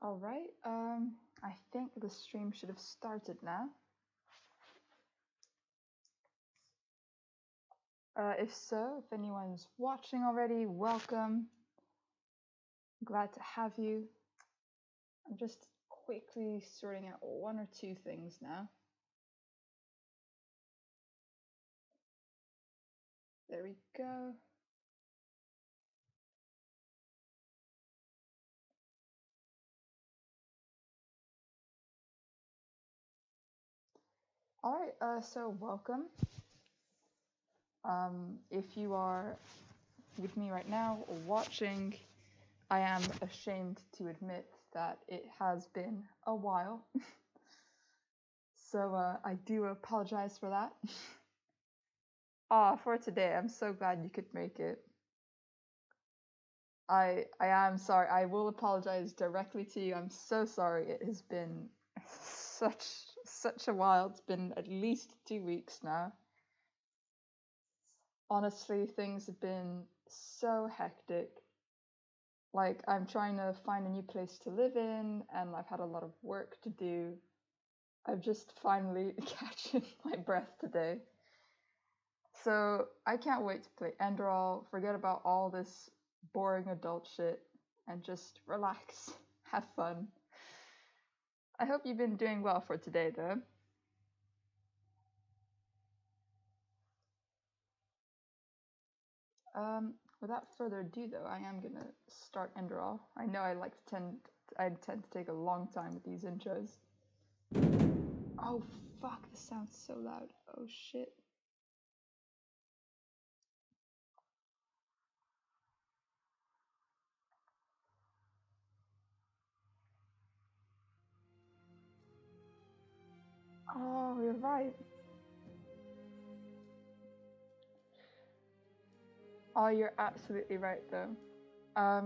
All right. I think the stream should have started now. If so, if anyone's watching already, welcome. Glad to have you. I'm just quickly sorting out one or two things now. There we go. All right. So welcome. If you are with me right now or watching, I am ashamed to admit that it has been a while. So I do apologize for that. For today, I'm so glad you could make it. I am sorry. I will apologize directly to you. I'm so sorry. It has been such a while. It's been at least 2 weeks now. Honestly, things have been so hectic. Like, I'm trying to find a new place to live in, and I've had a lot of work to do. I'm just finally catching my breath today. So I can't wait to play Enderal, forget about all this boring adult shit, and just relax, have fun. I hope you've been doing well for today, though. Without further ado, though, I am gonna start Enderal. I know I tend to take a long time with these intros. Oh fuck! This sounds so loud. Oh shit. Oh, you're right. Oh, you're absolutely right, though. I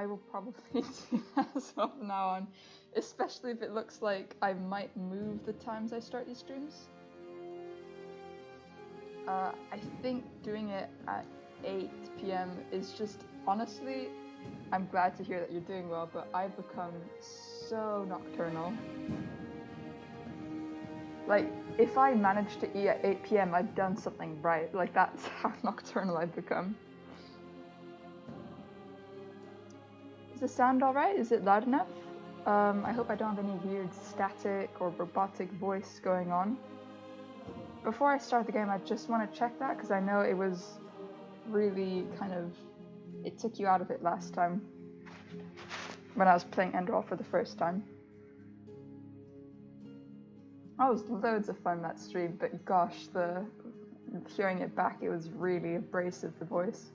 will probably do that as well from now on, especially if it looks like I might move the times I start these streams. I think doing it at 8 p.m. is just, honestly, I'm glad to hear that you're doing well, but I've become so nocturnal. Like, if I manage to eat at 8 p.m., I've done something right. Like, that's how nocturnal I've become. Is the sound alright? Is it loud enough? I hope I don't have any weird static or robotic voice going on. Before I start the game, I just want to check that, because I know it was really it took you out of it last time when I was playing Enderal for the first time. That was loads of fun, that stream, but gosh, hearing it back, it was really abrasive, the voice.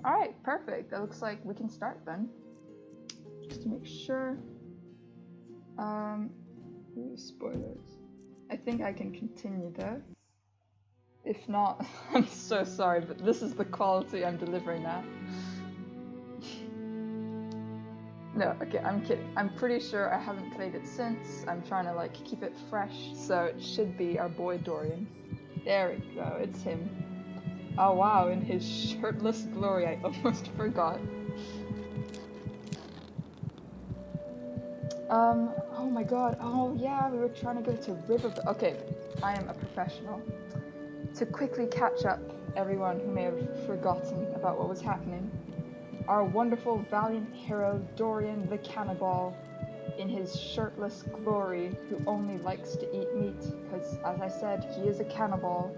Alright, perfect. That looks like we can start then. Just to make sure. Spoilers. I think I can continue though. If not, I'm so sorry, but this is the quality I'm delivering now. No, okay, I'm kidding. I'm pretty sure I haven't played it since. I'm trying to keep it fresh, so it should be our boy Dorian. There we go, it's him. Oh wow, in his shirtless glory, I almost forgot. Oh my god, oh yeah, we were trying to go to Riverville. Okay, I am a professional. To quickly catch up everyone who may have forgotten about what was happening, our wonderful, valiant hero, Dorian the Cannibal, in his shirtless glory, who only likes to eat meat, because, as I said, he is a cannibal,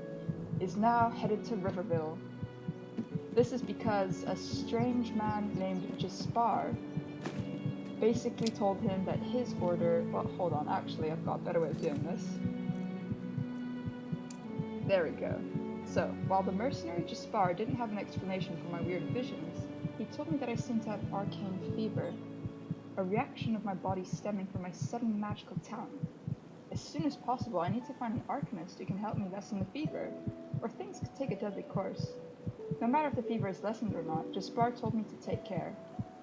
is now headed to Riverville. This is because a strange man named Jaspar basically told him that his order... Well, hold on, actually, I've got a better way of doing this. There we go. So, while the mercenary Jaspar didn't have an explanation for my weird visions, he told me that I seemed to have arcane fever, a reaction of my body stemming from my sudden magical talent. As soon as possible, I need to find an arcanist who can help me lessen the fever, or things could take a deadly course. No matter if the fever is lessened or not, Jaspar told me to take care.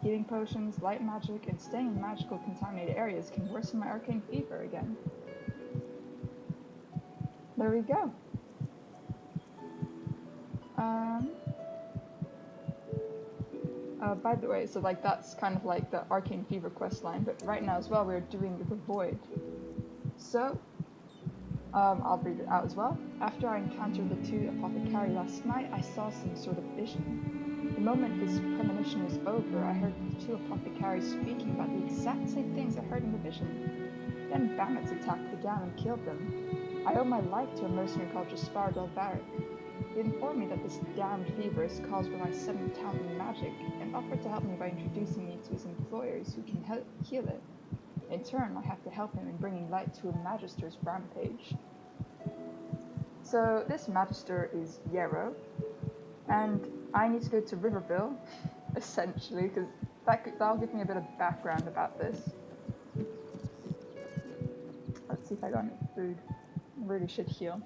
Healing potions, light magic, and staying in magical contaminated areas can worsen my arcane fever again. There we go. By the way, so like that's kind of like the arcane fever quest line, but right now as well we're doing the void. So, I'll read it out as well. After I encountered the two apothecary last night, I saw some sort of vision. The moment this premonition was over, I heard the two apothecaries speaking about the exact same things I heard in the vision. Then bandits attacked the dam and killed them. I owe my life to a mercenary called Jaspar del Barrack. He informed me that this damned fever is caused by my sudden talent in magic, and offered to help me by introducing me to his employers who can heal it. In turn, I have to help him in bringing light to a Magister's rampage. So this Magister is Yarrow, and I need to go to Riverville, essentially, because that'll give me a bit of background about this. Let's see if I got any food. Really should heal.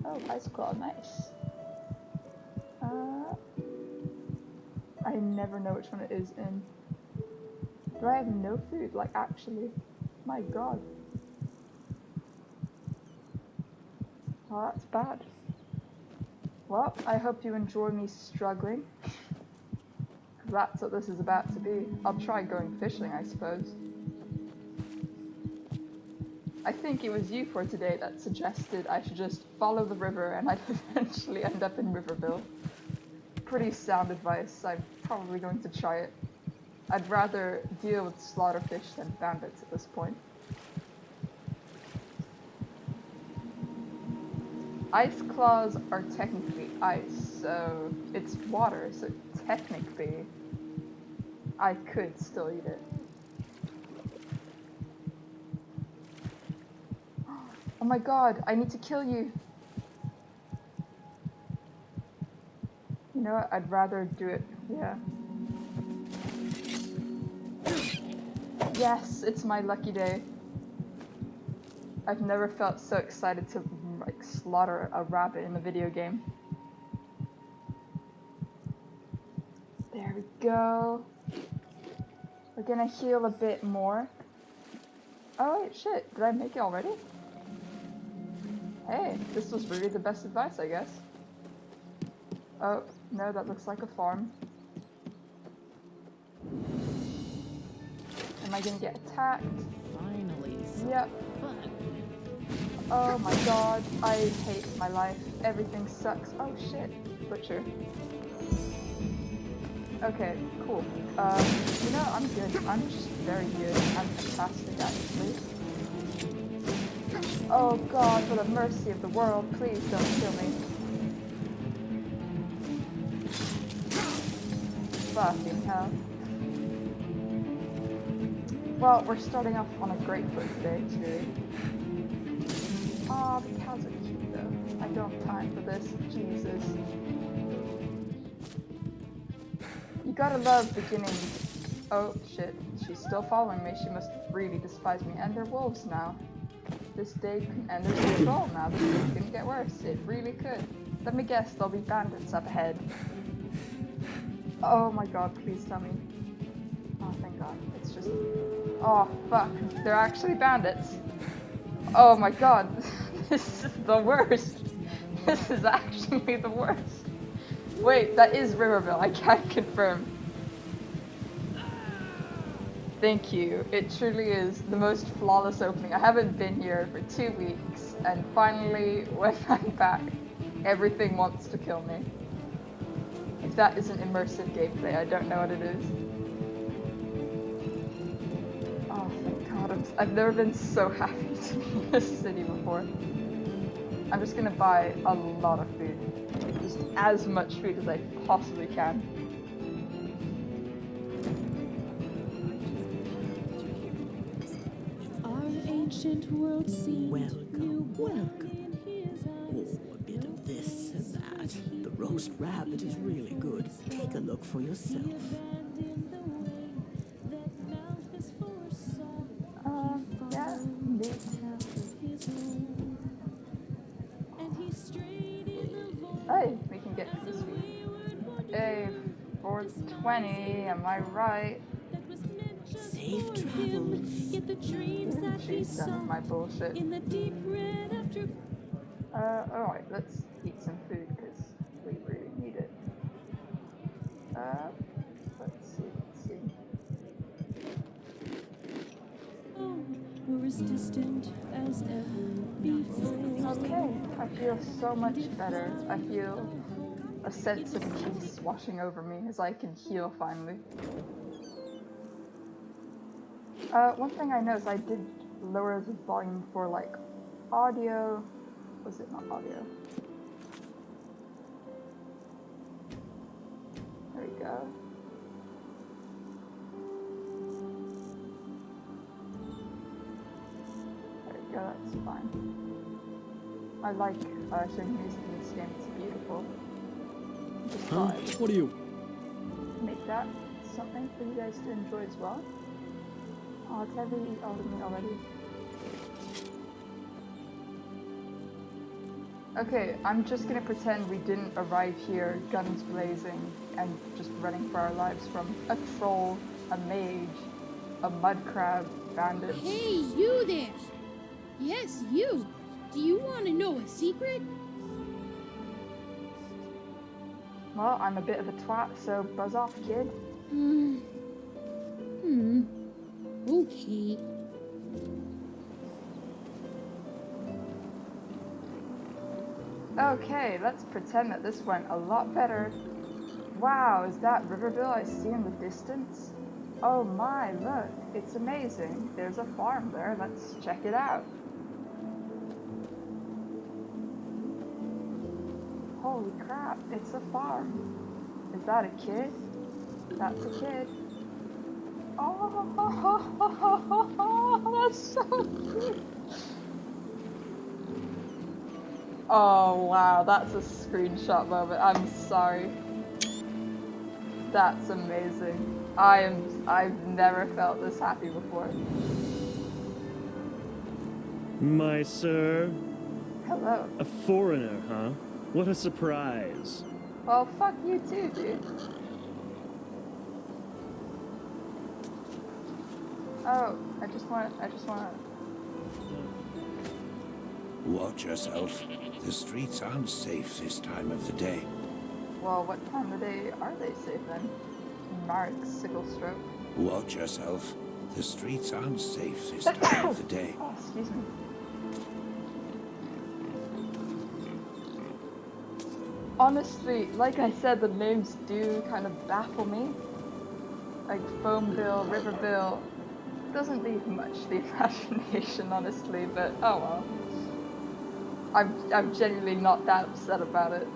Oh, Ice Claw, nice. I never know which one it is in. Do I have no food? Like, actually? My god. Oh, that's bad. Well, I hope you enjoy me struggling. That's what this is about to be. I'll try going fishing, I suppose. I think it was you for today that suggested I should just follow the river and I'd eventually end up in Riverville. Pretty sound advice. I'm probably going to try it. I'd rather deal with slaughterfish than bandits at this point. Ice claws are technically ice, so it's water, so technically I could still eat it. Oh my god, I need to kill you. You know what, I'd rather do it, yeah. Yes, it's my lucky day. I've never felt so excited to like slaughter a rabbit in a video game. There we go. We're gonna heal a bit more. Oh wait, shit, did I make it already? Hey, this was really the best advice, I guess. Oh, no, that looks like a farm. Am I gonna get attacked? Finally, yep. fun. Oh my god, I hate my life. Everything sucks. Oh shit, butcher. Okay, cool. You know, I'm good. I'm just very good. I'm fantastic, actually. Oh god, for the mercy of the world, please don't kill me. Fucking hell. Well, we're starting off on a great foot today, too. Aw, the cows are cute, though. I don't have time for this. Jesus. You gotta love beginning... Oh, shit. She's still following me. She must really despise me. And they're wolves now. This day can end as control now. This day couldn't get worse. It really could. Let me guess, there'll be bandits up ahead. Oh my god, please tell me. Oh, thank god. It's just... Oh, fuck. They're actually bandits. Oh my god. This is the worst. This is actually the worst. Wait, that is Riverville. I can't confirm. Thank you. It truly is the most flawless opening. I haven't been here for 2 weeks, and finally, when I'm back, everything wants to kill me. If that isn't immersive gameplay, I don't know what it is. Oh, thank god. I've never been so happy to be in this city before. I'm just gonna buy a lot of food. Just as much food as I possibly can. Welcome, welcome. Oh, a bit of this and that. The roast rabbit is really good. Take a look for yourself. Yeah, indeed. Hey, we can get this food. Hey, for 420, am I right? Safe travels. Even she's done with my bullshit. Alright, let's eat some food because we really need it. Let's see. We're as distant as ever before. Okay, I feel so much better. I feel a sense of peace washing over me as I can heal finally. One thing I noticed, I did lower the volume for like audio. Was it not audio? There we go. There we go, that's fine. I like showing music in this game, it's beautiful. Just Huh? thought I would What are you? make that something for you guys to enjoy as well. Oh, did I really eat all of me already? Okay, I'm just gonna pretend we didn't arrive here guns blazing and just running for our lives from a troll, a mage, a mud crab, bandits. Hey, you there! Yes, you! Do you want to know a secret? Well, I'm a bit of a twat, so buzz off, kid. Okay. Okay, let's pretend that this went a lot better. Wow, is that Riverville I see in the distance? Oh my, look, it's amazing. There's a farm there, let's check it out. Holy crap, it's a farm. Is that a kid? That's a kid. Oh, that's so cute. Oh wow, that's a screenshot moment. I'm sorry. That's amazing. I've never felt this happy before. My sir? Hello. A foreigner, huh? What a surprise. Well, fuck you too, dude. Oh, I just wanna. Watch yourself. The streets aren't safe this time of the day. Well, what time of day are they safe then? Mark Sicklestroke. Watch yourself. The streets aren't safe this time of the day. Oh, excuse me. Honestly, like I said, the names do kind of baffle me. Like Foamville, Riverville, doesn't leave much to the imagination, honestly, but oh well. I'm genuinely not that upset about it.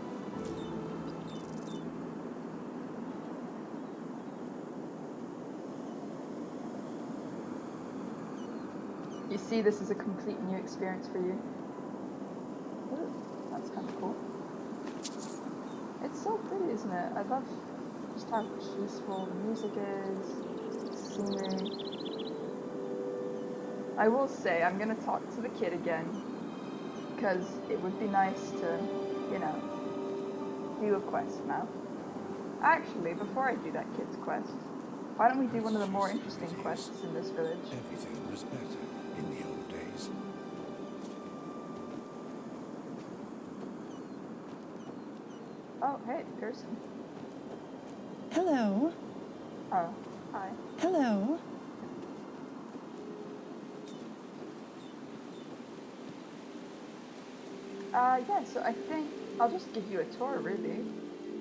You see, this is a complete new experience for you. Ooh, that's kind of cool. It's so pretty, isn't it? I love just how peaceful the music is, scenery. I will say, I'm gonna talk to the kid again, because it would be nice to, you know, do a quest now. Actually, before I do that kid's quest, why don't we do one of the more interesting quests in this village? Everything was better in the old days. Oh, hey, Pearson. Hello. Oh, hi. Hello. Yeah, so I think I'll just give you a tour, really.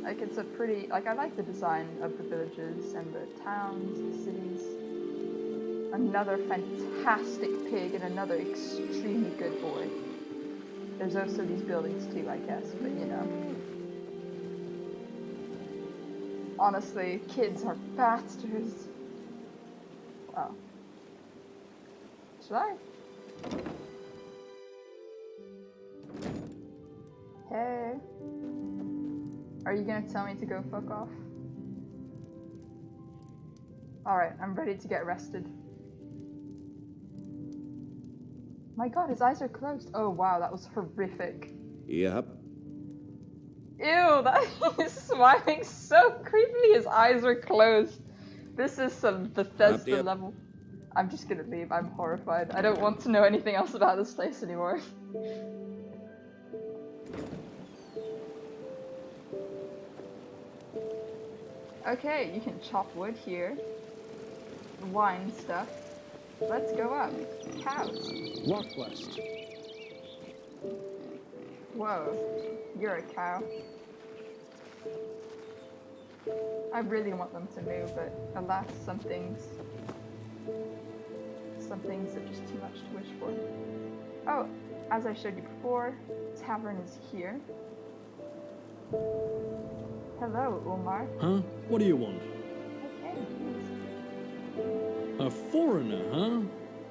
Like, it's a pretty, like, I like the design of the villages and the towns, the cities. Another fantastic pig and another extremely good boy. There's also these buildings too, I guess, but you know. Honestly, kids are bastards. Oh. Should I? Hey. Are you gonna tell me to go fuck off? Alright, I'm ready to get arrested. My god, his eyes are closed. Oh wow, that was horrific. Yep. Ew, that? He's smiling so creepily. His eyes are closed. This is some Bethesda level. I'm just gonna leave. I'm horrified. I don't want to know anything else about this place anymore. Okay, you can chop wood here. Wine stuff. Let's go up. Cows. Walk blessed. Whoa, you're a cow. I really want them to move, but alas, some things are just too much to wish for. Oh, as I showed you before, tavern is here. Hello, Umar. Huh? What do you want? Okay, please. A foreigner, huh?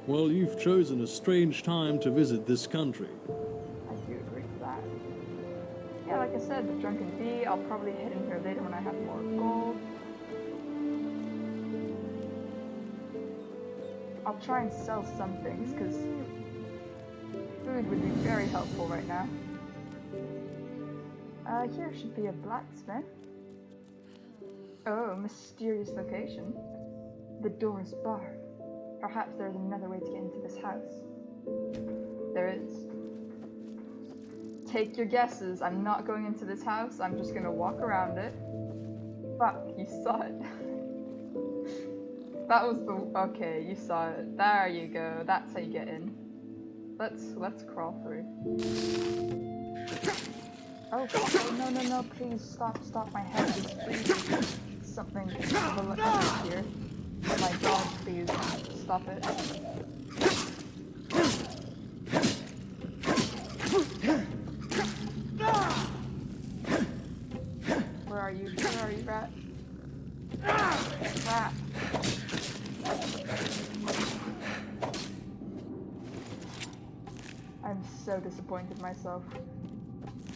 Well, you've chosen a strange time to visit this country. I do agree with that. Yeah, like I said, the Drunken Bee, I'll probably head in here later when I have more gold. I'll try and sell some things, because food would be very helpful right now. Here should be a blacksmith. Oh, mysterious location. The door is barred. Perhaps there's another way to get into this house. There is. Take your guesses. I'm not going into this house. I'm just gonna walk around it. Fuck, you saw it. That was the... Okay, you saw it. There you go. That's how you get in. Let's crawl through. Oh, God, no, please stop, my head is freezing. Something voluptuous here. Oh my God, please, stop it. Where are you, rat? Rat. I'm so disappointed in myself.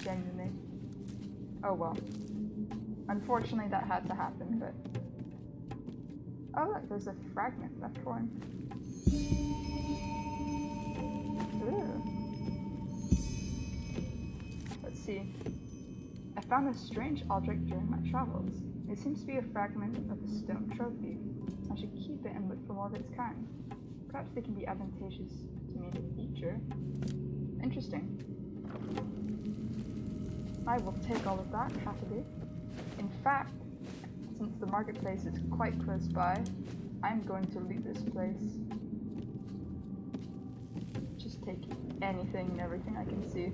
Genuinely. Oh well. Unfortunately that had to happen, but... Oh look, there's a fragment left for him. Ooh. Let's see. I found a strange object during my travels. It seems to be a fragment of a stone trophy. I should keep it and look for more of its kind. Perhaps they can be advantageous to me in the future. Interesting. I will take all of that, happily. In fact, since the marketplace is quite close by, I'm going to leave this place. Just take anything and everything I can see.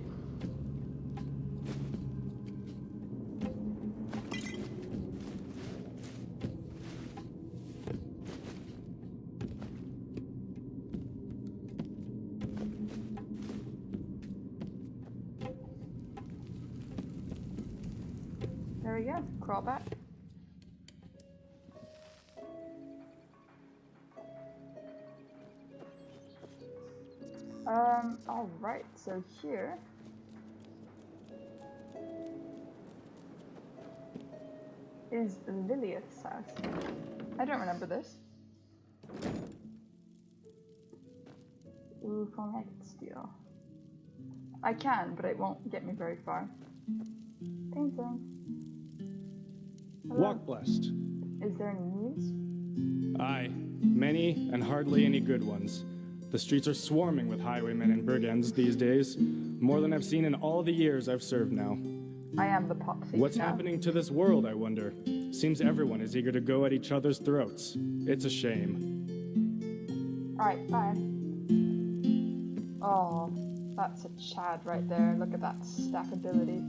There we go, crawl back. Alright, so here is Lilith's house. I don't remember this. Ooh, if only I could steal. I can, but it won't get me very far. Painting. Hello. Walk blessed. Is there any news? Aye, many and hardly any good ones. The streets are swarming with highwaymen and brigands these days, more than I've seen in all the years I've served now. I am the pop thief What's now. happening to this world, I wonder? Seems everyone is eager to go at each other's throats. It's a shame. Alright, bye. Oh, that's a Chad right there. Look at that stackability.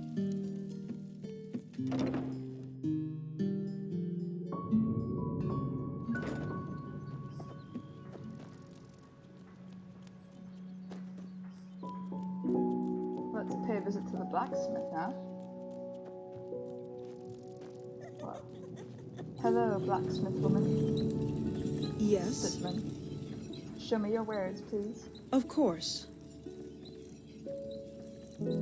Let's pay a visit to the blacksmith now. Well, hello, blacksmith woman. Yes, Sitman. Show me your wares, please. of course. The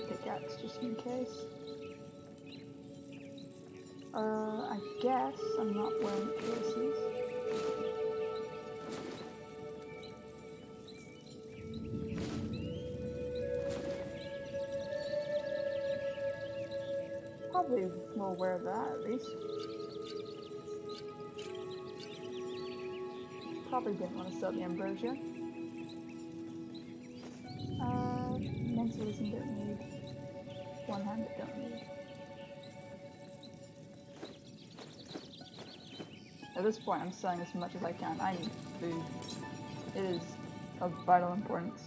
pickaxe, just in case. I guess I'm not wearing piercings. Probably will wear that at least. Probably didn't want to sell the ambrosia. Mentalism don't need. One-handed don't need. At this point, I'm selling as much as I can. I need food. It is of vital importance.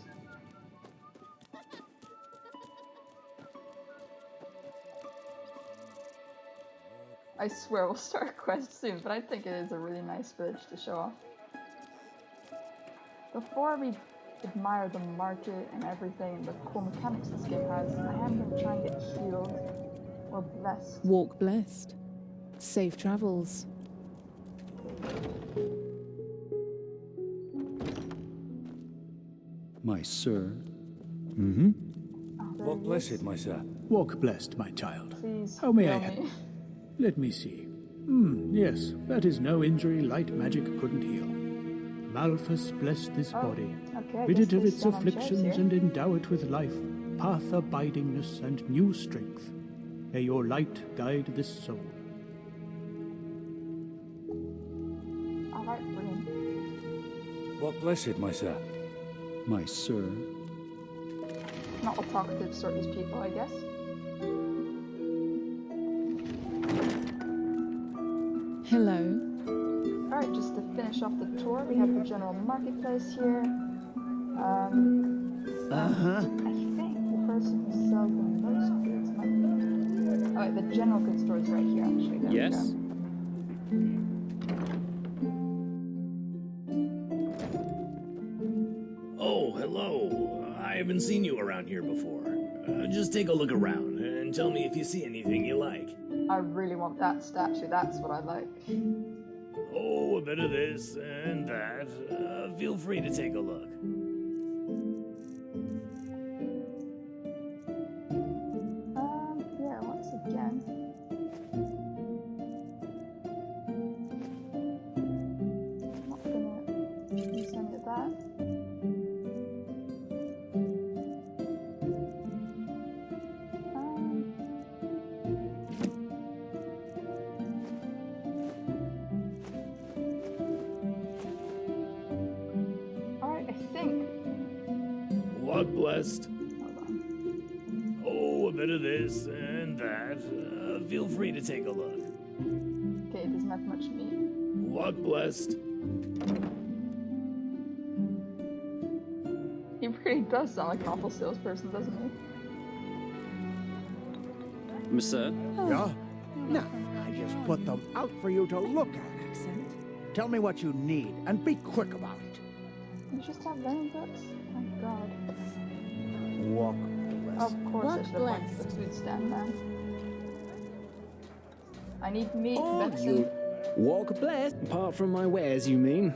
I swear we'll start a quest soon, but I think it is a really nice village to show off. Before we admire the market and everything and the cool mechanics this game has, I am going to try and get healed or blessed. Walk blessed. Safe travels. My sir. Oh, there Walk he blessed, is. my sir. Walk blessed, my child. Please How may I heal help? me. Let me see. Yes, that is no injury light magic couldn't heal. Malthus bless this body. Okay, I Rid guess it of they its stand on chairs afflictions here. and endow it with life, path abidingness, and new strength. May your light guide this soul. Alright, brilliant. Walk blessed, my sir. My sir. Not a talkative sort of people, I guess. Hello. Alright, just to finish off the tour, we have the general marketplace here. I think the person who sells the most goods might be... Oh, wait, the general goods store is right here, actually. There we Yes? go. Oh, hello. I haven't seen you around here before. Just take a look around and tell me if you see anything you like. I really want that statue, that's what I like. Oh, a bit of this and that. Feel free to take a look. Yeah, once again. Not gonna use any of that. Alright, I think. Walk blessed. Hold on. Oh, a bit of this and that. Feel free to take a look. Okay, it doesn't have much meat. Walk blessed. He really does sound like an awful salesperson, doesn't he? Monsieur? Yeah? No, I just put them out for you to look at. Tell me what you need, and be quick about it. You just have learning books? Oh my god. Walk Of course I should have went to the food stand, man. I need meat, Betsy. You walk blessed. Apart from my wares, you mean?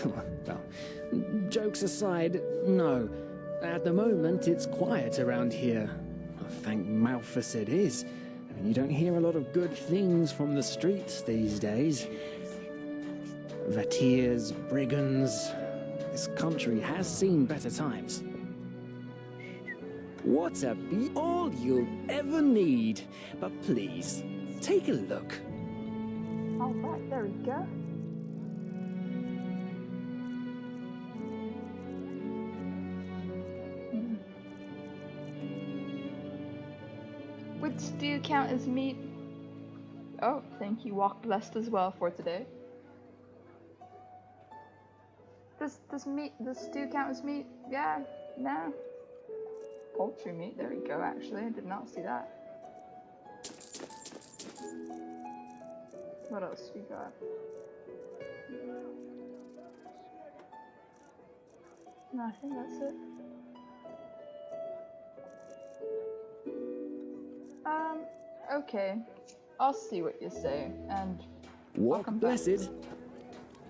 Well, jokes aside, no. At the moment, it's quiet around here. Thank Malthus it is. I mean, you don't hear a lot of good things from the streets these days. Vateers, brigands. This country has seen better times. What'll be all you'll ever need? But please, take a look. Alright, there we go. Would stew count as meat? Oh, thank you, Walk Blessed as well for today. Does stew count as meat? Yeah, no. Poultry meat, there we go actually, I did not see that. What else we got? No, I think that's it. Okay. I'll see what you say, and Walk blessed.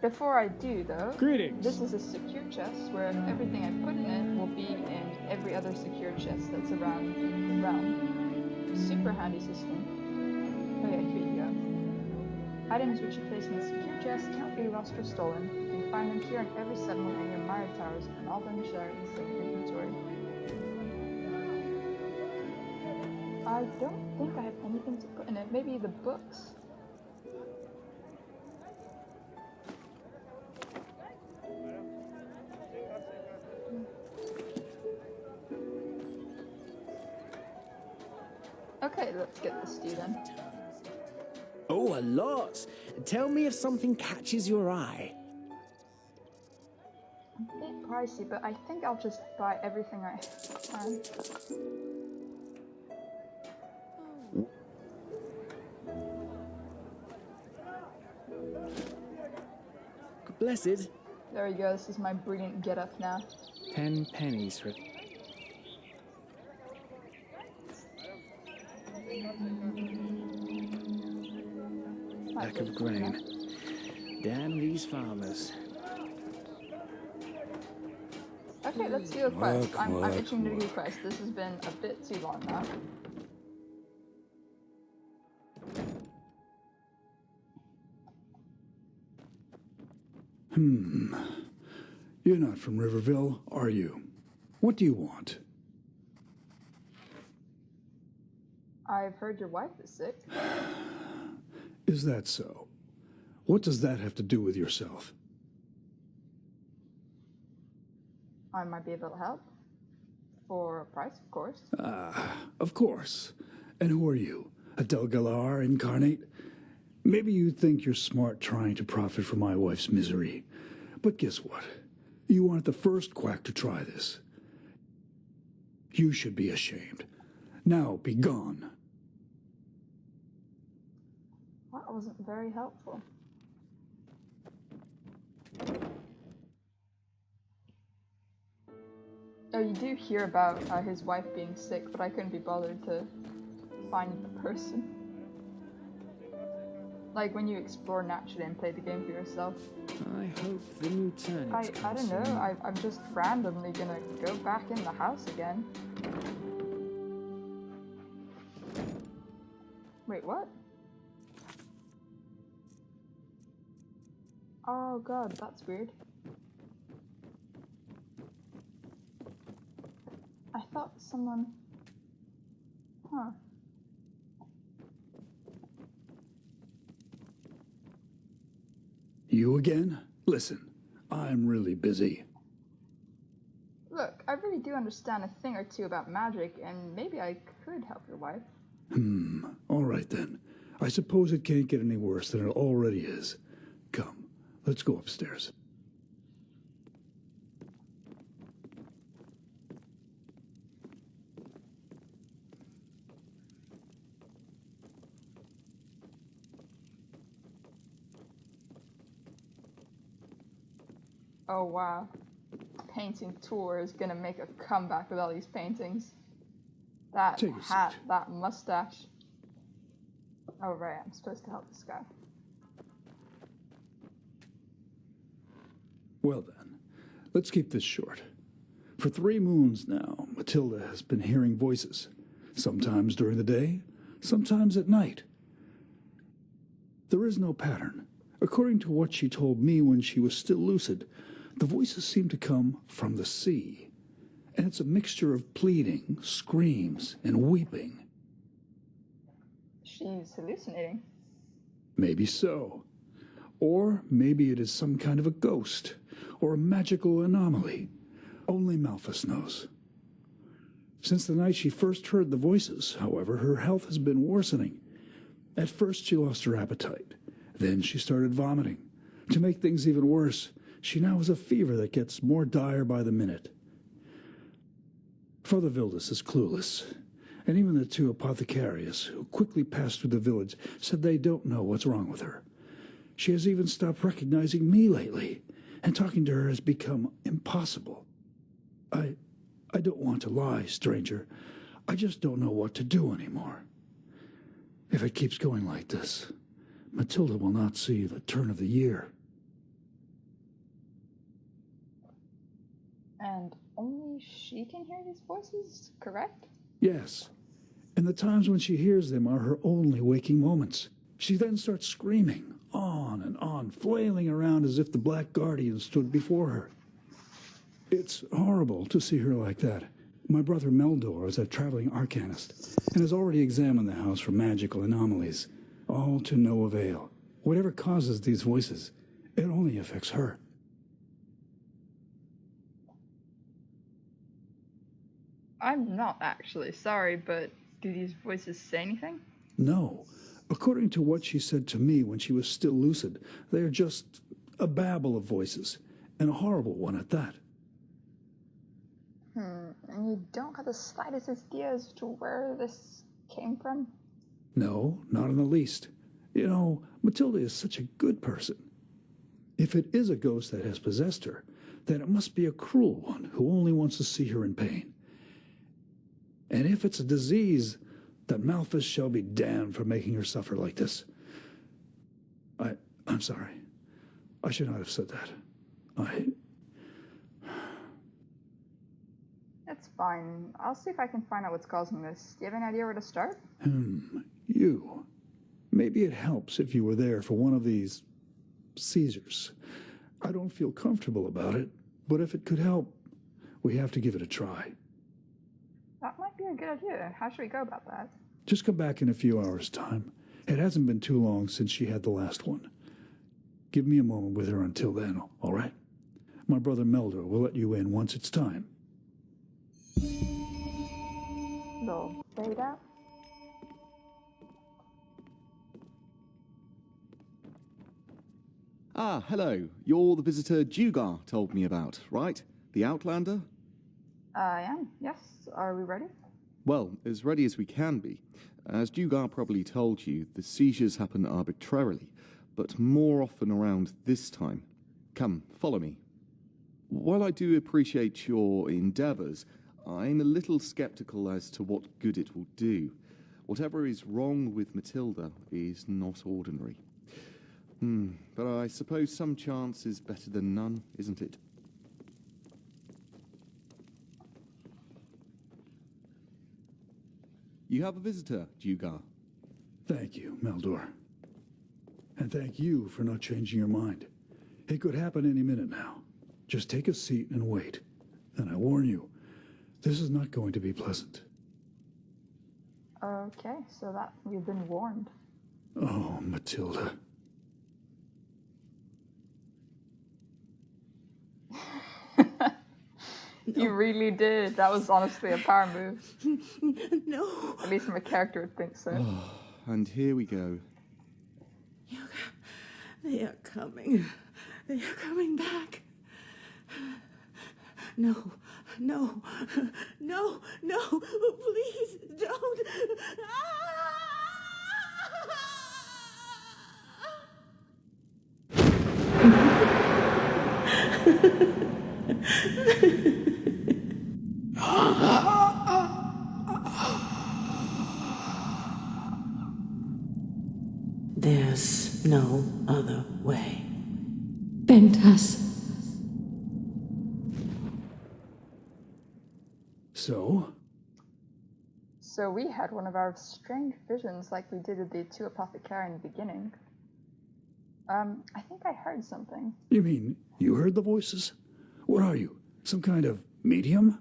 before I do though, Greetings. this is a secure chest where everything I put in it will be in every other secure chest that's around the realm. Super handy system. Oh Okay, here you go. Items which you place in the secure chest cannot be lost or stolen. You can find them here in every settlement and near Mire Towers, and all them share in the same inventory. I don't think I have anything to put in it. Maybe the books? Okay, let's get the stew then. Oh, a lot. Tell me if something catches your eye. A bit pricey, but I think I'll just buy everything I can. Blessed. There we go, this is my brilliant get-up now. 10 pennies for it. Lack of grain. Damn these farmers. Okay, let's do a quest. I'm itching to do a quest. This has been a bit too long now. You're not from Riverville, are you? What do you want? I've heard your wife is sick. Is that so? What does that have to do with yourself? I might be able to help. For a price, of course. Of course. And who are you? A Delgalar incarnate? Maybe you think you're smart trying to profit from my wife's misery. But guess what? You aren't the first quack to try this. You should be ashamed. Now be gone. That wasn't very helpful. Oh, you do hear about his wife being sick, but I couldn't be bothered to find the person. Like when you explore naturally and play the game for yourself. I hope the new turnips I don't know, I'm just randomly gonna go back in the house again. Wait, what? Oh god, that's weird. I thought someone... Huh. You again? Listen, I'm really busy. Look, I really do understand a thing or two about magic, and maybe I could help your wife. All right then. I suppose it can't get any worse than it already is. Come, let's go upstairs. Oh wow. Painting tour is gonna make a comeback with all these paintings. That hat, that mustache. Oh right, I'm supposed to help this guy. Well then, let's keep this short. For 3 moons now, Matilda has been hearing voices. Sometimes during the day, sometimes at night. There is no pattern. According to what she told me when she was still lucid, the voices seem to come from the sea. And it's a mixture of pleading, screams, and weeping. She's hallucinating. Maybe so. Or maybe it is some kind of a ghost, or a magical anomaly. Only Malphus knows. Since the night she first heard the voices, however, her health has been worsening. At first she lost her appetite. Then she started vomiting. To make things even worse, she now has a fever that gets more dire by the minute. Father Vildus is clueless, and even the 2 apothecarius who quickly passed through the village said they don't know what's wrong with her. She has even stopped recognizing me lately, and talking to her has become impossible. I don't want to lie, stranger. I just don't know what to do anymore. If it keeps going like this, Matilda will not see the turn of the year. And only she can hear these voices, correct? Yes, And the times when she hears them are her only waking moments. She then starts screaming, on and on, flailing around as if the Black Guardian stood before her. It's horrible to see her like that. My brother Meldor is a traveling arcanist and has already examined the house for magical anomalies, all to no avail. Whatever causes these voices, it only affects her. I'm not actually sorry, but do these voices say anything? No. According to what she said to me when she was still lucid, they are just a babble of voices, and a horrible one at that. And you don't have the slightest idea as to where this came from? No, not in the least. You know, Matilda is such a good person. If it is a ghost that has possessed her, then it must be a cruel one who only wants to see her in pain. And if it's a disease, that Malphus shall be damned for making her suffer like this. I'm sorry. I should not have said that. It's fine. I'll see if I can find out what's causing this. Do you have any idea where to start? You. Maybe it helps if you were there for one of these seizures. I don't feel comfortable about it, but if it could help, we have to give it a try. That might be a good idea. How should we go about that? Just come back in a few hours' time. It hasn't been too long since she had the last one. Give me a moment with her until then, all right? My brother Meldor will let you in once it's time. Little fade out. Ah, hello. You're the visitor Dugar told me about, right? The Outlander? I am, yes. Are we ready? Well, as ready as we can be. As Dugar probably told you, the seizures happen arbitrarily, but more often around this time. Come, follow me. While I do appreciate your endeavours, I'm a little sceptical as to what good it will do. Whatever is wrong with Matilda is not ordinary. But I suppose some chance is better than none, isn't it? You have a visitor, Dugar. Thank you, Meldor. And thank you for not changing your mind. It could happen any minute now. Just take a seat and wait. And I warn you, this is not going to be pleasant. Okay, so that you've been warned. Oh, Matilda. You really did. That was honestly a power move. No. At least from a character would think so. Oh, and here we go. They are coming. They are coming back. No, no, no, no, please don't. There's no other way. Bentas. So we had one of our strange visions like we did with the two apothecary in the beginning. I think I heard something. You mean you heard the voices? What are you? Some kind of medium?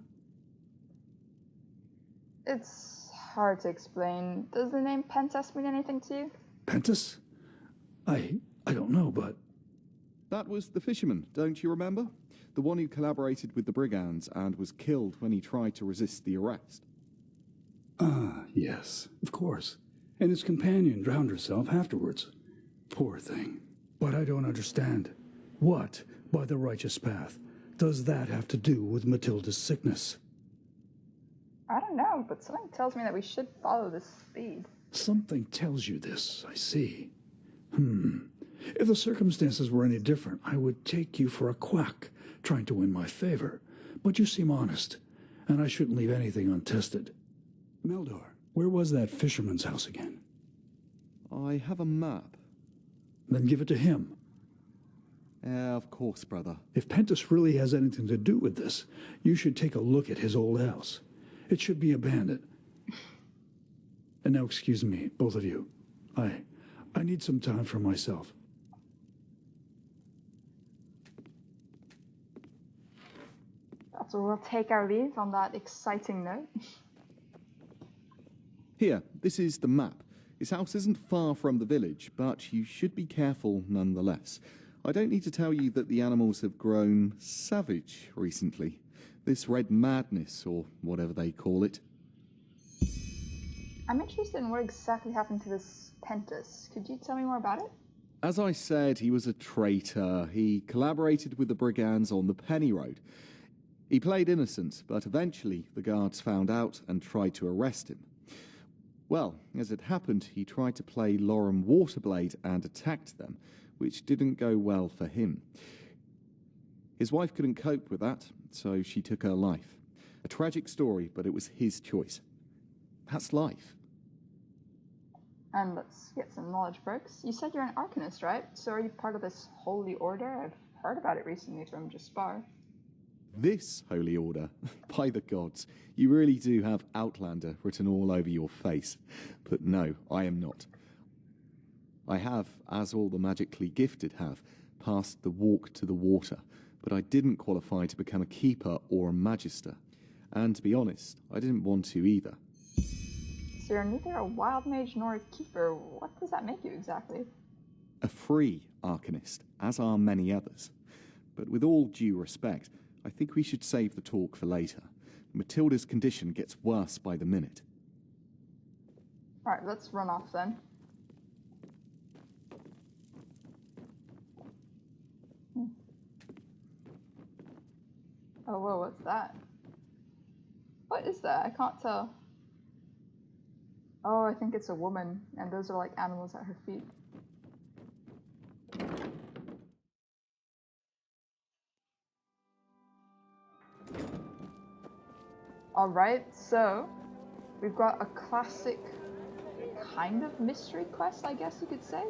It's hard to explain. Does the name Pentas mean anything to you? Pentas? I don't know, but... That was the fisherman, don't you remember? The one who collaborated with the brigands and was killed when he tried to resist the arrest. Ah, yes, of course. And his companion drowned herself afterwards. Poor thing. But I don't understand. What, by the righteous path, does that have to do with Matilda's sickness? I don't know, but something tells me that we should follow this lead. Something tells you this, I see. If the circumstances were any different, I would take you for a quack, trying to win my favor. But you seem honest, and I shouldn't leave anything untested. Meldor, where was that fisherman's house again? I have a map. Then give it to him. Of course, brother. If Pentas really has anything to do with this, you should take a look at his old house. It should be abandoned. And now excuse me, both of you. I need some time for myself. That's where we'll take our leave on that exciting note. Here, this is the map. His house isn't far from the village, but you should be careful nonetheless. I don't need to tell you that the animals have grown savage recently. This red madness, or whatever they call it. I'm interested in what exactly happened to this Pentus. Could you tell me more about it? As I said, he was a traitor. He collaborated with the brigands on the Penny Road. He played innocent, but eventually the guards found out and tried to arrest him. Well, as it happened, he tried to play Lorem Waterblade and attacked them, which didn't go well for him. His wife couldn't cope with that, so she took her life. A tragic story, but it was his choice. That's life. And let's get some knowledge perks. You said you're an Arcanist, right? So are you part of this holy order? I've heard about it recently from Jaspar. This holy order, by the gods, you really do have Outlander written all over your face. But no, I am not. I have, as all the magically gifted have, passed the walk to the water, but I didn't qualify to become a keeper or a magister. And to be honest, I didn't want to either. So you're neither a wild mage nor a keeper. What does that make you exactly? A free Arcanist, as are many others. But with all due respect, I think we should save the talk for later. Matilda's condition gets worse by the minute. Alright, let's run off then. Oh, whoa, what's that? What is that? I can't tell. Oh, I think it's a woman, and those are like animals at her feet. Alright, so we've got a classic kind of mystery quest, I guess you could say.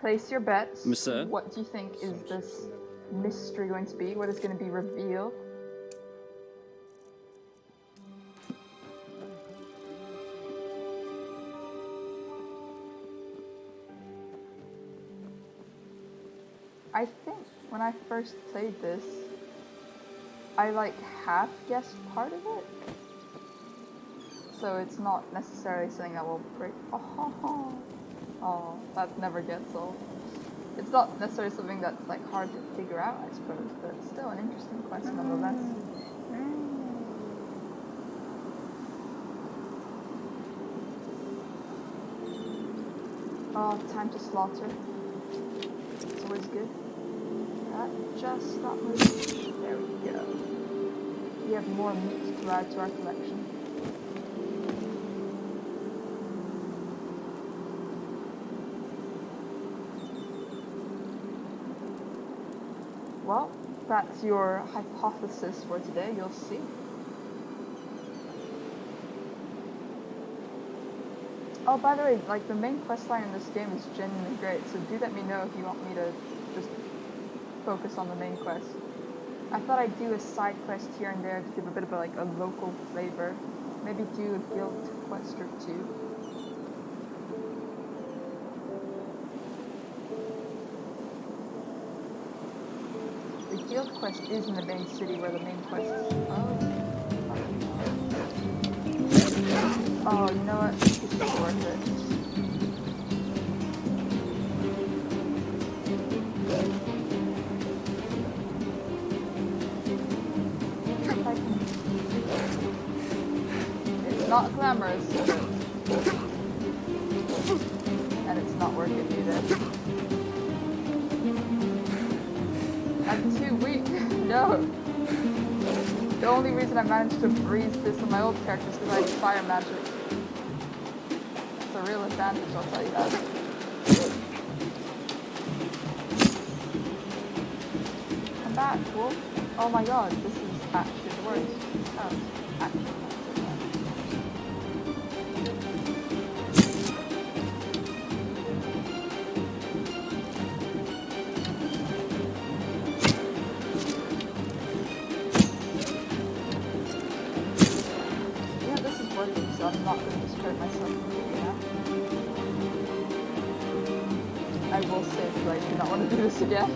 Place your bets. Monsieur? What do you think is this mystery going to be? What is going to be revealed? I think when I first played this, I like half guessed part of it. So it's not necessarily something that will break. Oh, that never gets old. It's not necessarily something that's like hard to figure out, I suppose, but it's still an interesting quest nonetheless. Oh, time to slaughter. It's always good. That just stopped moving. There we go. We have more meat to add to our collection. Well, that's your hypothesis for today, you'll see. Oh, by the way, like, the main questline in this game is genuinely great, so do let me know if you want me to just focus on the main quest. I thought I'd do a side quest here and there to give a bit of a, like, a local flavor. Maybe do a guild quest or two. The guild quest is in the main city where the main quest is. Oh, you know what? This is worth it. It's not glamorous. And it's not worth it either. I'm too weak. No. The only reason I managed to breeze this on my old character is because I had fire magic. It's a real advantage, I'll tell you that. Come back, wolf. Oh my god, this is actually the worst. Oh, actually not so bad. working, so I'm not going to discredit myself completely now. I will say that I do not want to do this again.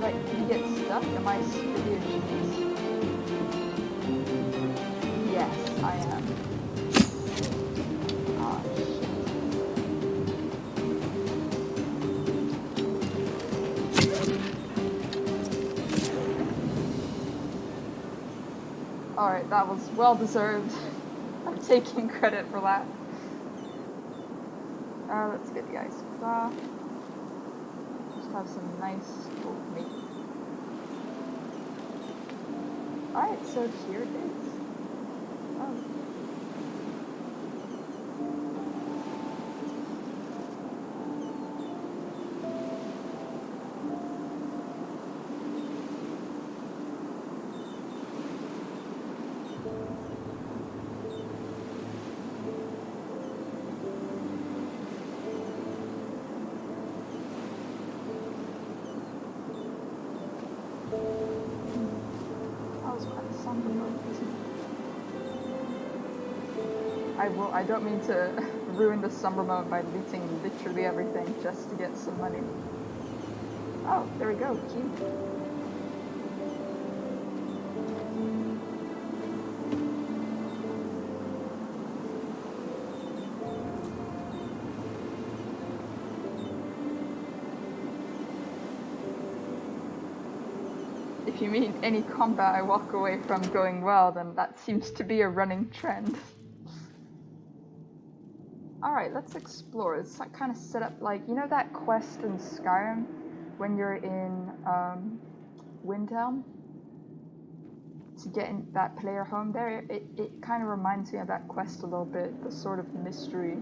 Like, you get stuck? Am I really a genius? Yes, I am. Ah, shit. Alright, that was well deserved. I'm taking credit for that. Let's get the ice claw. Just have some nice cold meat. Alright, so here it is. Oh. I don't mean to ruin the summer mode by looting literally everything just to get some money. Oh, there we go, key. If you mean any combat I walk away from going well, then that seems to be a running trend. Alright, let's explore. It's kind of set up like, you know that quest in Skyrim when you're in Windhelm? To get in that player home there, it kind of reminds me of that quest a little bit, the sort of mystery.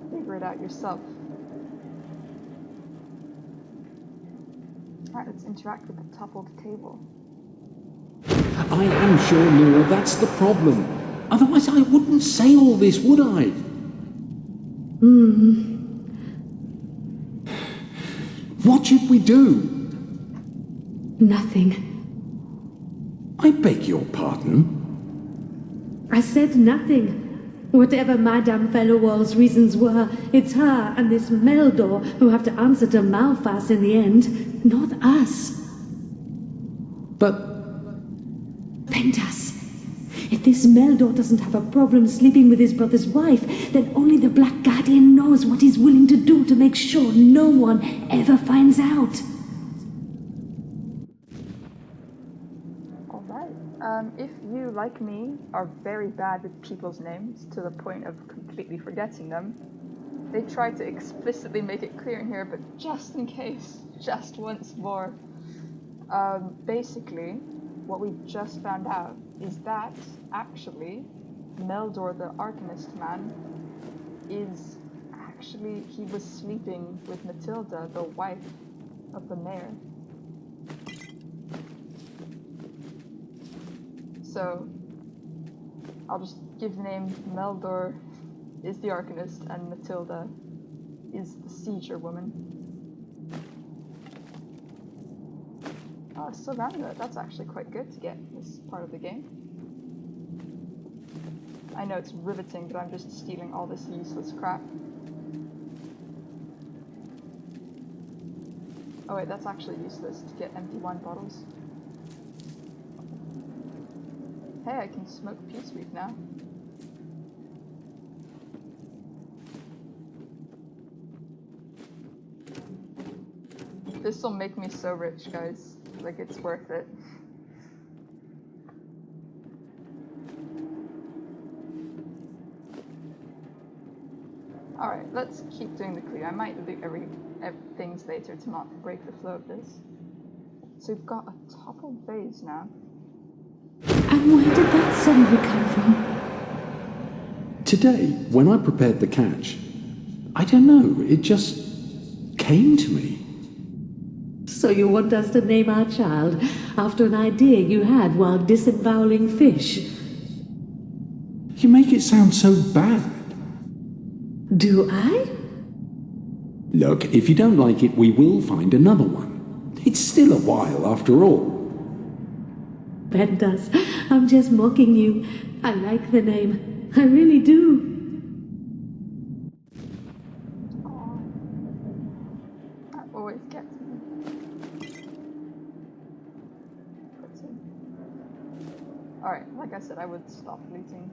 Figure it out yourself. Alright, let's interact with the toppled table. I am sure, Nora, that's the problem. Otherwise I wouldn't say all this, would I? What should we do? Nothing. I beg your pardon? I said nothing. Whatever Madame Fellowall's reasons were, it's her and this Meldor who have to answer to Malphas in the end, not us. But... Pentas, if this Meldor doesn't have a problem sleeping with his brother's wife, then only the Black Guardian knows what he's willing to do to make sure no one ever finds out. If you, like me, are very bad with people's names to the point of completely forgetting them, they try to explicitly make it clear in here, but just in case, just once more. Basically, what we just found out is that, actually, Meldor the Arcanist man is actually, he was sleeping with Matilda, the wife of the mayor. So, I'll just give the name Meldor is the Arcanist and Matilda is the Seizure woman. Oh, still roundabout. That's actually quite good to get this part of the game. I know it's riveting, but I'm just stealing all this useless crap. Oh wait, that's actually useless to get empty wine bottles. Hey, I can smoke peace weed now. This'll make me so rich, guys. Like, it's worth it. Alright, let's keep doing the clue. I might do every things later to not break the flow of this. So we've got a toppled vase now. And where did that suddenly come from? Today, when I prepared the catch, I don't know, it just came to me. So you want us to name our child after an idea you had while disemboweling fish? You make it sound so bad. Do I? Look, if you don't like it, we will find another one. It's still a while, after all. Pentas, I'm just mocking you. I like the name. I really do. That always gets me. Alright, like I said, I would stop looting.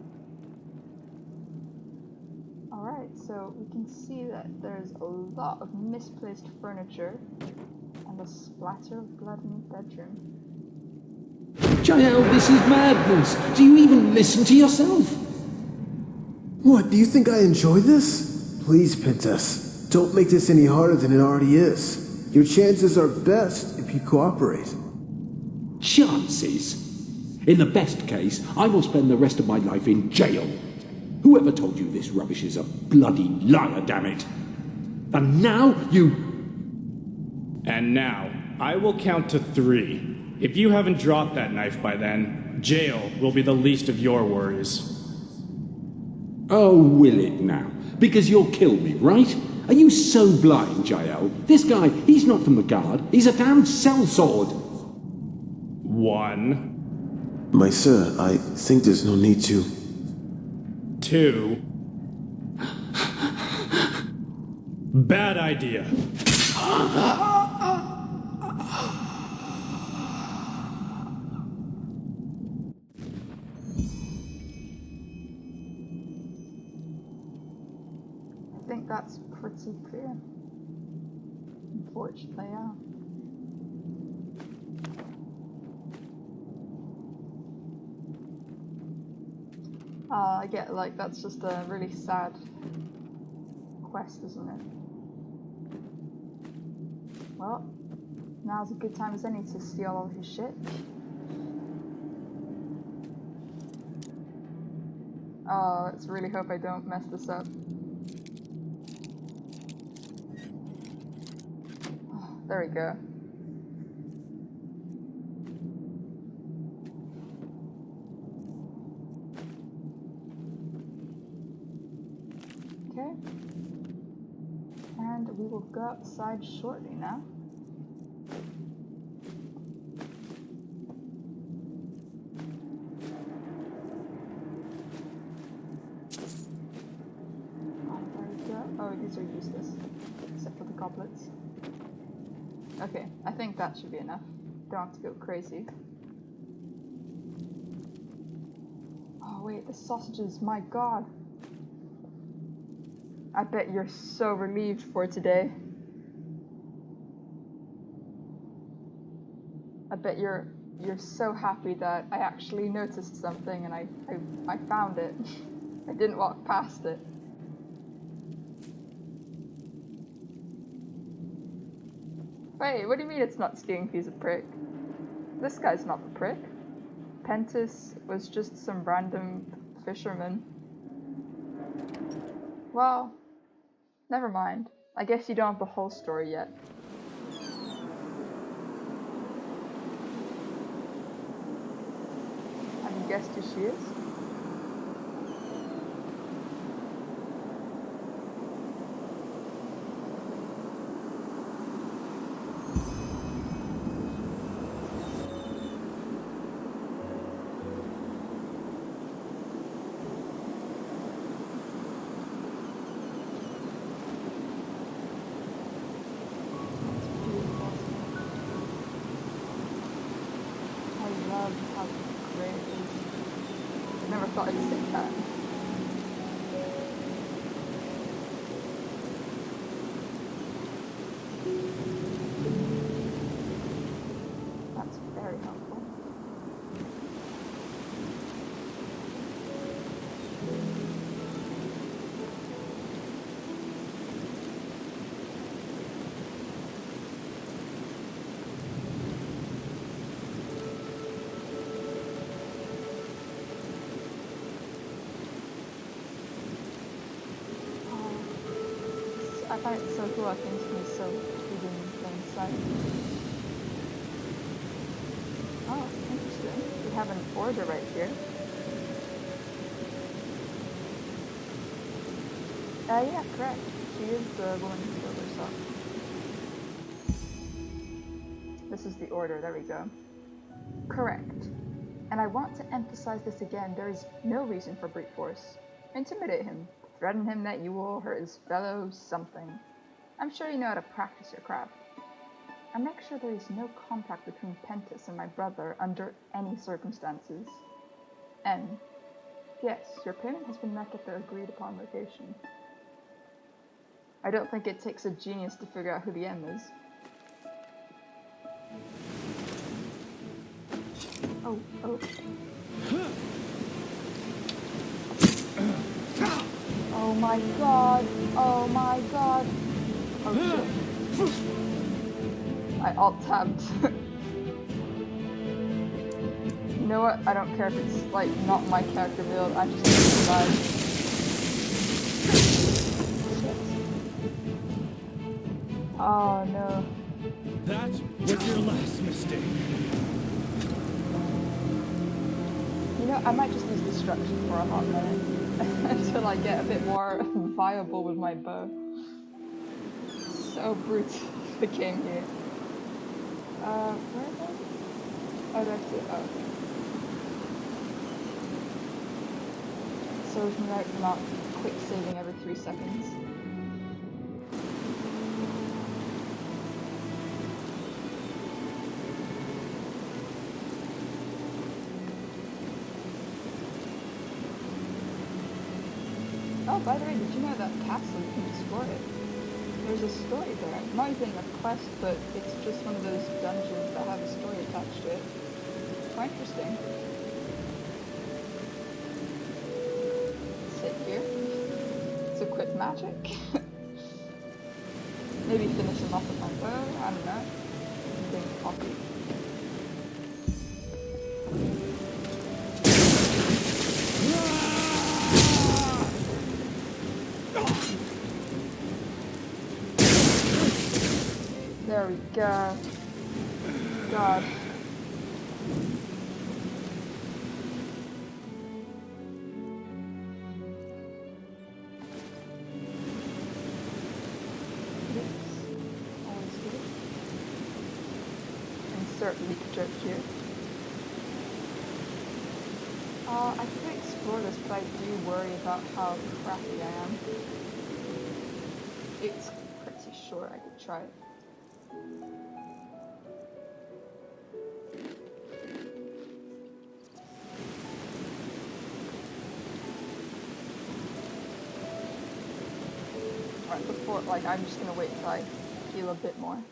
Alright, so we can see that there's a lot of misplaced furniture and a splatter of blood in the bedroom. Jael, this is madness. Do you even listen to yourself? What, do you think I enjoy this? Please, Pentas, don't make this any harder than it already is. Your chances are best if you cooperate. Chances? In the best case, I will spend the rest of my life in jail. Whoever told you this rubbish is a bloody liar, damn it. And now you... And now, I will count to 3. If you haven't dropped that knife by then, jail will be the least of your worries. Oh, will it now? Because you'll kill me, right? Are you so blind, Jael? This guy, he's not from the guard. He's a damned sellsword. 1. My sir, I think there's no need to. 2. Bad idea. I think that's pretty clear. Unfortunately, yeah. I get, like, that's just a really sad quest, isn't it? Well, now's a good time as any to steal all his shit. Oh, let's really hope I don't mess this up. Oh, there we go. Okay. And we will go outside shortly now. Oh, these are useless, except for the goblets. Okay, I think that should be enough. Don't have to go crazy. Oh wait, the sausages, my god! I bet you're so relieved for today. I bet you're so happy that I actually noticed something and I found it. I didn't walk past it. Wait, what do you mean it's not skiing if he's a prick? This guy's not the prick. Pentas was just some random fisherman. Well, never mind. I guess you don't have the whole story yet. Have you guessed who she is? How great it is. I never thought I'd say that. That's very helpful. I find it so cool how things can be so hidden in plain sight. Oh, interesting. We have an order right here. Yeah, correct. She is the woman who killed herself. This is the order, there we go. Correct. And I want to emphasize this again, there is no reason for brute force. Intimidate him, threaten him that you will hurt his fellow something. I'm sure you know how to practice your craft. And make sure there is no contact between Pentas and my brother under any circumstances. N. Yes, your payment has been met at the agreed upon location. I don't think it takes a genius to figure out who the M is. Oh. Oh my god. Oh my god. Oh shit. I alt-tabbed. You know what? I don't care if it's like not my character build, I just need to survive. Shit. Oh no. That was your last mistake. You know, I might just use destruction for a hot minute until I get a bit more viable with my bow. So brutal the game here. Where is it? Oh, that's it. Oh, okay. Serves me right for not quick saving every 3 seconds. Oh, by the way, did you know that castle, you can explore it? There's a story there. Not even a quest, but it's just one of those dungeons that have a story attached to it. Quite interesting. Sit here. Let's equip magic. Maybe finish him off with my bow, I don't know. Drink coffee. There we go. God. Always good. Insert leak joke here. I could explore this, but I do worry about how crappy I am. It's pretty sure I could try it. Alright, before, like, I'm just gonna wait until I heal a bit more.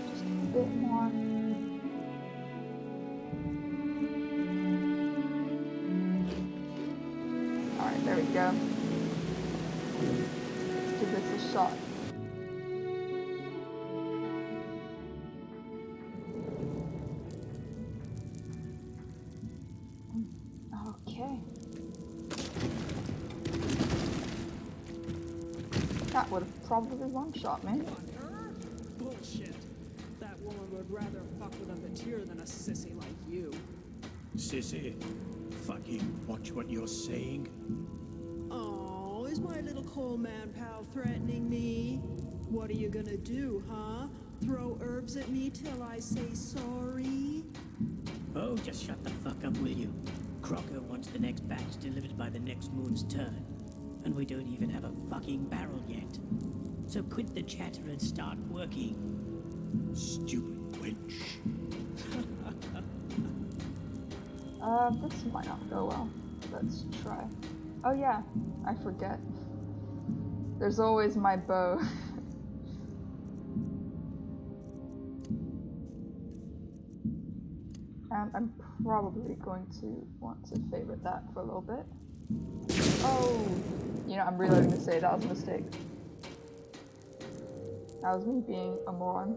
Just a bit more. Alright, there we go. Let's give this a shot. Okay. That would have probably one-shot me. Bullshit. That woman would rather fuck with a Vatir than a sissy like you. Sissy, fucking watch what you're saying. Oh, is my little coal man pal threatening me? What are you gonna do, huh? Throw herbs at me till I say sorry? Oh, just shut the fuck up, will you? Crocker wants the next batch delivered by the next moon's turn. And we don't even have a fucking barrel yet. So quit the chatter and start working. Stupid wench. This might not go well. Let's try. Oh yeah, I forget. There's always my bow. I'm probably going to want to favorite that for a little bit. Oh! You know, I'm reloading to say that was a mistake. That was me being a moron.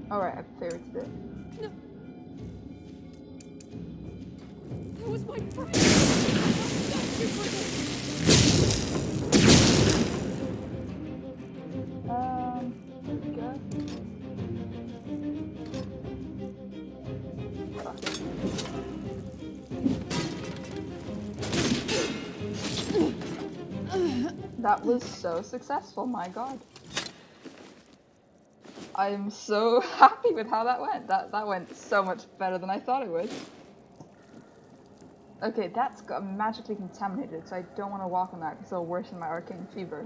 Alright, I've favorited it. No. That was my friend. Thank you for this. That was so successful, my god. I am so happy with how that went. That went so much better than I thought it would. Okay, that's got magically contaminated, so I don't want to walk on that because it'll worsen my arcane fever.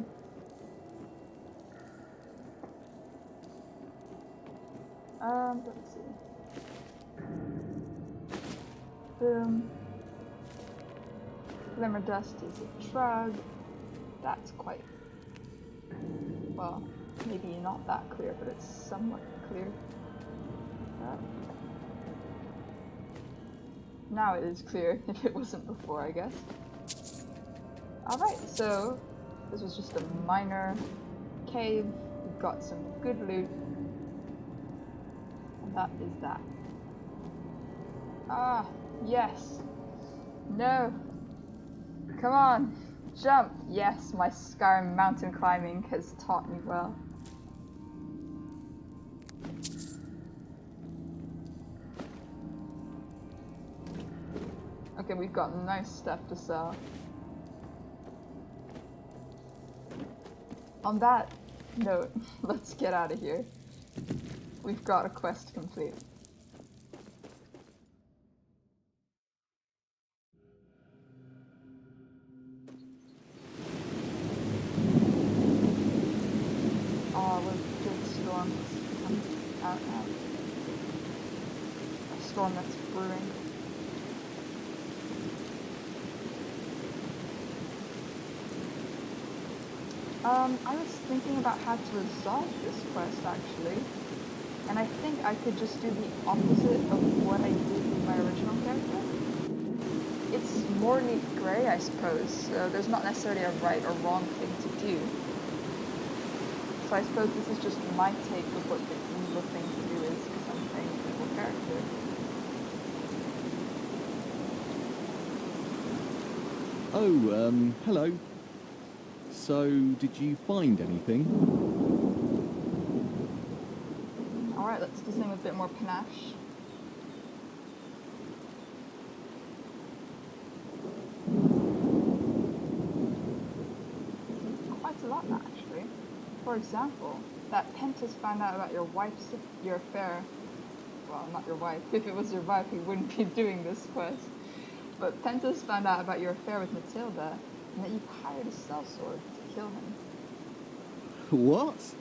Let's see. Boom. Glimmer dust is a shrug. That's quite, well, maybe not that clear, but it's somewhat clear. Now it is clear, if it wasn't before, I guess. Alright, so this was just a minor cave. We've got some good loot. And that is that. Ah, yes. No. Come on. Jump. Yes, my Skyrim mountain climbing has taught me well. Okay, we've got nice stuff to sell. On that note, let's get out of here. We've got a quest complete. Oh, what a good storm is coming out now. A storm that's brewing. I was thinking about how to resolve this quest actually, and I think I could just do the opposite of what I did with my original character. It's morally grey, I suppose, so there's not necessarily a right or wrong thing to do. So I suppose this is just my take of what the evil thing to do is, because I'm playing an evil character. Oh, hello. So, did you find anything? Alright, let's do something with a bit more panache. Quite a lot, actually. For example, that Pentas found out about your affair. Well, not your wife. If it was your wife, he wouldn't be doing this quest. But Pentas found out about your affair with Matilda, and that you hired a sellsword to kill him. What?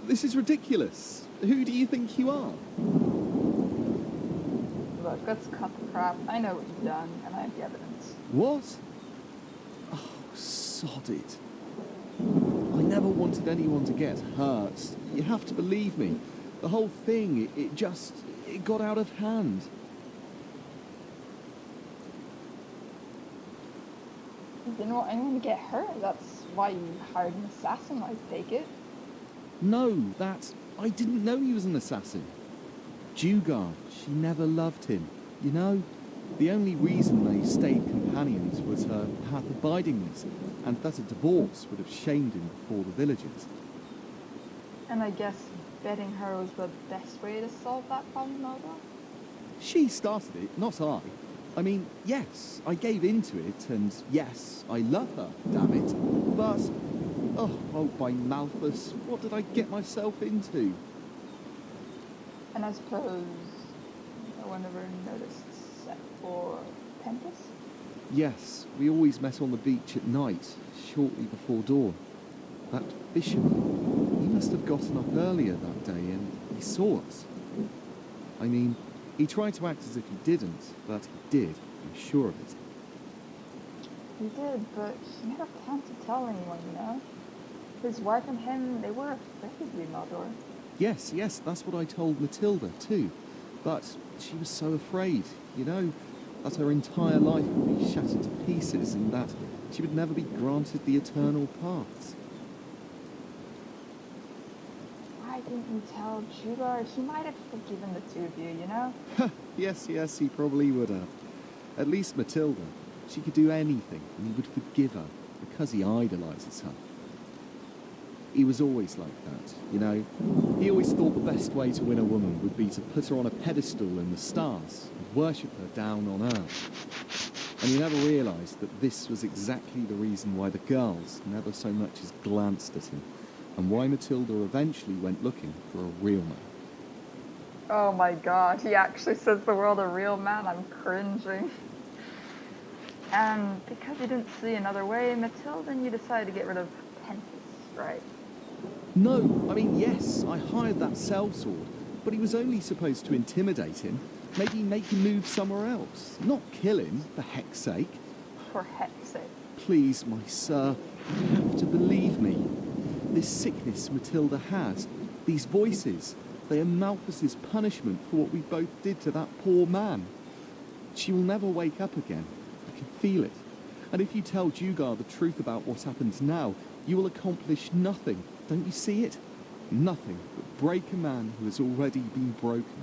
This is ridiculous. Who do you think you are? Look, let's cut the crap. I know what you've done, and I have the evidence. What? Oh, sod it. I never wanted anyone to get hurt. You have to believe me. The whole thing, it got out of hand. You didn't want anyone to get hurt. That's why you hired an assassin, I take it. No, I didn't know he was an assassin. Dugar, she never loved him. You know, the only reason they stayed companions was her path abidingness, and that a divorce would have shamed him before the villagers. And I guess betting her was the best way to solve that problem, Nova? She started it, not I. I mean, yes, I gave into it, and yes, I love her, damn it. But, oh by Malthus, what did I get myself into? And I suppose no one ever noticed except for Pentas? Yes, we always met on the beach at night, shortly before dawn. That fisherman, he must have gotten up earlier that day, and he saw us. I mean, he tried to act as if he didn't, but he did, I'm sure of it. He did, but he never planned to tell anyone, you know? His wife and him, they were afraid of you, Naldor. Yes, that's what I told Matilda too. But she was so afraid, you know, that her entire life would be shattered to pieces and that she would never be granted the eternal paths. Why didn't you tell Jugar? He might have forgiven the two of you, you know? Yes, he probably would have. At least Matilda, she could do anything and he would forgive her because he idolizes her. He was always like that, you know. He always thought the best way to win a woman would be to put her on a pedestal in the stars and worship her down on earth. and he never realised that this was exactly the reason why the girls never so much as glanced at him, and why Matilda eventually went looking for a real man. Oh my god, he actually says the world a real man. I'm cringing. And because you didn't see another way, Matilda and you decided to get rid of Pentas, right? No, I mean, yes, I hired that sellsword, but he was only supposed to intimidate him, maybe make him move somewhere else, not kill him, for heck's sake. For heck's sake. Please, my sir, you have to believe me. This sickness Matilda has, these voices, they are Malthus's punishment for what we both did to that poor man. She will never wake up again. I can feel it. And if you tell Dugar the truth about what happens now, you will accomplish nothing. Don't you see it? Nothing but break a man who has already been broken.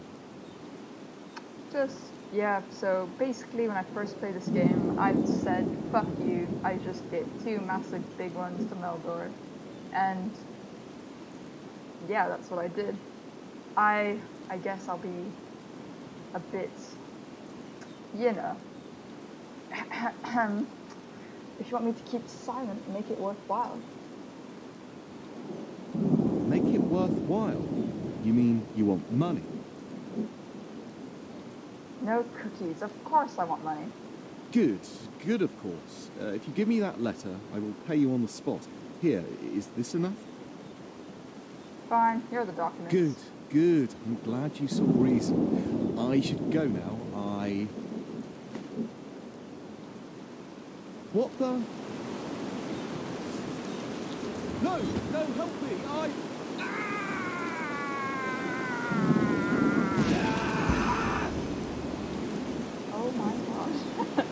Yeah, so basically when I first played this game, I said, fuck you, I just gave 2 massive big ones to Meldor. And yeah, that's what I did. I guess I'll be a bit, you know, if you want me to keep silent, make it worthwhile. Make it worthwhile? You mean you want money? No cookies, of course I want money. Good, good of course. If you give me that letter, I will pay you on the spot. Here, is this enough? Fine, here are the documents. Good, good. I'm glad you saw reason. I should go now. What the? No, no, help me! Oh my gosh.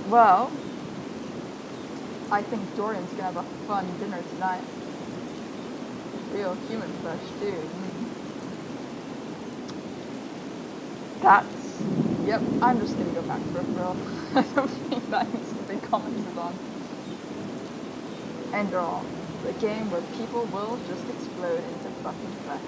Well, I think Dorian's gonna have a fun dinner tonight. Real human flesh, too. Yep, I'm just gonna go back for a thrill. I don't think that needs to be commented on. Enderal, the game where people will just explode into fucking flesh.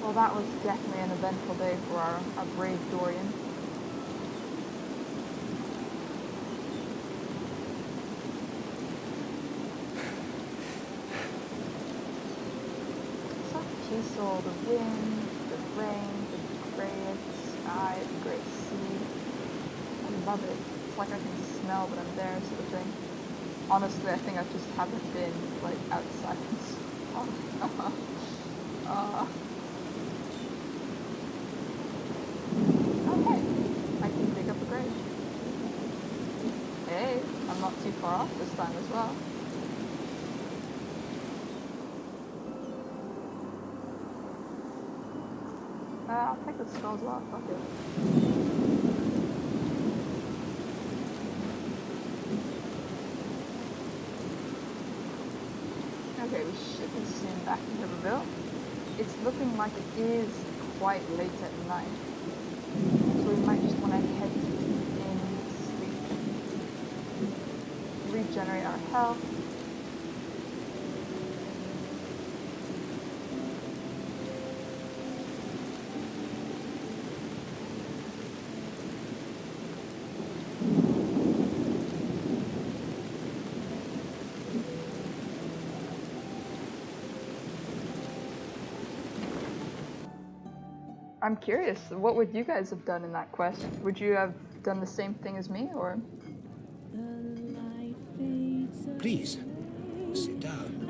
Well, that was definitely an eventful day for our brave Dorian. So the wind, the rain, the grey sky, the grey sea. I love it. It's like I can smell that I'm there, sort of thing. Honestly, I think I just haven't been, like, outside. Okay, I can dig up a grave. Hey, I'm not too far off this time as well. I'll take the skulls off, fuck it. Okay, we should be soon back in Riverville. It's looking like it is quite late at night. So we might just want to head in, sleep, regenerate our health. I'm curious, what would you guys have done in that quest? Would you have done the same thing as me, or? Please, sit down.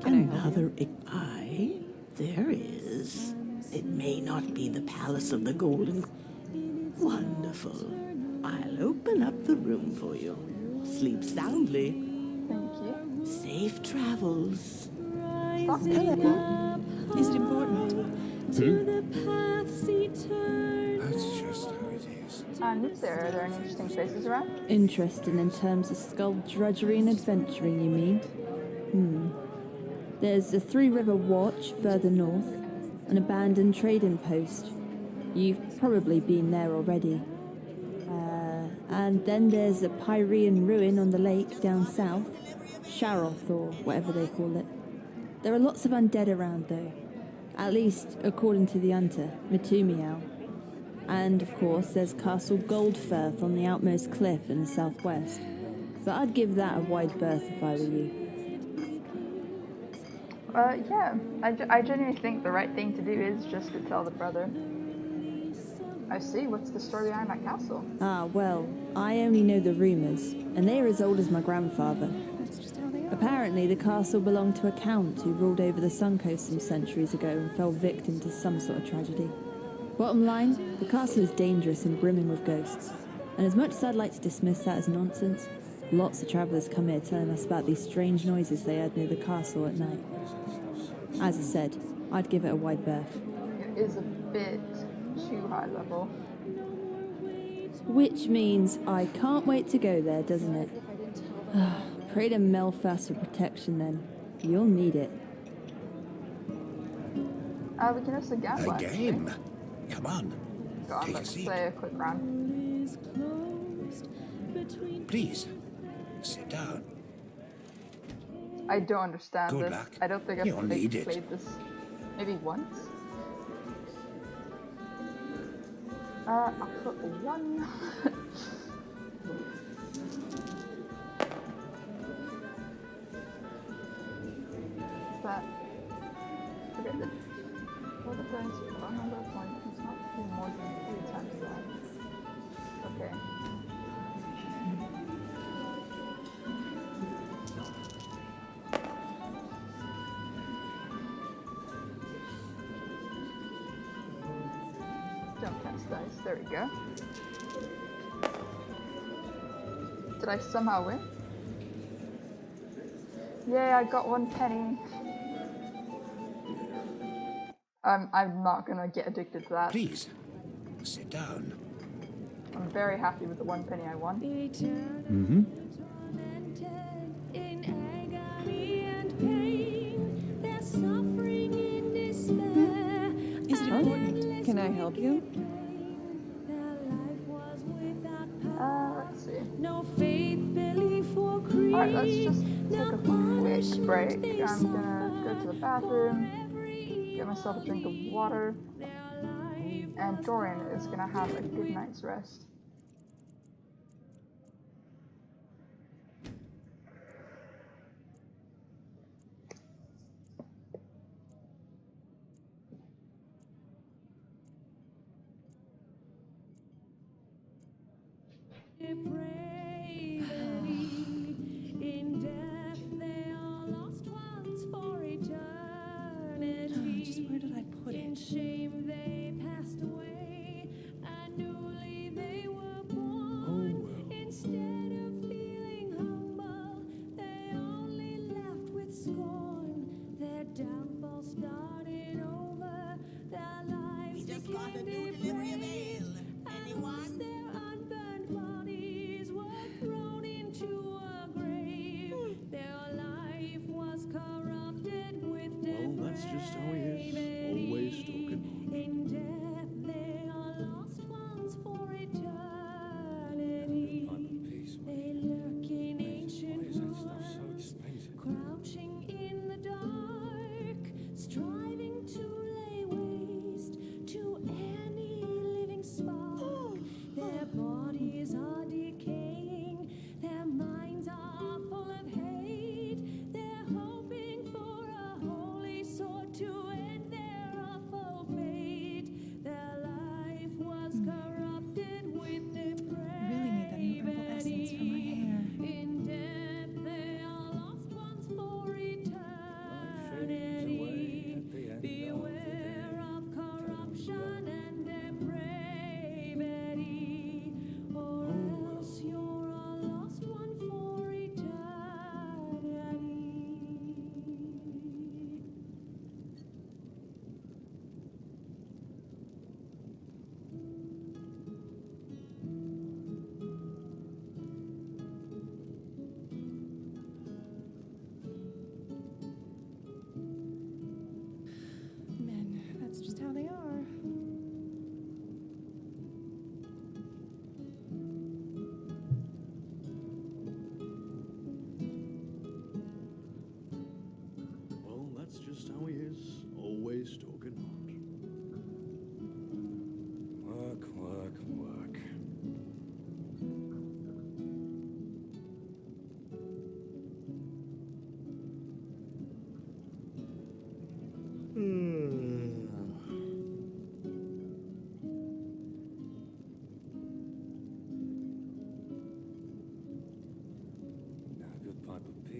Another eye? There is. It may not be the Palace of the Golden. Wonderful. I'll open up the room for you. Sleep soundly. Thank you. Safe travels. Hello. Is it important? To the paths eternal. That's just how it is. And are there any interesting places around? Interesting in terms of skullduggery and adventuring, you mean? There's the Three River Watch further north, an abandoned trading post. You've probably been there already. And then there's a Pyrean ruin on the lake down south, Sharoth or whatever they call it. There are lots of undead around though, at least according to the hunter, Matumiao. And of course there's Castle Goldfirth on the outmost cliff in the southwest. But I'd give that a wide berth if I were you. Yeah, I genuinely think the right thing to do is just to tell the brother. I see, what's the story behind that castle? Ah, well, I only know the rumours, and they are as old as my grandfather. Apparently, the castle belonged to a count who ruled over the Suncoast some centuries ago and fell victim to some sort of tragedy. Bottom line, the castle is dangerous and brimming with ghosts. And as much as I'd like to dismiss that as nonsense, lots of travellers come here telling us about these strange noises they heard near the castle at night. As I said, I'd give it a wide berth. It is a bit too high level. Which means I can't wait to go there, doesn't it? Pray to Melfast for protection then. You'll need it. We can also gamble. A game? Come on. Go on, let's play a quick round. Please, sit down. I don't understand Good this. luck. I don't think I've You'll need it. played this maybe once. I'll put 1. But forget the total points for a number of points. It's not too more than 3 times that. Okay. Don't cast dice. There we go. Did I somehow win? Yay, I got 1 penny. I'm not gonna get addicted to that. Please, sit down. I'm very happy with the 1 penny I won. Mm-hmm. Is it important? Can I help you? Let's see. Alright, let's just take a quick break. I'm gonna go to the bathroom, get myself a drink of water, and Dorian is gonna have a good night's rest. Just where did I put it? We just got a new delivery of ale. Anyone? Well, that's just how he is. Always talking. Crouching in the dark, striving to lay waste to any living spark. Their bodies are decaying, their minds are full of hate. They're hoping for a holy sword to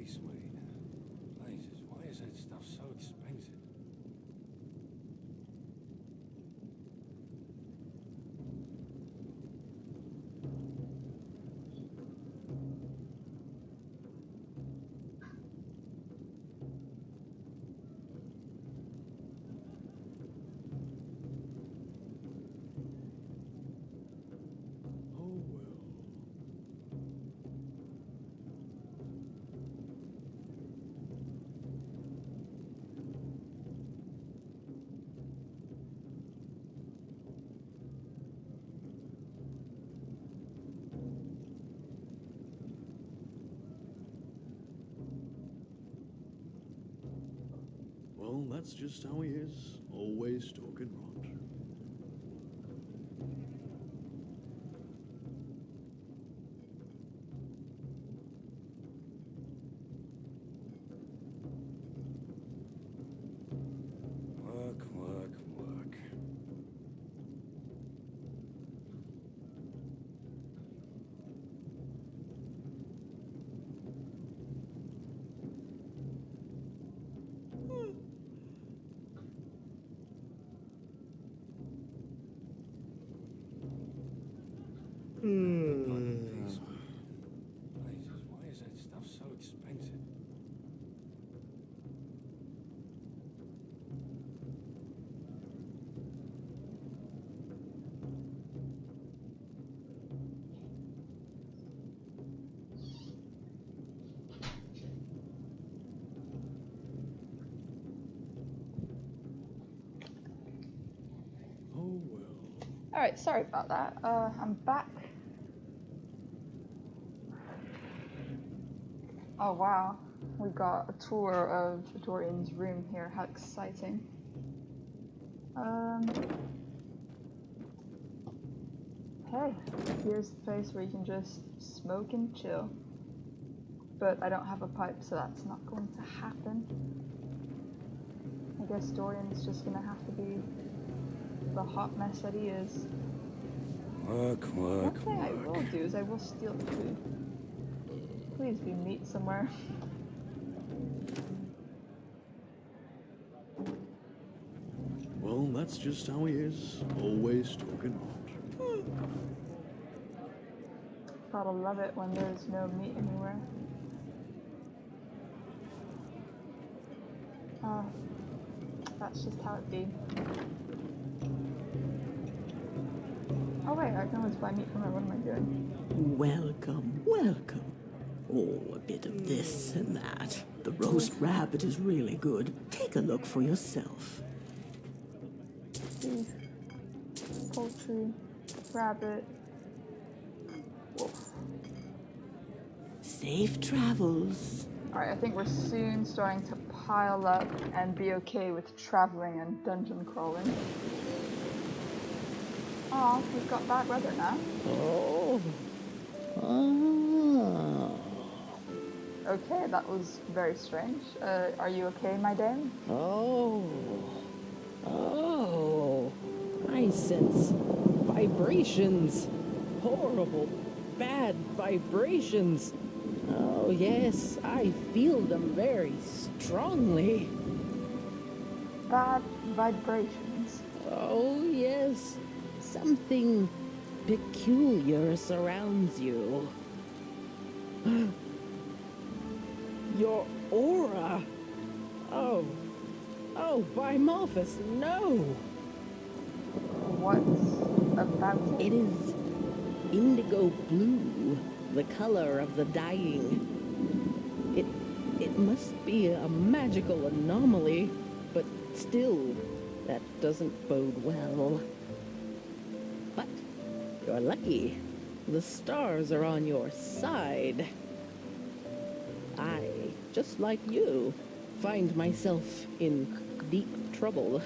Please, Wade. Jesus, why is that stuff so expensive? Well, that's just how he is. Always talking rot. Work, work, work. Jesus, why is that stuff so expensive? Oh well. Alright, sorry about that. I'm back. Oh wow, we got a tour of Dorian's room here. How exciting. Hey, here's the place where you can just smoke and chill. But I don't have a pipe, so that's not going to happen. I guess Dorian's just gonna have to be the hot mess that he is. Work, One thing I will do is I will steal the food. Please be meat somewhere. Well, that's just how he is. Always talking rot. Gotta love it when there's no meat anywhere. That's just how it be. Oh wait, I can always buy meat from her. What am I doing? Welcome, welcome. Oh, a bit of this and that. The roast rabbit is really good. Take a look for yourself. Beef, poultry, rabbit. Wolf. Safe travels. Alright, I think we're soon starting to pile up and be okay with traveling and dungeon crawling. Oh, we've got bad weather now. Oh. Okay, that was very strange. Are you okay, my dame? Oh. I sense vibrations. Horrible, bad vibrations. Oh, yes, I feel them very strongly. Bad vibrations? Oh, yes. Something peculiar surrounds you. Your aura. Oh, by Malthus, no. What's about it? It is indigo blue, the color of the dying. It must be a magical anomaly, but still, that doesn't bode well. But you're lucky. The stars are on your side. I, just like you, find myself in deep trouble.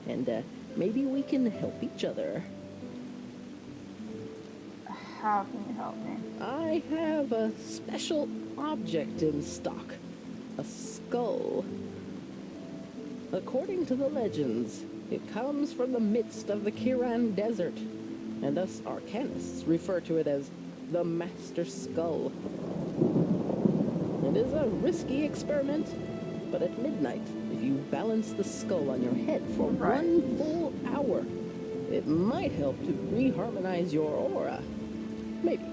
And maybe we can help each other. How can you help me? I have a special object in stock. A skull. According to the legends, it comes from the midst of the Kiran Desert, and us arcanists refer to it as the Master Skull. It is a risky experiment, but at midnight, if you balance the skull on your head for 1 full hour, it might help to reharmonize your aura. Maybe.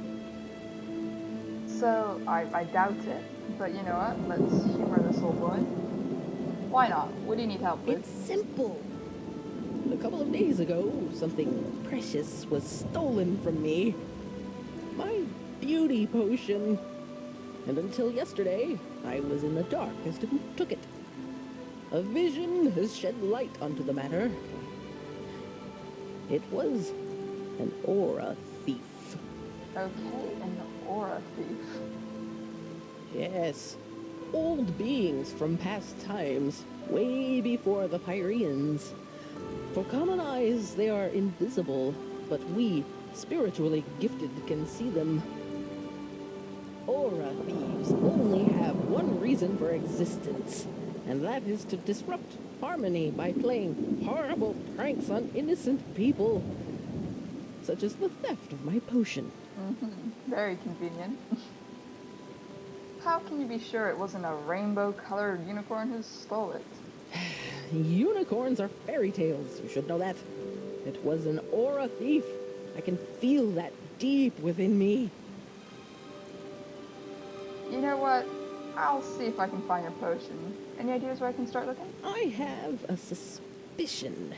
So, I doubt it, but you know what? Let's humor this old boy. Why not? What do you need help with? It's simple. A couple of days ago, something precious was stolen from me. My beauty potion. And until yesterday, I was in the dark as to who took it. A vision has shed light onto the matter. It was an aura thief. Okay, an aura thief. Yes, old beings from past times, way before the Pyreans. For common eyes, they are invisible, but we, spiritually gifted, can see them. Aura thieves only have one reason for existence, and that is to disrupt harmony by playing horrible pranks on innocent people, such as the theft of my potion. Very convenient. How can you be sure it wasn't a rainbow-colored unicorn who stole it? Unicorns are fairy tales, you should know that. It was an aura thief. I can feel that deep within me. You know what? I'll see if I can find your potion. Any ideas where I can start looking? I have a suspicion.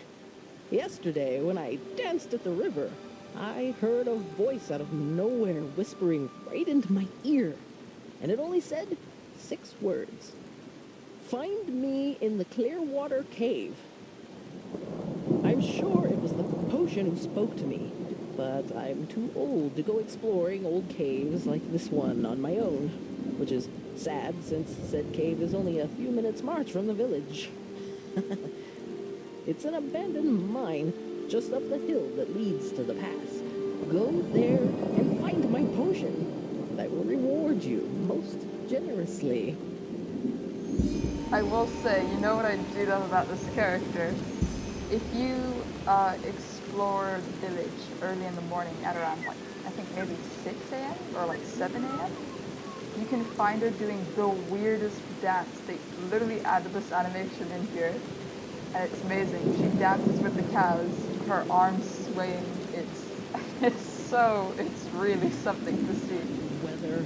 Yesterday, when I danced at the river, I heard a voice out of nowhere whispering right into my ear. And it only said 6 words. Find me in the Clearwater Cave. I'm sure it was the potion who spoke to me, but I'm too old to go exploring old caves like this one on my own, which is sad since said cave is only a few minutes' march from the village. It's an abandoned mine just up the hill that leads to the pass. Go there and find my potion, and I will reward you most generously. I will say, you know what I do love about this character? If you explore the village early in the morning at around, like, I think maybe 6 a.m. or like 7 a.m., you can find her doing the weirdest dance. They literally added this animation in here, and it's amazing. She dances with the cows, her arms swaying. It's really something to see. Weather.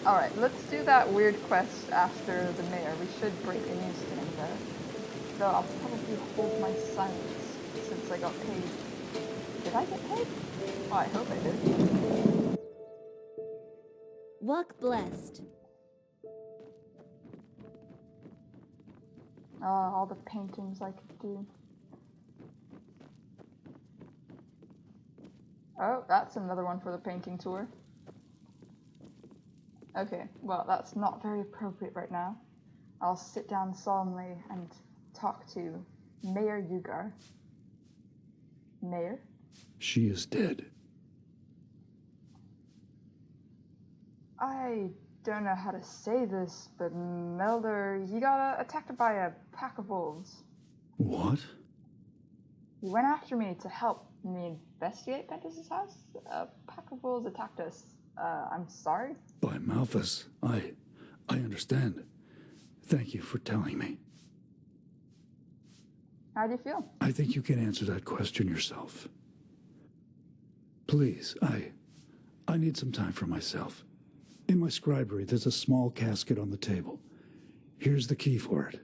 Alright, let's do that weird quest after the mayor. We should break the news to him there. Though I'll probably hold my silence since I got paid. Did I get paid? Oh, I hope I did. Walk blessed. Oh, all the paintings I could do. Oh, that's another one for the painting tour. Okay, well, that's not very appropriate right now. I'll sit down solemnly and talk to Mayor Yugar. Mayor? She is dead. I don't know how to say this, but Melder, he got attacked by a pack of wolves. What? He went after me to help me investigate Pentas' house. A pack of wolves attacked us. I'm sorry. By Malthus. I understand. Thank you for telling me. How do you feel? I think you can answer that question yourself. Please, I need some time for myself. In my scribery, there's a small casket on the table. Here's the key for it.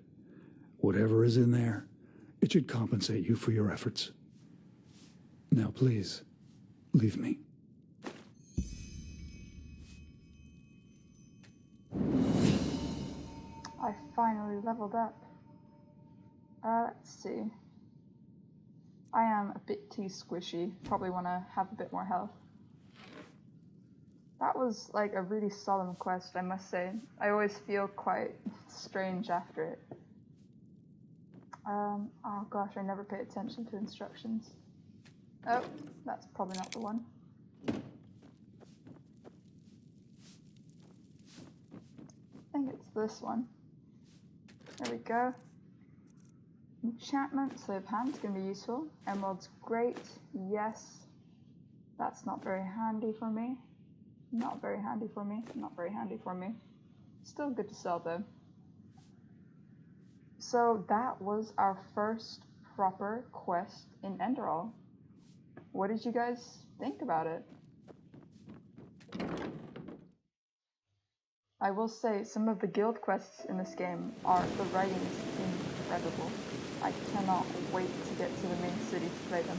Whatever is in there, it should compensate you for your efforts. Now, please, leave me. I finally leveled up. Let's see. I am a bit too squishy. Probably want to have a bit more health. That was like a really solemn quest, I must say. I always feel quite strange after it. Oh gosh, I never pay attention to instructions. Oh, that's probably not the one. I think it's this one. There we go. Enchantment, Slave Hand's gonna be useful. Emerald's great, yes. That's not very handy for me. Not very handy for me. Not very handy for me. Still good to sell though. So that was our first proper quest in Enderal. What did you guys think about it? I will say some of the guild quests in this game are, the writing is incredible. I cannot wait to get to the main city to play them.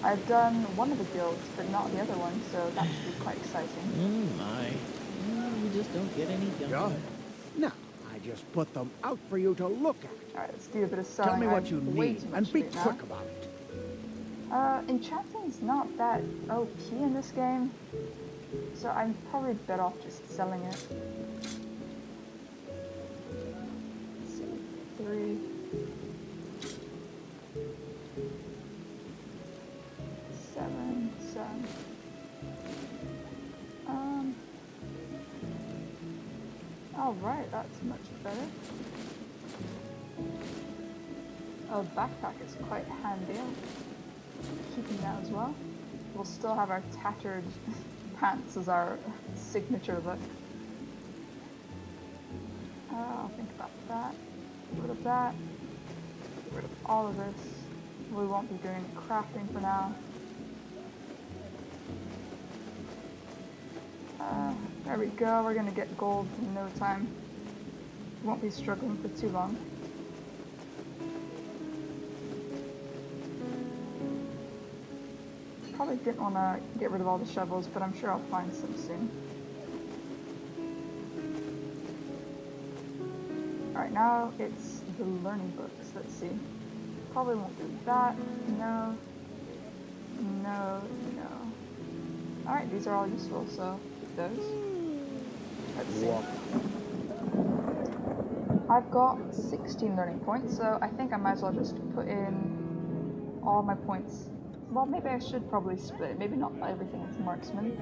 I've done one of the guilds, but not the other one, so that should be quite exciting. Oh my. You just don't get any younger. No, I just put them out for you to look at. Alright, let's do a bit of selling. Tell me what you way need, too much and be of it now. quick about it. Enchanting's not that OP in this game, so I'm probably better off just selling it. Let's see, 3, 7, 7. Alright, that's much better. Oh, backpack is quite handy. Keeping that as well. We'll still have our tattered pants as our signature look. I'll think about that. Get rid of that. Get rid of all of this. We won't be doing crafting for now. There we go. We're gonna get gold in no time. Won't be struggling for too long. Probably didn't want to get rid of all the shovels, but I'm sure I'll find some soon. Alright, now it's the learning books. Let's see. Probably won't do that. No. No, no. Alright, these are all useful, so keep those. Let's see. I've got 16 learning points, so I think I might as well just put in all my points. Well, maybe I should probably split it. Maybe not everything into marksman.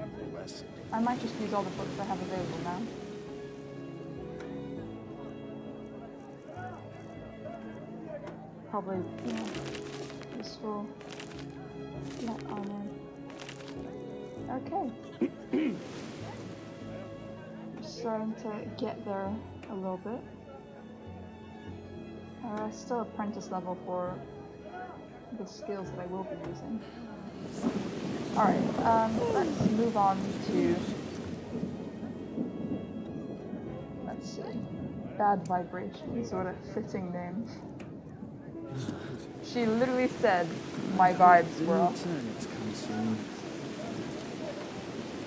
I might just use all the books I have available now. Probably, you know, useful. Light armor. Okay. Starting to get there a little bit. Still apprentice level for the skills that I will be using. Alright, let's move on to, let's see, Bad Vibrations, what a fitting name. She literally said my vibes were off.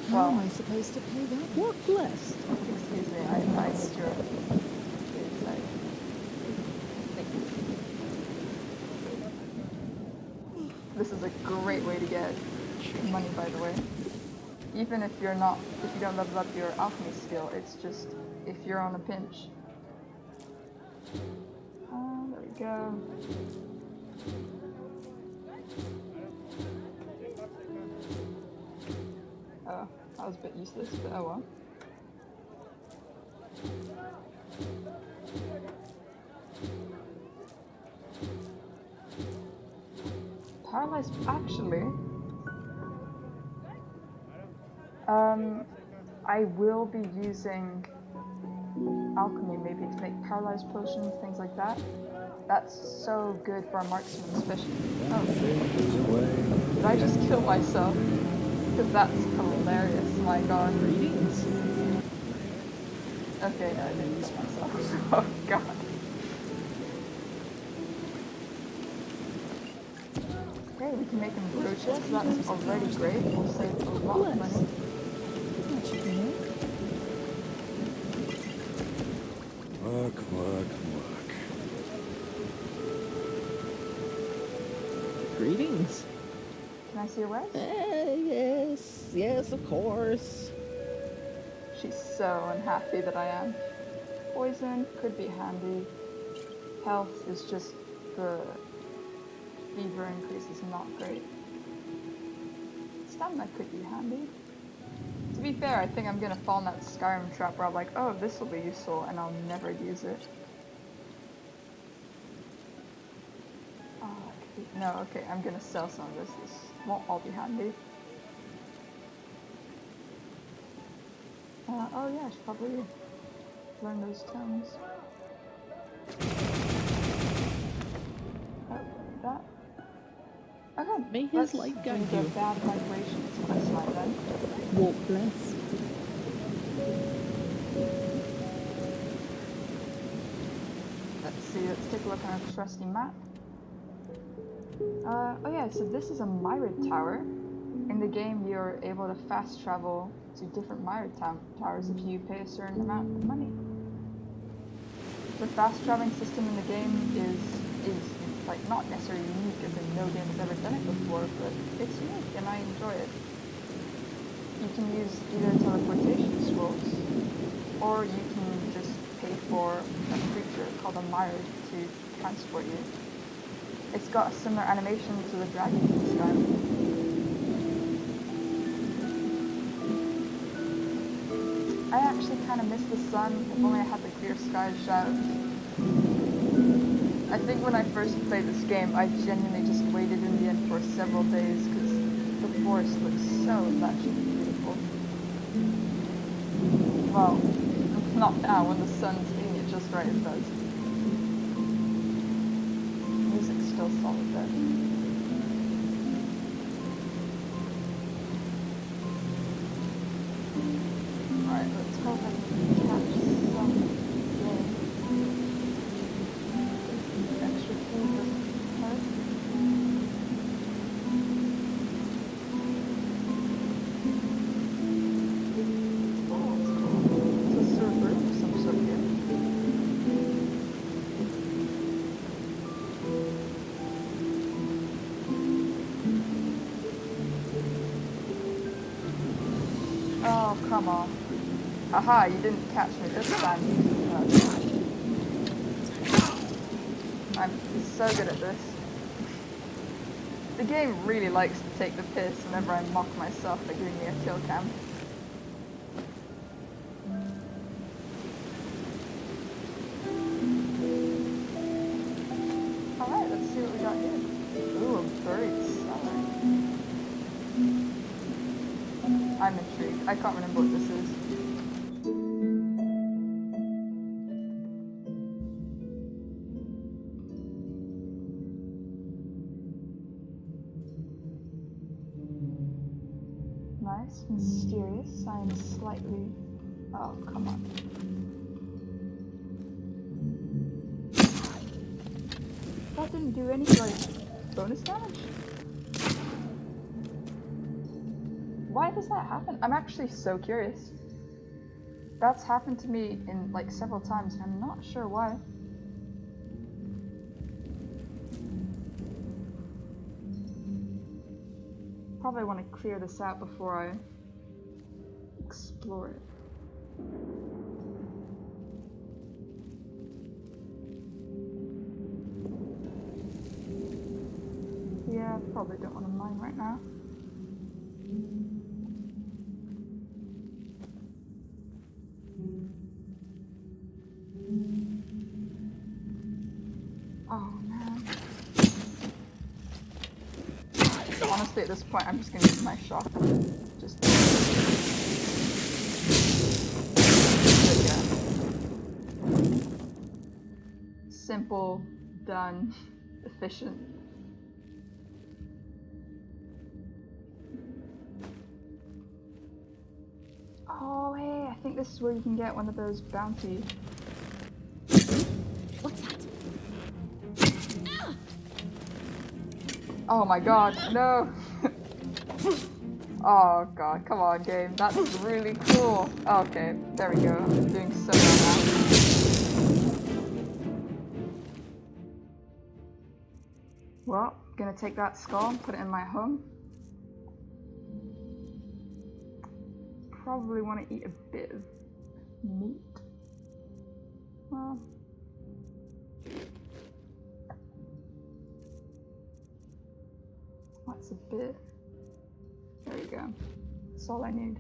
How am I supposed to pay that? What blessed? Excuse me, I need your insight. Thank you. This is a great way to get money, by the way. Even if you don't level up your alchemy skill, it's just if you're on a pinch. There we go. Oh, that was a bit useless, but oh well. Paralyzed, actually, I will be using alchemy maybe to make paralyzed potions, things like that. That's so good for a marksman, especially. Oh, did I just kill myself? Because that's hilarious, my god. Okay, no, I didn't kill myself. Oh god. Okay, we can make them brooches, so that's already great. We'll save a lot of money. That should be it. Work, work, work. Greetings. Can I see your wares? Yes, of course. She's so unhappy that I am. Poison could be handy. Health is just the fever increase is not great. Stamina could be handy. To be fair, I think I'm gonna fall in that Skyrim trap where I'm like, oh, this will be useful, and I'll never use it. Oh, that could be No, okay, I'm gonna sell some of this. This won't all be handy. Oh yeah, I should probably learn those tones. Oh, that. Okay, May his let's light do guide the you. Bad Migrations questline then. Walk bless. Let's see, let's take a look at our trusty map. Oh yeah, so this is a Myrid Tower. In the game, you're able to fast travel to different Myrid towers if you pay a certain amount of money. The fast traveling system in the game is like not necessarily unique, as in no game has ever done it before, but it's unique and I enjoy it. You can use either teleportation scrolls, or you can just pay for a creature called a Myrid to transport you. It's got a similar animation to the dragon in Skyrim. I actually kind of miss the sun. If only I had the clear skies shout. I think when I first played this game, I genuinely just waited in the end for several days because the forest looks so lush and beautiful. Well, not now when the sun's hitting it just right, it does. Music's still solid though. Alright, let's hope I can catch some game. Extra food doesn't hurt. Oh, it's cool. It's a server of some sort here. Oh, come on. Haha, you didn't catch me this time. I'm so good at this. The game really likes to take the piss whenever I mock myself by giving me a kill cam. Alright, let's see what we got here. Ooh, a buried cellar. I'm intrigued. I can't remember what this is. Nice, mysterious. I am slightly... Oh, come on. That didn't do any, like, bonus damage? Why does that happen? I'm actually so curious. That's happened to me in, like, several times, and I'm not sure why. Probably want to clear this out before I explore it. Yeah, probably don't want to mine right now. Oh man. Honestly, at this point, I'm just gonna use my shotgun. Just. But yeah. Simple, done, efficient. Oh, hey, I think this is where you can get one of those bounty. What's that? Oh my god, no! Oh god, come on game, that's really cool. Okay, there we go, I'm doing so well now. Well, gonna take that skull and put it in my home. Probably want to eat a bit of meat. Well... That's a bit. There you go. That's all I need.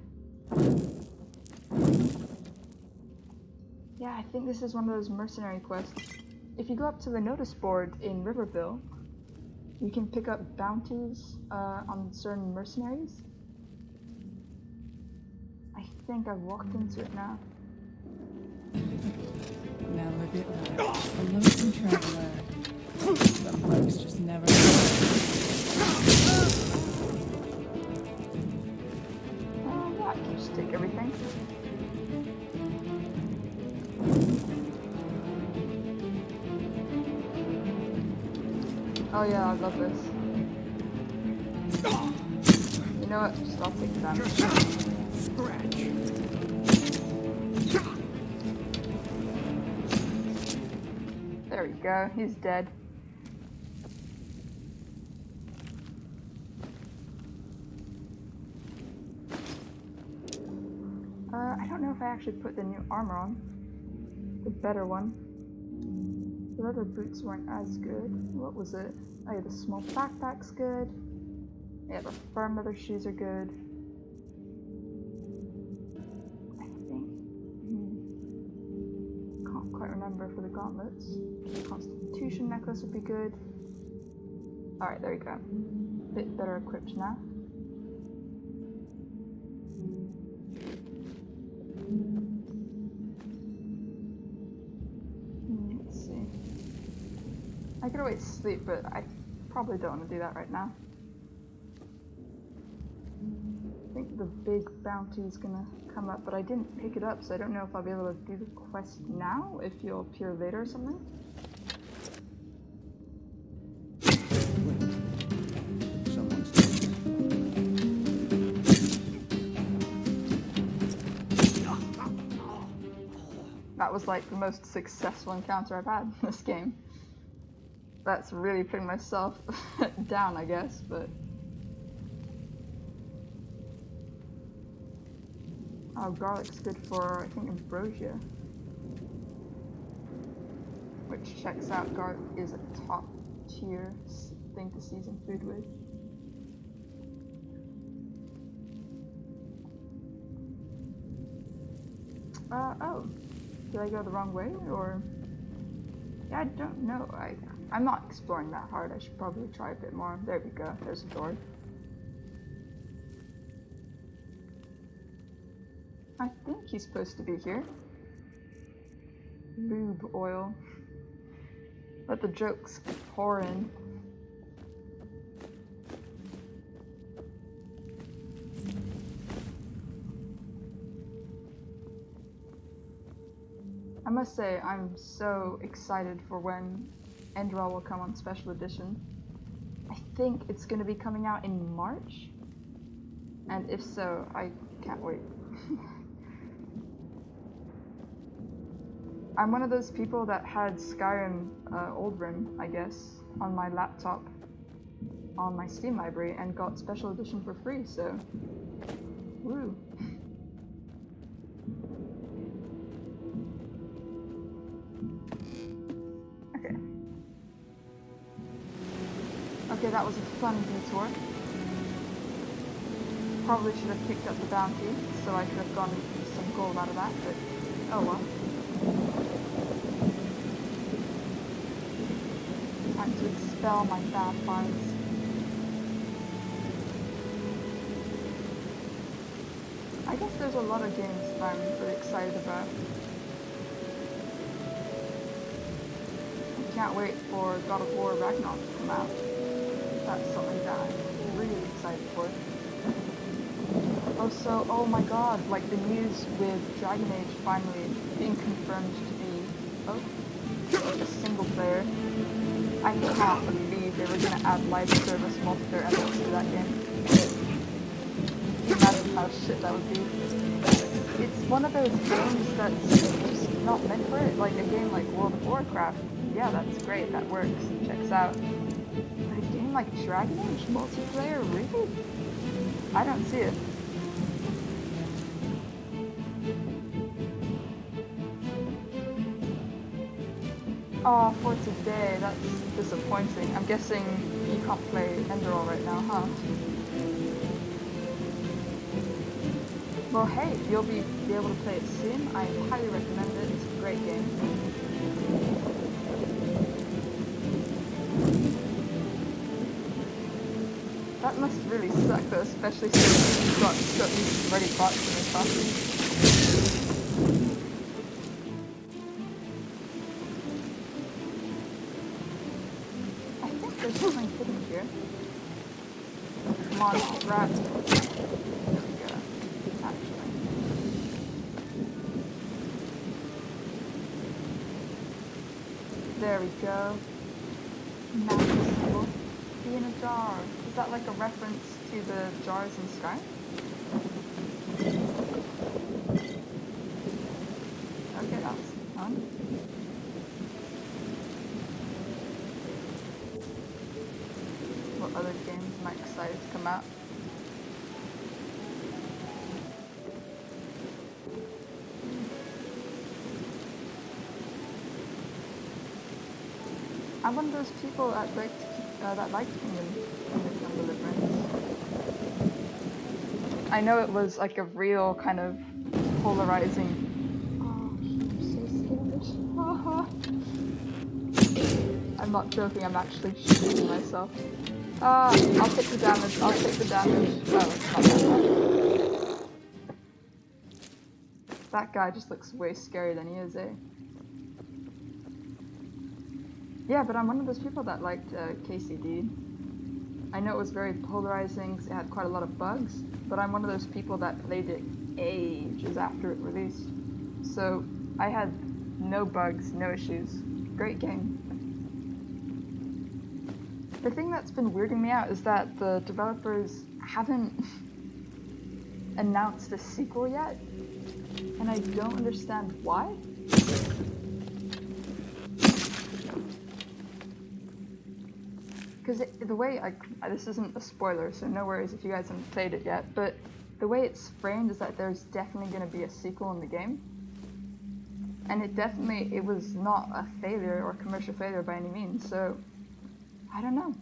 Yeah, I think this is one of those mercenary quests. If you go up to the notice board in Riverville, You can pick up bounties on certain mercenaries. I think I've walked into it now. Now look at that. A lonesome traveler. Some folks just never Yeah, I can just take everything. Oh yeah, I love this. You know what? Just I'll take the damage. Scratch. There we go. He's dead. I don't know if I actually put the new armor on. The better one. The leather boots weren't as good. What was it? Oh yeah, the small backpack's good. Yeah, the firm leather shoes are good. I think. Can't quite remember for the gauntlets. The Constitution necklace would be good. Alright, there we go. Bit better equipped now. Let's see. I could always sleep, but I probably don't want to do that right now. I think the big bounty is gonna come up, but I didn't pick it up, so I don't know if I'll be able to do the quest now, if you'll appear later or something. That was like the most successful encounter I've had in this game. That's really putting myself down, I guess, but... Oh, garlic's good for, I think, ambrosia. Which checks out, garlic is a top tier thing to season food with. Oh. Did I go the wrong way, or... Yeah, I don't know. I'm not exploring that hard. I should probably try a bit more. There we go. There's a door. I think he's supposed to be here. Lube oil. Let the jokes pour in. I must say, I'm so excited for when Enderal will come on special edition. I think it's going to be coming out in March. And if so, I can't wait. I'm one of those people that had Skyrim Old Rim, I guess, on my laptop, on my Steam library, and got special edition for free, so... Woo. Okay, that was a fun detour. Probably should have picked up the bounty, so I could have gotten some gold out of that, but oh well. Time to expel my bad vibes. I guess there's a lot of games that I'm really excited about. I can't wait for God of War Ragnarok to come out. That's something that I'm really excited for. Also, oh my god, like the news with Dragon Age finally being confirmed to be a single player. I can't believe they were going to add live service multiplayer elements to that game. Can you imagine how shit that would be? It's one of those games that's just not meant for it. Like a game like World of Warcraft, yeah, that's great, that works, checks out. But a game like Dragon Age multiplayer, really? I don't see it. Oh, for today, that's disappointing. I'm guessing you can't play Enderal right now, huh? Well, hey, you'll be able to play it soon. I highly recommend it. It's a great game. That must really suck though, especially since you've got you've already bought so many copies. I think there's something hidden here. Come on, rat. There we go. Actually. There we go. Magic symbol. Be in a jar. Is that like a reference to the jars in Skyrim? Okay, that was fun. What other games am I excited to come out? I'm one of those people that liked Kingdom Deliverance. I know it was like a real kind of polarizing. Oh, I'm so scared. I'm not joking. I'm actually shooting myself. I'll take the damage. I'll take the damage. Oh, it's not that bad. That guy just looks way scarier than he is, eh? Yeah, but I'm one of those people that liked KCD. I know it was very polarizing because it had quite a lot of bugs, but I'm one of those people that played it ages after it released. So I had no bugs, no issues. Great game. The thing that's been weirding me out is that the developers haven't announced a sequel yet, and I don't understand why. Because the way this isn't a spoiler, so no worries if you guys haven't played it yet, but the way it's framed is that there's definitely going to be a sequel in the game. And it was not a failure or commercial failure by any means, so I don't know.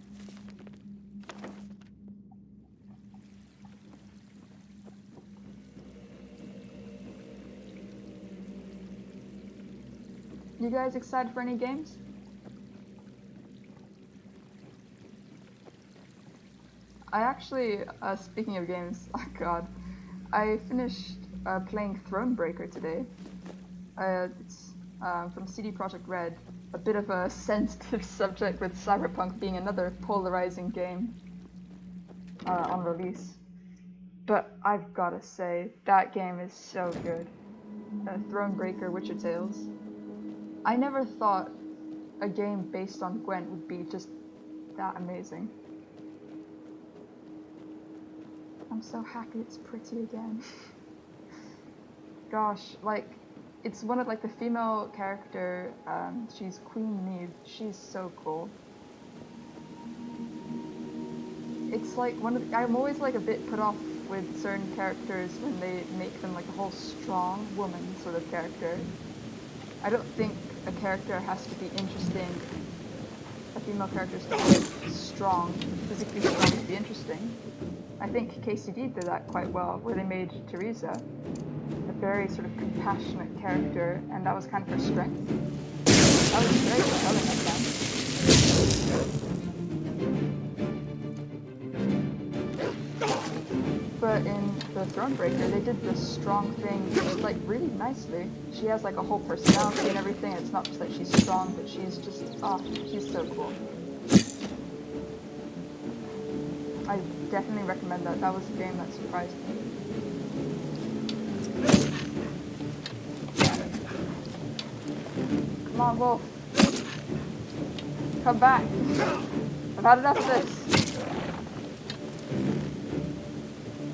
You guys excited for any games? I actually, speaking of games, oh god, I finished playing Thronebreaker today. It's from CD Projekt Red, a bit of a sensitive subject with Cyberpunk being another polarizing game on release. But I've gotta say, that game is so good. Thronebreaker, Witcher Tales. I never thought a game based on Gwent would be just that amazing. I'm so happy it's pretty again. Gosh, like, it's one of, like, the female character, she's Queen Neve, she's so cool. It's like I'm always like a bit put off with certain characters when they make them like a whole strong woman sort of character. I don't think a character has to be interesting, a female character has to be strong, physically strong to be interesting. I think KCD did that quite well, where they made Teresa a very sort of compassionate character, and that was kind of her strength. That was very compelling, I found. But in the Thronebreaker, they did this strong thing just like really nicely. She has like a whole personality and everything. It's not just that she's strong, but she's just, she's so cool. I definitely recommend that. That was a game that surprised me. Come on, Wolf. Come back. I've had enough of this.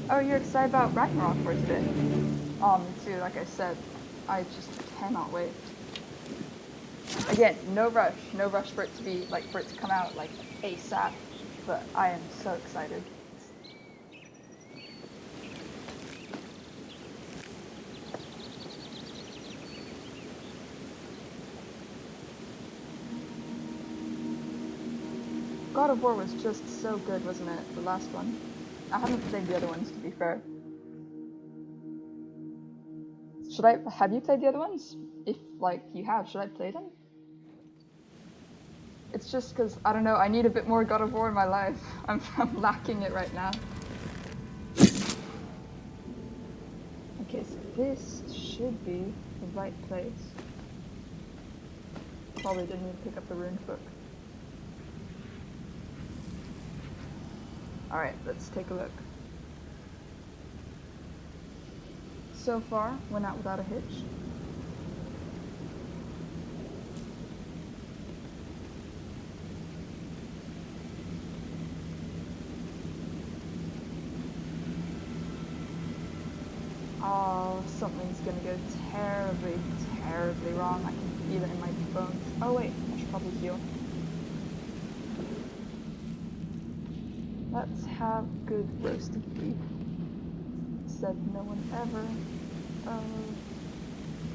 Oh, you're excited about Ragnarok for today? Oh, me too, like I said. I just cannot wait. Again, no rush for it to be, like, for it to come out, like, ASAP, but I am so excited. God of War was just so good, wasn't it? The last one. I haven't played the other ones, to be fair. Have you played the other ones? If, like, you have, should I play them? It's just because, I don't know, I need a bit more God of War in my life. I'm lacking it right now. Okay, so this should be the right place. Probably didn't need to pick up the rune book. Alright, let's take a look. So far, went out without a hitch. Oh, something's gonna go terribly, terribly wrong. I can feel it in my bones. Oh wait, I should probably heal. Let's have good roasted beef. Said no one ever.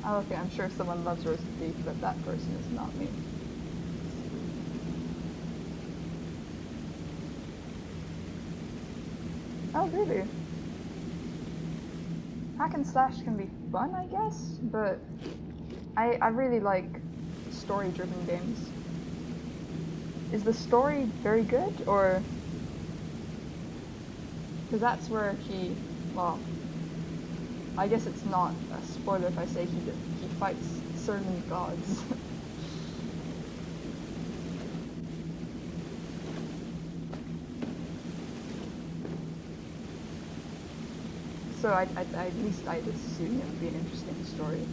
Oh, okay, I'm sure someone loves roasted beef, but that person is not me. Oh, really? Hack and slash can be fun, I guess, but I really like story-driven games. Is the story very good, or... Because that's where he, well, I guess it's not a spoiler if I say he fights certain gods. So at least I'd assume it would be an interesting story.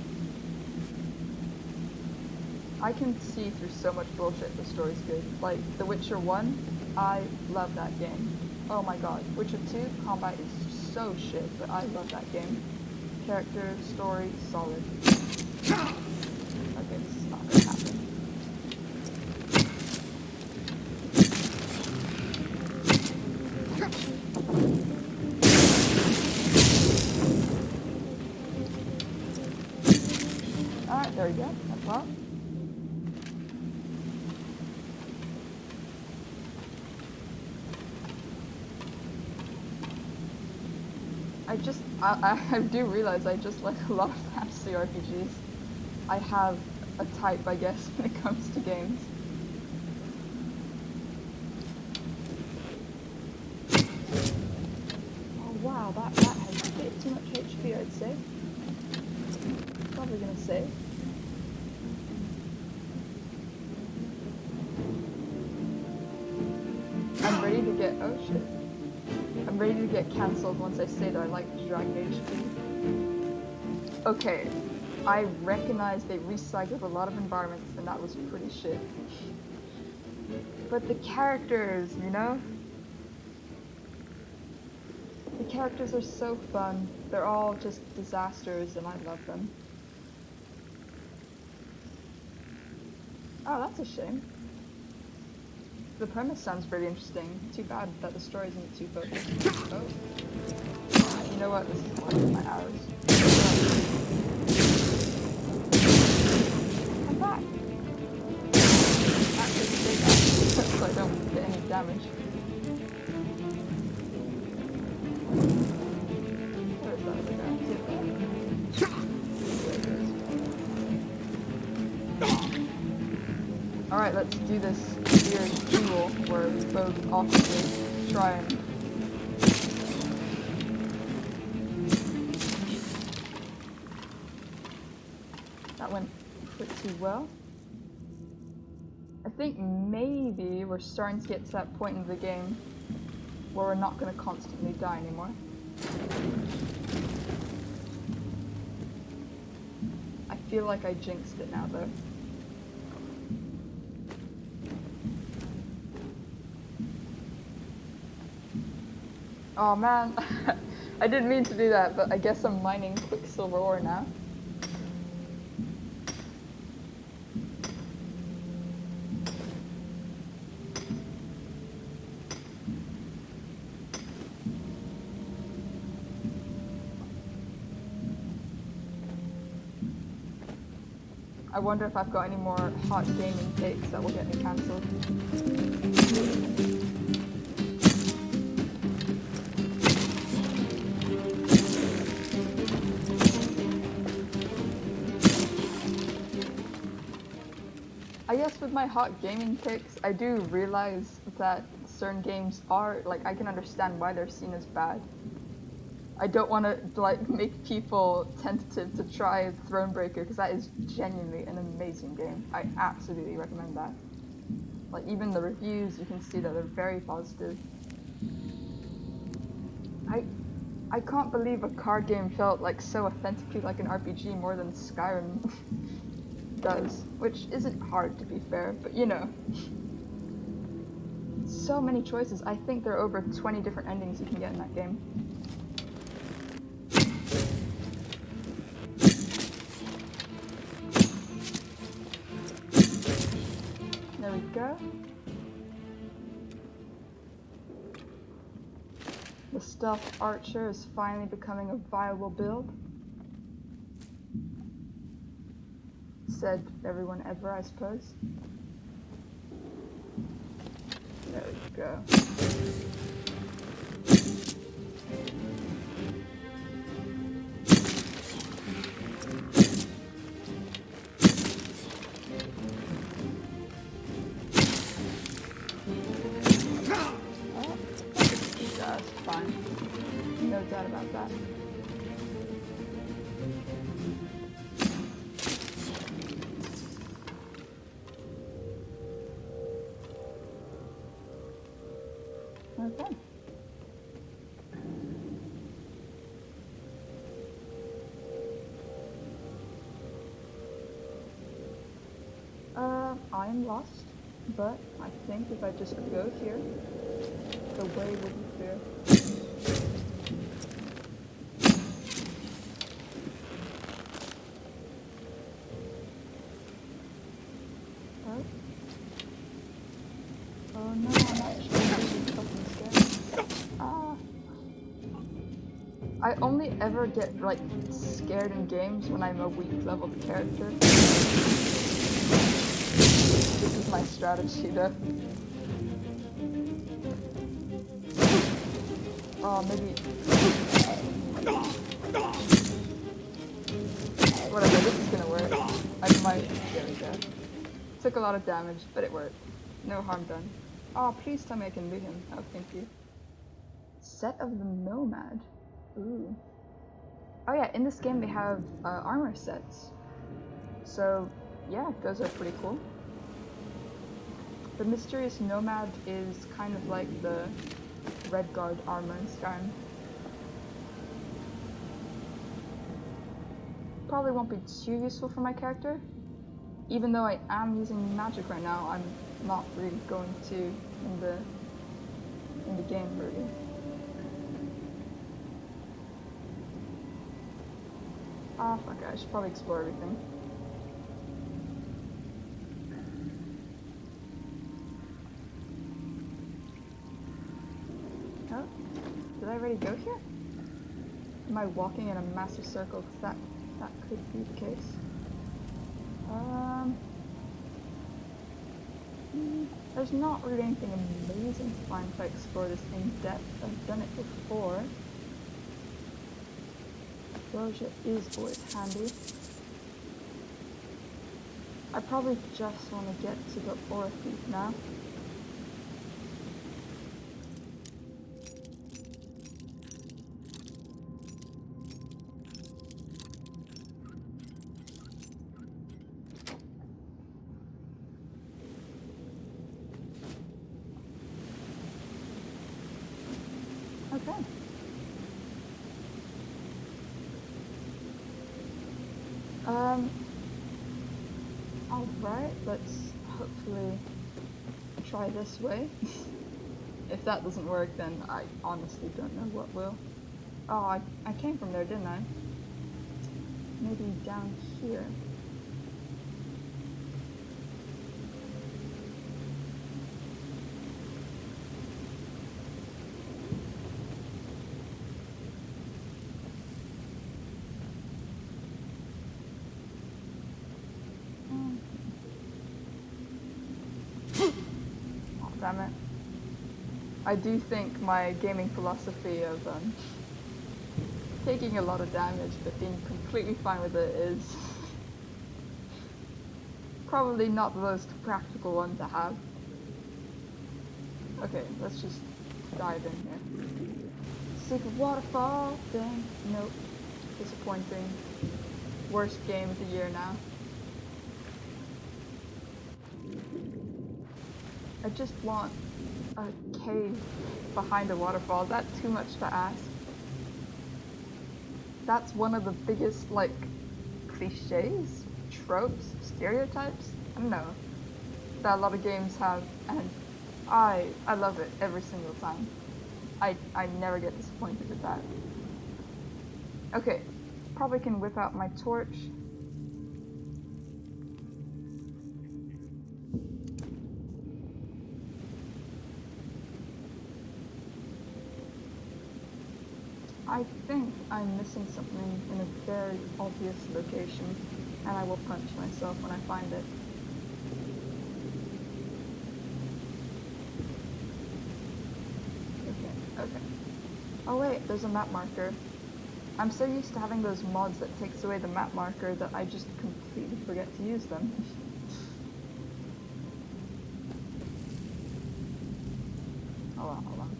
I can see through so much bullshit the story's good. Like, The Witcher 1, I love that game. Oh my god. Witcher 2, combat is so shit, but I love that game. Character, story, solid. Okay, this is not gonna happen. Alright, there we go. That's well. I do realize I just like a lot of fantasy RPGs. I have a type, I guess, when it comes to games. Oh wow, that has a bit too much HP, I'd say. Probably gonna save. I'm ready to get, oh shit. I'm ready to get cancelled once I say that I like Dragon Age 2. Okay, I recognize they recycled a lot of environments and that was pretty shit. But the characters, you know? The characters are so fun. They're all just disasters and I love them. Oh, that's a shame. The premise sounds pretty interesting. Too bad that the story isn't too focused. Oh. You know what? This is one of my hours. Come back! Actually, stay back so I don't get any damage. Where is that other guy? Is it there? Alright, let's do this weird duel where we both oppositely try and... That went pretty well. I think maybe we're starting to get to that point in the game where we're not going to constantly die anymore. I feel like I jinxed it now though. Oh man, I didn't mean to do that, but I guess I'm mining quicksilver ore now. I wonder if I've got any more hot gaming takes that will get me cancelled. I guess with my hot gaming picks, I do realize that certain games are, like, I can understand why they're seen as bad. I don't want to, like, make people tentative to try Thronebreaker, because that is genuinely an amazing game. I absolutely recommend that. Like, even the reviews, you can see that they're very positive. I can't believe a card game felt like so authentically like an RPG more than Skyrim does, which isn't hard to be fair, but you know. So many choices. I think there are over 20 different endings you can get in that game. There we go. The stealth archer is finally becoming a viable build. Said everyone ever, I suppose. There we go. That's fine. No doubt about that. Okay. I am lost, but I think if I just go here, the way will be clear. Oh. Oh no, I'm actually really fucking scared. Ah. I only ever get, like, scared in games when I'm a weak leveled character. This is my strategy though. Oh, maybe... Whatever, this is gonna work. I might... There we go. Took a lot of damage, but it worked. No harm done. Oh, please tell me I can loot him. Oh, thank you. Set of the Nomad. Ooh. Oh yeah, in this game they have armor sets. So, yeah, those are pretty cool. The Mysterious Nomad is kind of like the Redguard armor in Skyrim. Probably won't be too useful for my character. Even though I am using magic right now, I'm not really going to in the game really. Ah, fuck it, I should probably explore everything. Oh, did I already go here? Am I walking in a massive circle? That could be the case. There's not really anything amazing to find if I explore this in depth. I've done it before. Closure is always handy. I probably just want to get to the ore thief now. Okay. Alright, let's hopefully try this way. If that doesn't work, then I honestly don't know what will. Oh, I came from there, didn't I? Maybe down here. Damn it. I do think my gaming philosophy of taking a lot of damage but being completely fine with it is probably not the most practical one to have. Okay, let's just dive in here. Secret waterfall thing. Nope. Disappointing. Worst game of the year now. I just want a cave behind a waterfall. Is that too much to ask? That's one of the biggest, like, cliches, tropes, stereotypes, I don't know, that a lot of games have, and I love it every single time. I never get disappointed with that. Okay, probably can whip out my torch. I think I'm missing something in a very obvious location, and I will punch myself when I find it. Okay. Oh wait, there's a map marker. I'm so used to having those mods that takes away the map marker that I just completely forget to use them. Hold on.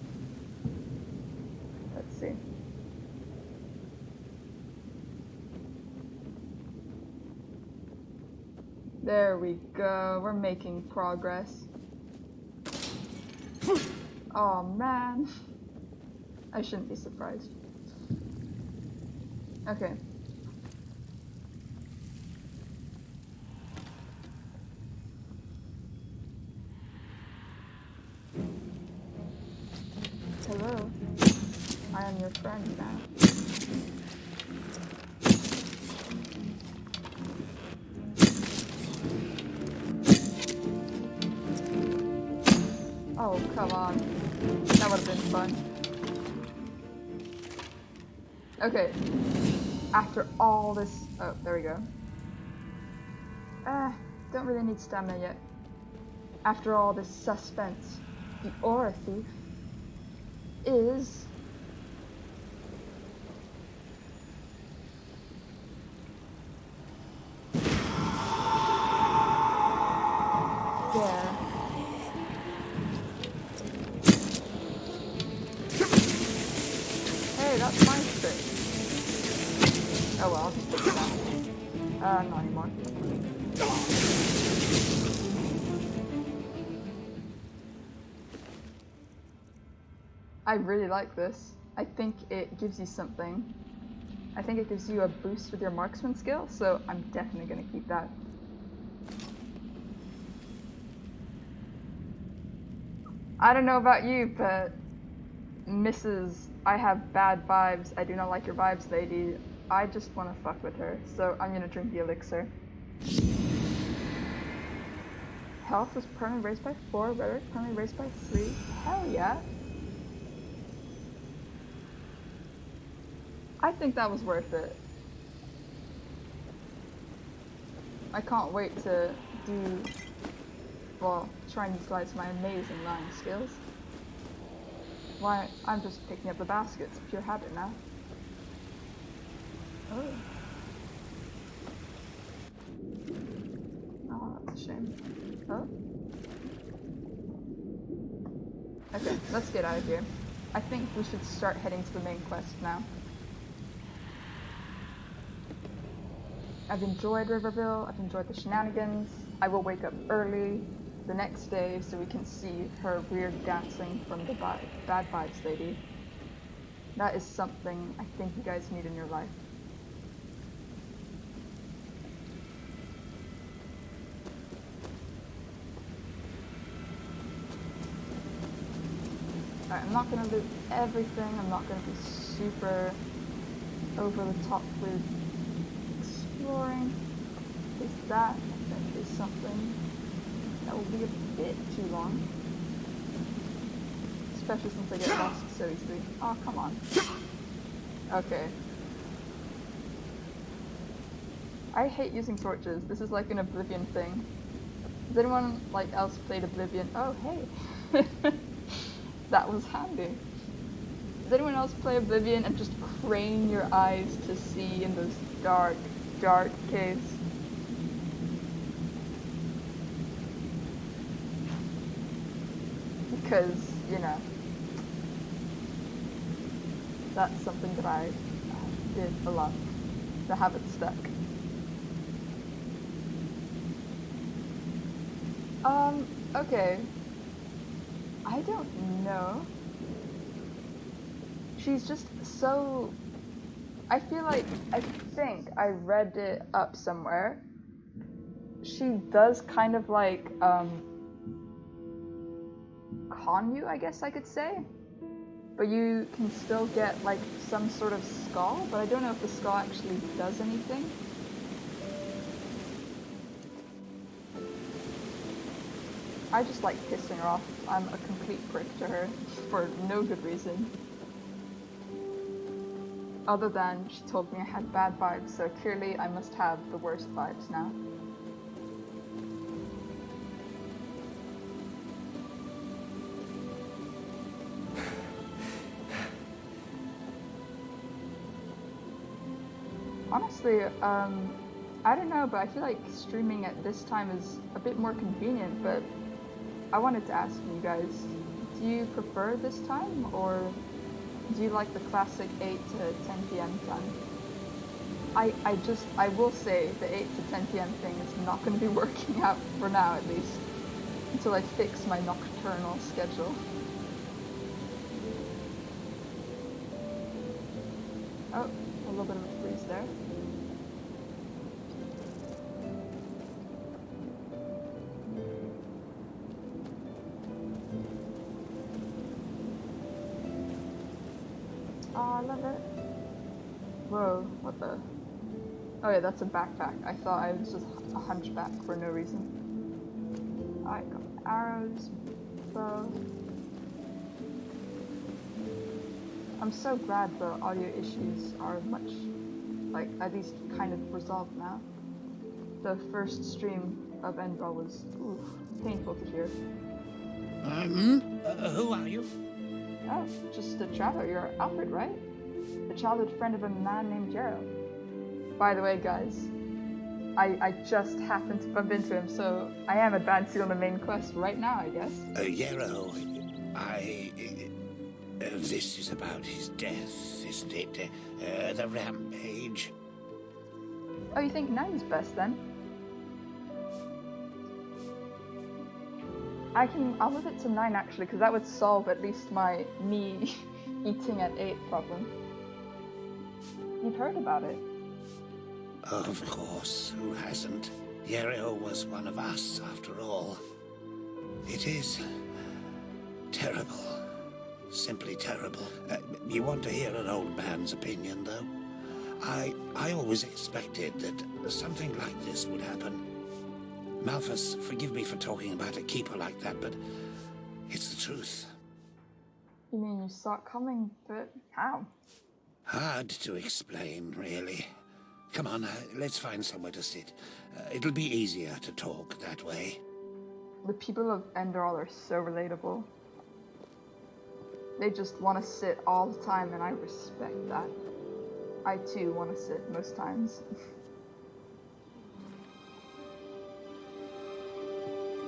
Let's see. There we go, we're making progress. Oh man. I shouldn't be surprised. Okay. Hello. I am your friend now. Oh, come on. That would have been fun. Okay. After all this... Oh, there we go. Don't really need stamina yet. After all this suspense, the aura thief is... there. Hey, that's my trick. Oh well, I'll just put it down. Not anymore. I really like this. I think it gives you something. I think it gives you a boost with your marksman skill, so I'm definitely gonna keep that. I don't know about you, but Mrs. I have bad vibes. I do not like your vibes, lady. I just want to fuck with her, so I'm gonna drink the elixir. Health was permanently raised by 4, rhetoric permanently raised by 3. Hell yeah. I think that was worth it. I can't wait to do, well, try and utilize my amazing lying skills. Why, I'm just picking up the baskets, pure habit now. Oh. Oh, that's a shame. Oh. Okay, let's get out of here. I think we should start heading to the main quest now. I've enjoyed Riverville, I've enjoyed the shenanigans. I will wake up early the next day so we can see her weird dancing from the bad vibes lady. That is something I think you guys need in your life. Alright, I'm not gonna loot everything, I'm not gonna be super over the top with exploring. Is that is something that will be a bit too long. Especially since I get lost so easily. Oh, come on. Okay. I hate using torches. This is like an Oblivion thing. Has anyone else played Oblivion? Oh, hey. That was handy. Does anyone else play Oblivion and just crane your eyes to see in those dark, dark caves? because, you know, that's something that I did a lot to have it stuck. Okay. I don't know. She's just so... I feel like, I think I read it up somewhere. She does kind of like, con you, I guess I could say. But you can still get like some sort of skull, but I don't know if the skull actually does anything. I just like pissing her off. I'm a complete prick to her for no good reason. Other than she told me I had bad vibes, so clearly I must have the worst vibes now. Honestly, I don't know, but I feel like streaming at this time is a bit more convenient, but I wanted to ask you guys, do you prefer this time, or do you like the classic 8 to 10 p.m. time? I will say the 8 to 10 p.m. thing is not going to be working out for now, at least, until I fix my nocturnal schedule. Oh, a little bit of a freeze there. Oh, I love it. Whoa, what the? Oh yeah, that's a backpack. I thought I was just a hunchback for no reason. Alright, got arrows, bow. I'm so glad the audio issues are much, like, at least kind of resolved now. The first stream of Enderal was, oof, painful to hear. Who are you? Oh, just a traveler. You're Alfred, right? The childhood friend of a man named Gerald. By the way, guys, I just happened to bump into him, so I am advancing on the main quest right now, I guess. Yarrow, this is about his death, isn't it? The rampage. Oh, you think 9's best then? I'll move it to 9 actually, because that would solve at least my me eating at 8 problem. You've heard about it? Of course, who hasn't? Yarrow was one of us, after all. It is terrible. Simply terrible. You want to hear an old man's opinion, though? I always expected that something like this would happen. Malphus, forgive me for talking about a keeper like that, but it's the truth. You mean you saw it coming, but how? Hard to explain, really. Come on, let's find somewhere to sit. It'll be easier to talk that way. The people of Enderal are so relatable. They just want to sit all the time, and I respect that. I too want to sit most times.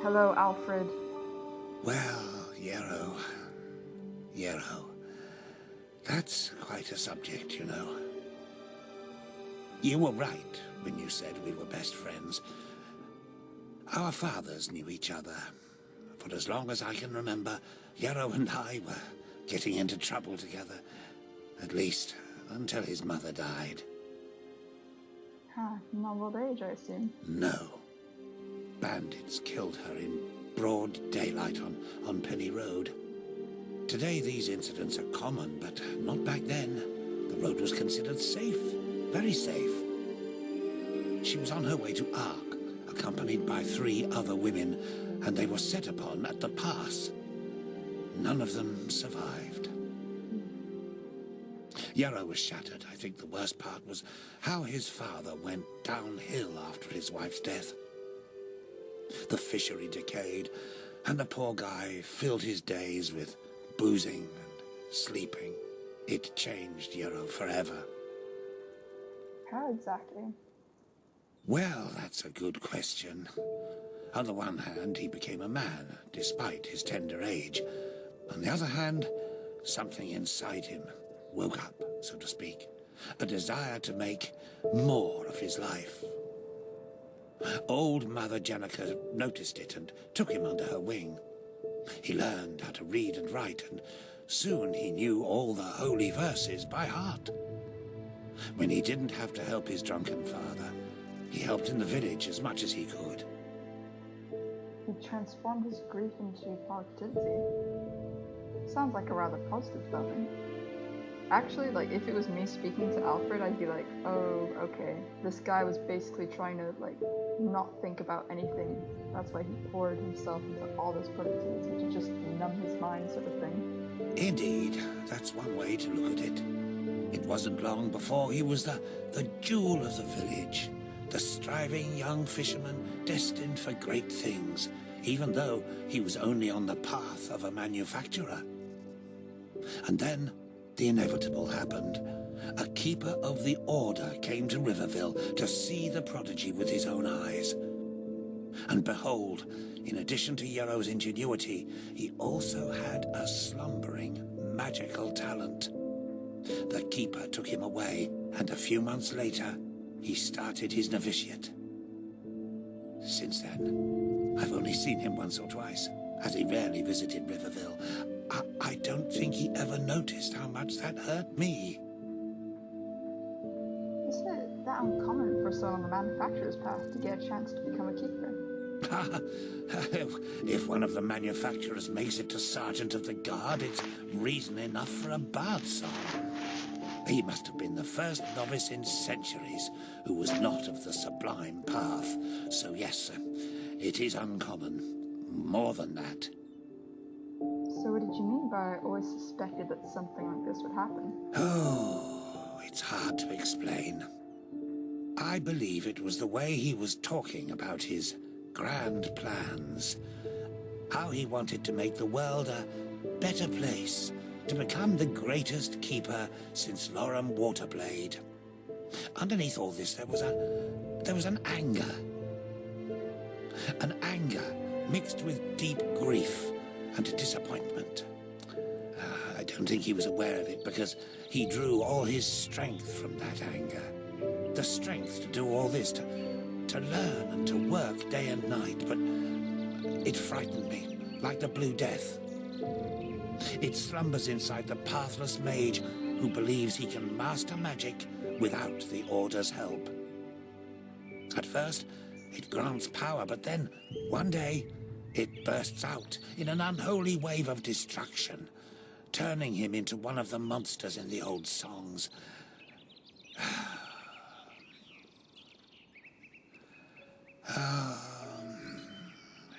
Hello, Alfred. Well, Yarrow. That's quite a subject, you know. You were right when you said we were best friends. Our fathers knew each other. For as long as I can remember, Yarrow and I were getting into trouble together. At least, until his mother died. Huh, not old age, I assume. No. Bandits killed her in broad daylight on Penny Road. Today these incidents are common, but not back then. The road was considered safe, very safe. She was on her way to Ark, accompanied by 3 other women, and they were set upon at the pass. None of them survived. Yarrow was shattered. I think the worst part was how his father went downhill after his wife's death. The fishery decayed, and the poor guy filled his days with boozing and sleeping. It changed Yarrow forever. How exactly? Well, that's a good question. On the one hand, he became a man, despite his tender age. On the other hand, something inside him woke up, so to speak. A desire to make more of his life. Old Mother Jenica noticed it and took him under her wing. He learned how to read and write, and soon he knew all the holy verses by heart. When he didn't have to help his drunken father, he helped in the village as much as he could. He transformed his grief into positivity. Sounds like a rather positive feeling. Actually, like, if it was me speaking to Alfred, I'd be like, oh, okay. This guy was basically trying to, like, not think about anything. That's why he poured himself into all this productivity to just numb his mind, sort of thing. Indeed, that's one way to look at it. It wasn't long before he was the jewel of the village, the striving young fisherman destined for great things, even though he was only on the path of a manufacturer. And then the inevitable happened. A keeper of the Order came to Riverville to see the prodigy with his own eyes. And behold, in addition to Yarrow's ingenuity, he also had a slumbering, magical talent. The keeper took him away, and a few months later, he started his novitiate. Since then, I've only seen him once or twice, as he rarely visited Riverville. I don't think he ever noticed how much that hurt me. Isn't it that uncommon for someone on the manufacturer's path to get a chance to become a keeper? If one of the manufacturers makes it to Sergeant of the Guard, it's reason enough for a bard song. He must have been the first novice in centuries who was not of the sublime path. So yes, it is uncommon. More than that. So what did you mean by always suspected that something like this would happen? Oh, it's hard to explain. I believe it was the way he was talking about his grand plans. How he wanted to make the world a better place, to become the greatest keeper since Lorem Waterblade. Underneath all this, there was an anger. An anger mixed with deep grief and disappointment. I don't think he was aware of it because he drew all his strength from that anger. The strength to do all this, to learn and to work day and night, but it frightened me, like the Blue Death. It slumbers inside the pathless mage who believes he can master magic without the Order's help. At first, it grants power, but then, one day, it bursts out in an unholy wave of destruction, turning him into one of the monsters in the old songs.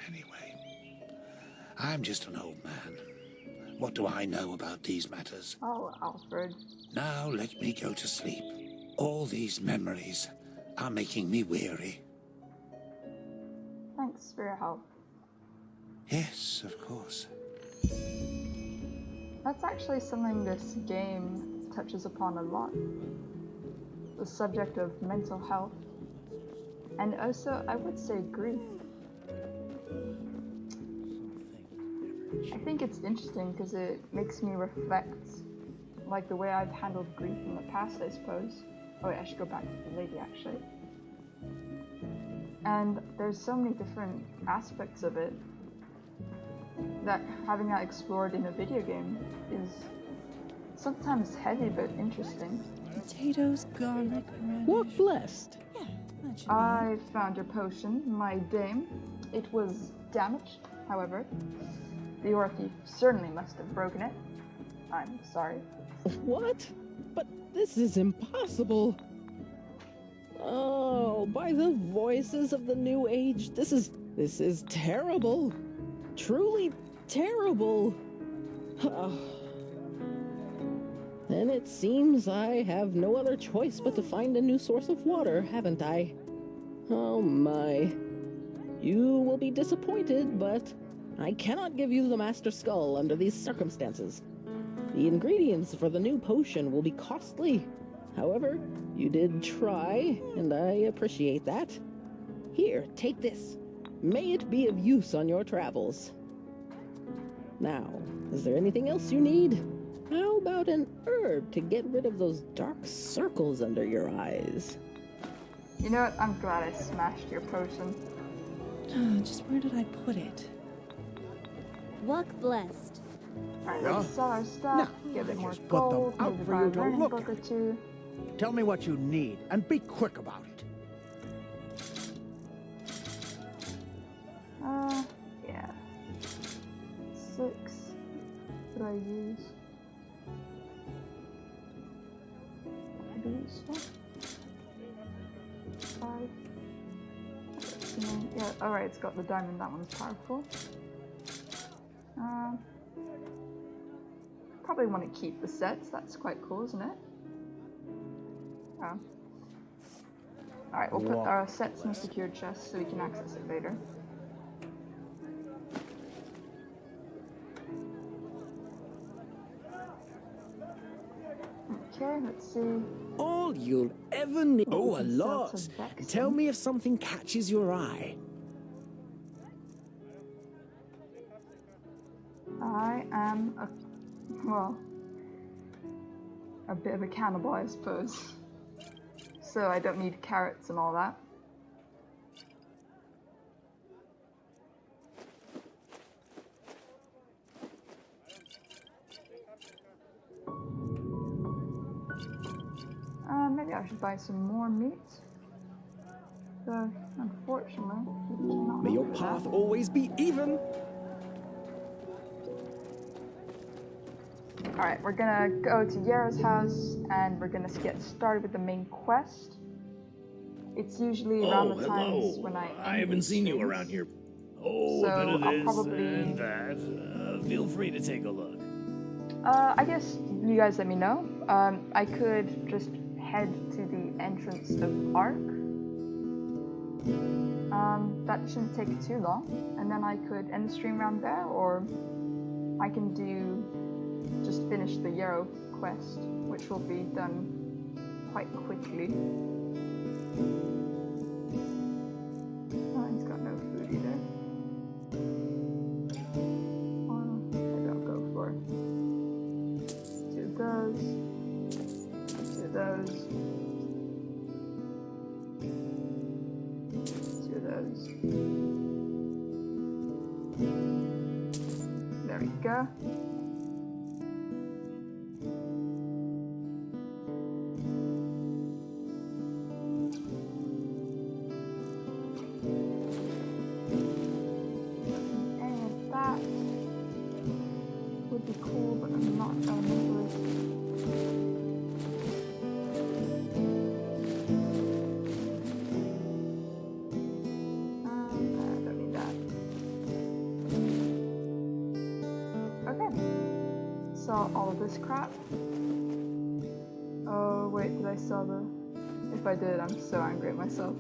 Anyway, I'm just an old man. What do I know about these matters? Oh, Alfred. Now let me go to sleep. All these memories are making me weary. Thanks for your help. Yes, of course. That's actually something this game touches upon a lot. The subject of mental health. And also, I would say grief. I think it's interesting because it makes me reflect, like the way I've handled grief in the past, I suppose. Oh wait, I should go back to the lady actually. And there's so many different aspects of it that having that explored in a video game is sometimes heavy but interesting. Potatoes, garlic, radish. What blessed? Yeah, that should I found your potion, my dame. It was damaged, however. The ore thief certainly must have broken it. I'm sorry. What? But this is impossible. Oh, by the voices of the new age, this is terrible. Truly terrible. Then it seems I have no other choice but to find a new source of water, haven't I? Oh my. You will be disappointed, but I cannot give you the Master Skull under these circumstances. The ingredients for the new potion will be costly. However, you did try, and I appreciate that. Here, take this. May it be of use on your travels. Now, Is there anything else you need? How about an herb to get rid of those dark circles under your eyes? You know what? I'm glad I smashed your potion. Just where did I put it? Walk blessed. Alright, Yeah? let's sell our stuff, get a bit more Just put them gold, out maybe for buy you a to learning look book or at. two. Tell me what you need, and be quick about it. Yeah. 6. What did I use? Maybe this one? 5. Yeah, alright, it's got the diamond, that one's powerful. Probably want to keep the sets, that's quite cool, isn't it? Oh. Alright, we'll put our sets in a secure chest so we can access it later. Okay, let's see. All you'll ever need. What we Oh, a can sell lot. to Vexen. Tell me if something catches your eye. I am a bit of a cannibal, I suppose. So I don't need carrots and all that. Maybe I should buy some more meat. So, unfortunately, we cannot May your do path that. always be even. Alright, we're gonna go to Yara's house and we're gonna get started with the main quest. It's usually around the times when I haven't seen you around here. Oh, So a bit of I'll this probably- and that. Feel free to take a look. I guess you guys let me know. I could just head to the entrance of Ark. That shouldn't take too long. And then I could end the stream around there, or I can just finish the Yarrow quest, which will be done quite quickly. Oh, he's got no food either. Maybe I'll go for 2 of those, 2 of those, 2 of those. There we go. Any of that would be cool, but I'm not elementalist. I don't need that. Okay. Saw all of this crap. Oh wait, did I sell the... If I did, I'm so angry at myself.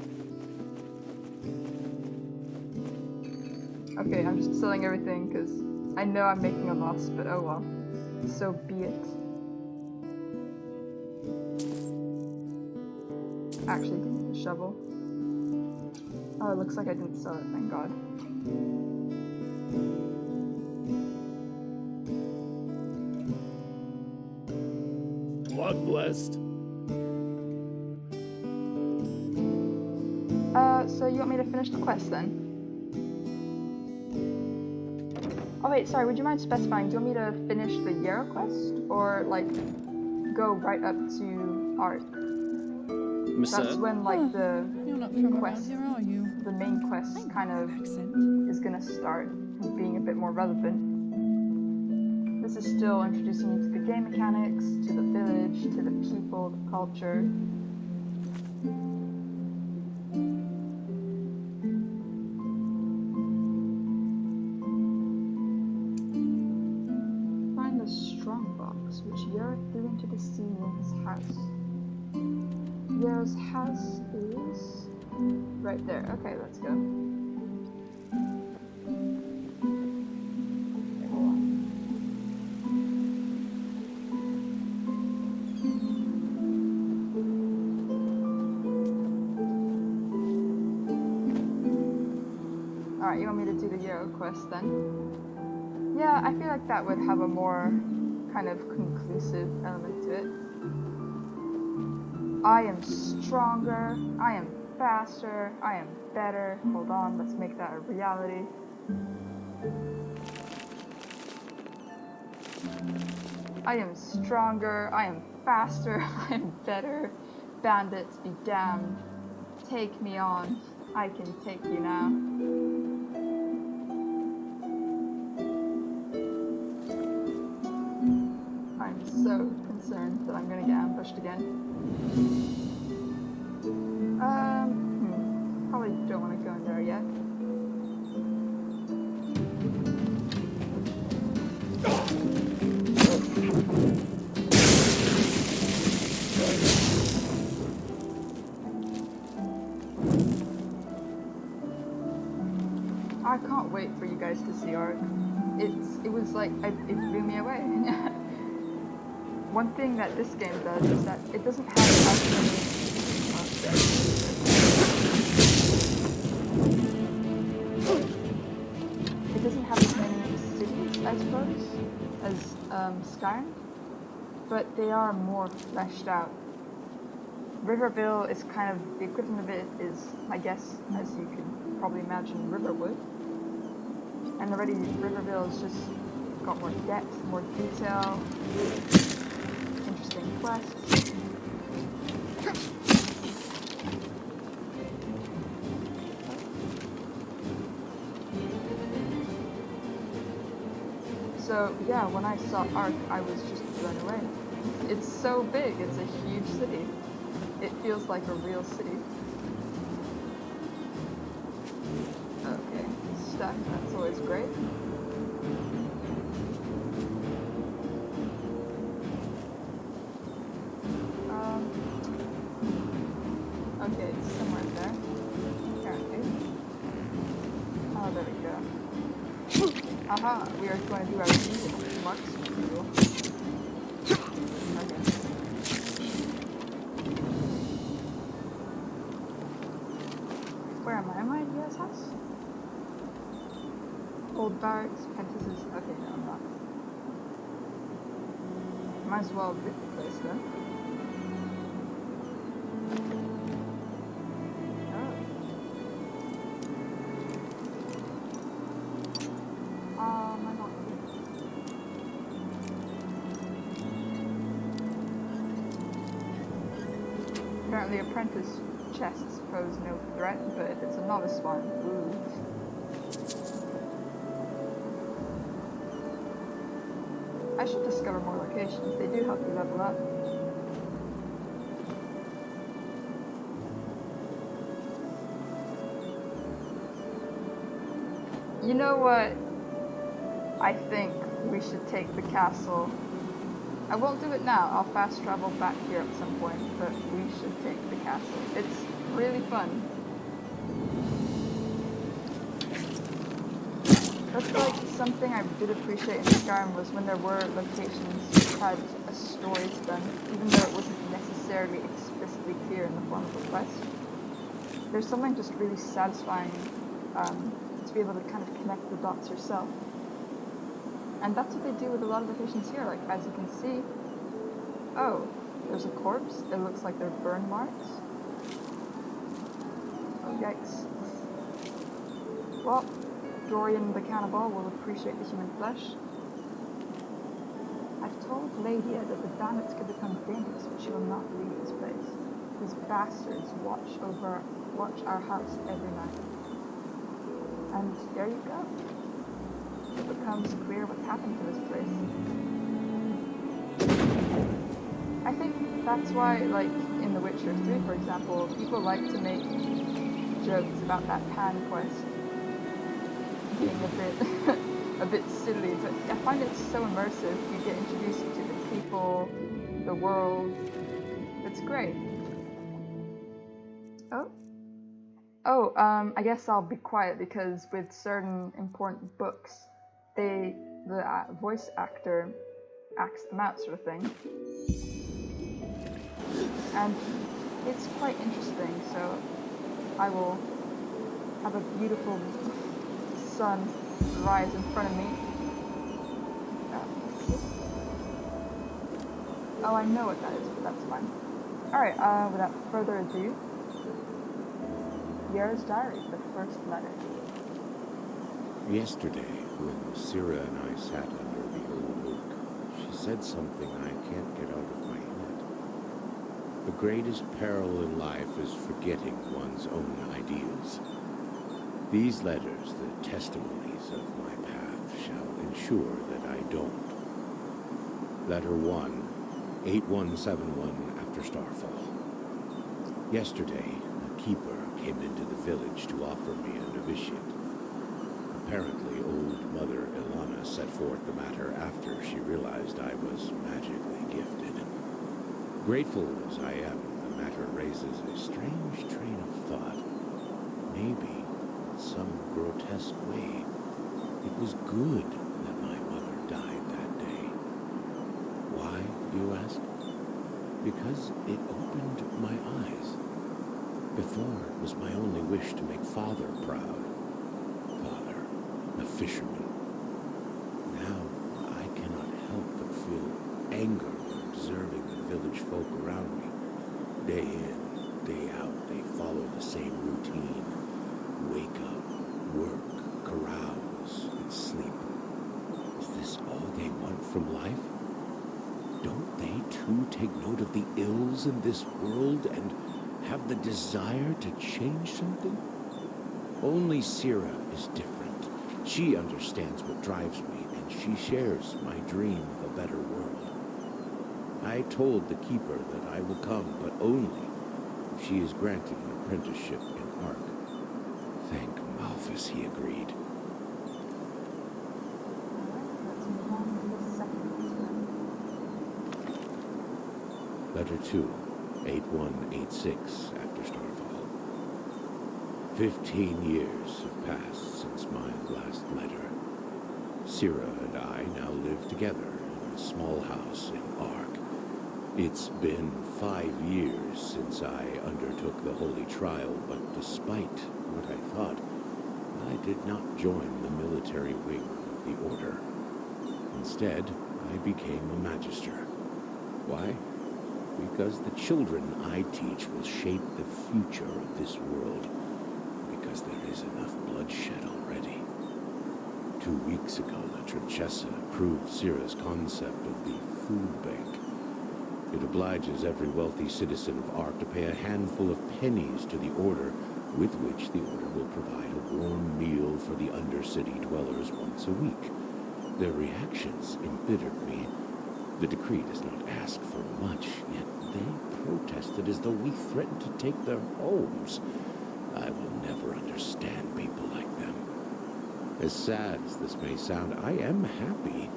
Okay, I'm just selling everything because I know I'm making a loss, but oh well. So be it. Actually, give me the shovel. Oh, it looks like I didn't sell it, thank God. Walk blessed. So you want me to finish the quest then? Oh wait, sorry, would you mind specifying, do you want me to finish the Yarrow quest? Or, like, go right up to Ark? That's when, like, the You're not from quest, around here, are you? the main quest kind of is gonna start being a bit more relevant. This is still introducing you to the game mechanics, to the village, to the people, the culture. Find the strongbox, which Yara threw into the sea near his house. Yara's house is right there. Okay, let's go. Okay, hold on. Alright, you want me to do the Yarrow quest then? Yeah, I feel like that would have a more kind of conclusive element to it. I am stronger, I am faster, I am better. Hold on, let's make that a reality. I am stronger, I am faster, I am better. Bandits be damned. Take me on. I can take you now. I'm so concerned that I'm gonna get ambushed again. Probably don't want to go in there yet. I can't wait for you guys to see Ark. It was like, it blew me away. One thing that this game does is that it doesn't have as many... It doesn't have as many cities, I suppose, as Skyrim, but they are more fleshed out. Riverville is kind of, the equivalent of it is, I guess, as you can probably imagine, Riverwood. And already Riverville has just got more depth, more detail, interesting quests. So yeah, when I saw Ark, I was just blown away. It's so big, it's a huge city. It feels like a real city. Okay, stuff, that's always great. Okay, it's somewhere in there, apparently. Oh, there we go. Aha, we are going to do our usual marksman rule. Okay. Where am I? Am I at Dia's house? Old barracks, Pentis's... Okay, no, I'm not. Might as well rip the place then. Apparently apprentice chests pose no threat, but if it's a novice one, ooh. I should discover more locations, they do help you level up. You know what? I think we should take the castle. I won't do it now, I'll fast travel back here at some point, but we should take the castle. It's really fun. That's like something I did appreciate in Skyrim was when there were locations that had a story to them, even though it wasn't necessarily explicitly clear in the form of a quest. There's something just really satisfying to be able to kind of connect the dots yourself. And that's what they do with a lot of locations here, like as you can see. Oh, there's a corpse. It looks like they're burn marks. Oh, yikes. Well, Dorian the cannibal will appreciate the human flesh. I've told Ladia that the bandits could become dangerous, but she will not leave this place. These bastards watch our house every night. And there you go. It becomes clear what's happened to this place. I think that's why, like, in The Witcher 3, for example, people like to make jokes about that Pan quest being a bit silly, but I find it so immersive. You get introduced to the people, the world. It's great. I guess I'll be quiet because with certain important books, the voice actor acts them out, sort of thing. And it's quite interesting, so I will have a beautiful sun rise in front of me Oh, I know what that is, but that's fine. Alright, without further ado, Yara's diary, the first letter. Yesterday, when Sira and I sat under the old oak, she said something I can't get out of my head. The greatest peril in life is forgetting one's own ideals. These letters, the testimonies of my path, shall ensure that I don't. Letter 1, 8171 after Starfall. Yesterday, a keeper came into the village to offer me a novitiate. Apparently, old Mother Ilana set forth the matter after she realized I was magically gifted. Grateful as I am, the matter raises a strange train of thought. Maybe, in some grotesque way, it was good that my mother died that day. Why, you ask? Because it opened my eyes. Before, it was my only wish to make Father proud. Father, a fisherman. Now, I cannot help but feel anger when observing the village folk around me. Day in, day out, they follow the same routine. Wake up, work, carouse, and sleep. Is this all they want from life? Don't they too take note of the ills in this world and have the desire to change something? Only Sira is different. She understands what drives me, and she shares my dream of a better world. I told the keeper that I will come, but only if she is granted an apprenticeship in Ark. Thank Malthus he agreed. Letter 2, 8186 after Starfall. 15 years have passed since my last letter. Sira and I now live together in a small house in Ark. It's been 5 years since I undertook the holy trial, but despite what I thought, I did not join the military wing of the Order. Instead, I became a magister. Why? Because the children I teach will shape the future of this world. Because there is enough bloodshed already. 2 weeks ago, the Trachessa approved Sira's concept of the food bank. It obliges every wealthy citizen of Ark to pay a handful of pennies to the Order, with which the Order will provide a warm meal for the Undercity dwellers once a week. Their reactions embittered me. The decree does not ask for much, yet they protested as though we threatened to take their homes. I will never understand people like them. As sad as this may sound, I am happy.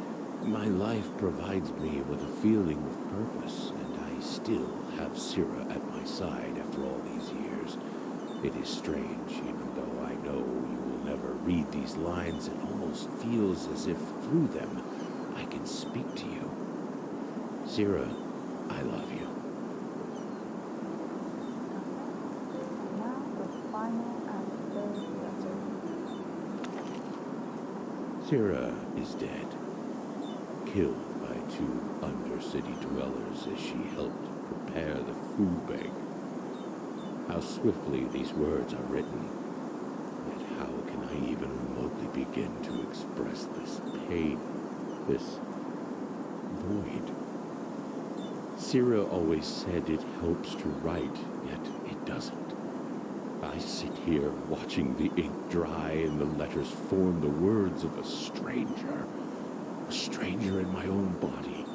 My life provides me with a feeling of purpose, and I still have Sira at my side after all these years. It is strange, even though I know you will never read these lines, it almost feels as if through them I can speak to you. Sira, I love you. Now the final and third letter. Sira is dead, killed by 2 Undercity dwellers as she helped prepare the food bank. How swiftly these words are written, yet how can I even remotely begin to express this pain, this void? Sira always said it helps to write, yet it doesn't. I sit here watching the ink dry and the letters form the words of a stranger in my own body.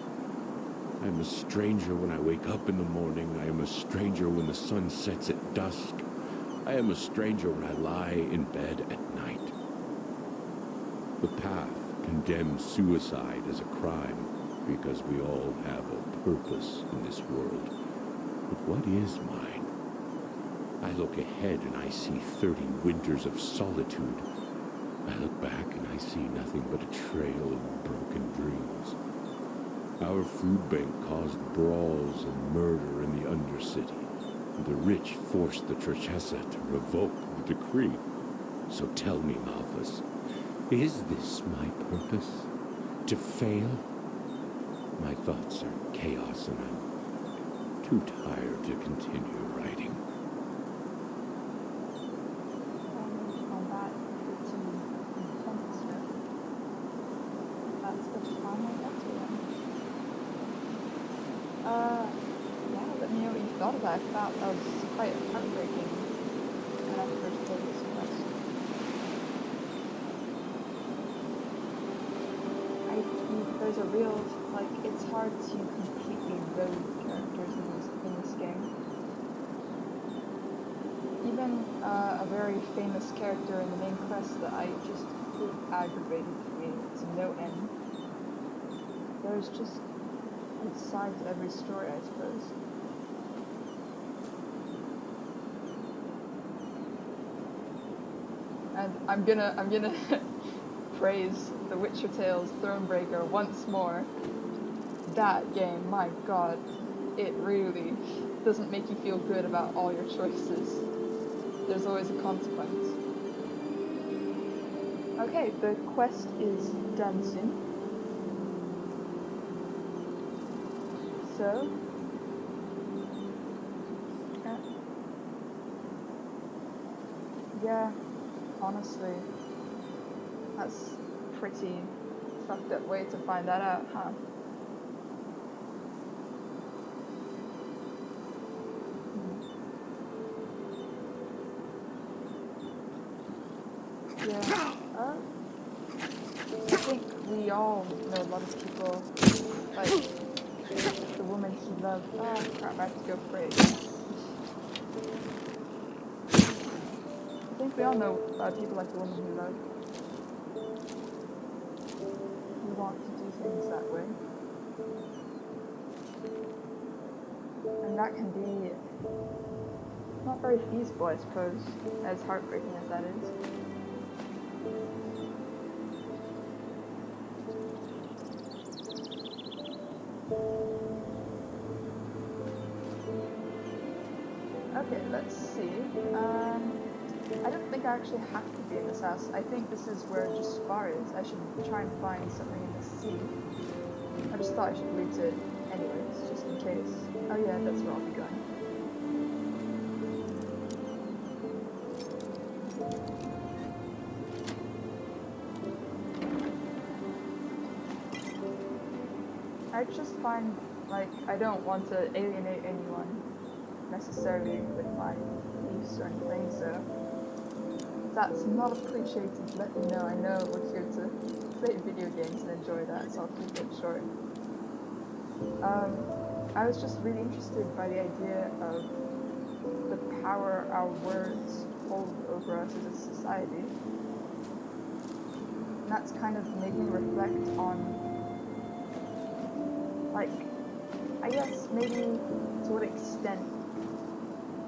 I am a stranger when I wake up in the morning. I am a stranger when the sun sets at dusk. I am a stranger when I lie in bed at night. The path condemns suicide as a crime because we all have a purpose in this world. But what is mine? I look ahead and I see 30 winters of solitude. I look back and I see nothing but a trail of broken dreams. Our food bank caused brawls and murder in the Undercity. The rich forced the Trachessa to revoke the decree. So tell me, Malthus, is this my purpose? To fail? My thoughts are chaos and I'm too tired to continue writing. Yeah, let me know what you thought of that. I thought that was quite heartbreaking when I first played this quest. There's a real, like, it's hard to completely load characters in this game. Even a very famous character in the main quest that I just aggravated me to no end. There's just a side to every story, I suppose. And I'm gonna praise The Witcher Tales Thronebreaker once more. That game, my god, it really doesn't make you feel good about all your choices. There's always a consequence. Okay, the quest is done soon. So, yeah, honestly, that's a pretty fucked up way to find that out, huh? Yeah, I think we all know a lot of people, like, the woman he loved. Oh crap, I have to go for it again. I think we all know people like the woman he loved. We want to do things that way. And that can be not very feasible, I suppose, as heartbreaking as that is. Okay, let's see. I don't think I actually have to be in this house. I think this is where Jaspar is. I should try and find something in the sea. I just thought I should loot it anyways, just in case. Oh yeah, that's where I'll be going. I just find, like, I don't want to alienate anyone necessarily with my beliefs or anything, so if that's not appreciated, let me know. I know we're here to play video games and enjoy that, so I'll keep it short. I was just really interested by the idea of the power our words hold over us as a society. And that's kind of made me reflect on, like, I guess maybe to what extent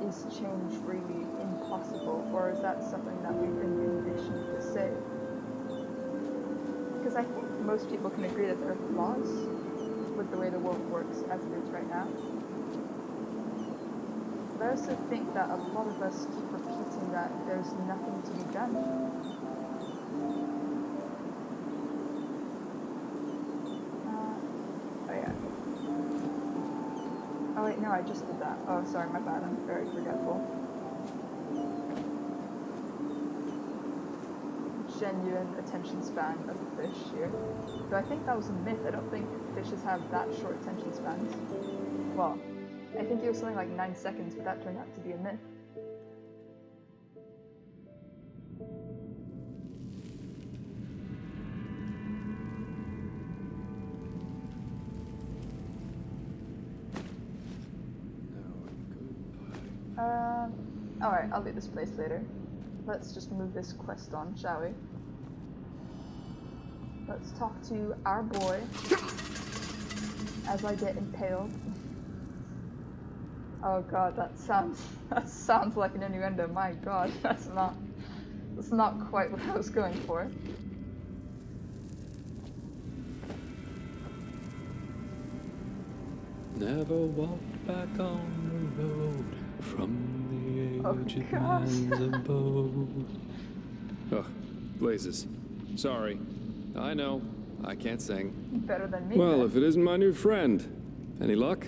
is change really impossible, or is that something that we've been conditioned to say? Because I think most people can agree that there are flaws with the way the world works as it is right now. But I also think that a lot of us keep repeating that there's nothing to be done. Oh yeah. Oh wait, no, I just did that. Oh, sorry, my bad, I'm very forgetful. Genuine attention span of the fish here. Though I think that was a myth. I don't think fishes have that short attention spans. Well, I think it was something like 9 seconds, but that turned out to be a myth. Alright, I'll leave this place later. Let's just move this quest on, shall we? Let's talk to our boy as I get impaled. Oh god, that sounds like an innuendo. My god, that's not quite what I was going for. Never walked back on the road from the aged man's abode. Ugh, blazes. Sorry. I know. I can't sing. Better than me. Well, then. if it isn't my new friend. Any luck?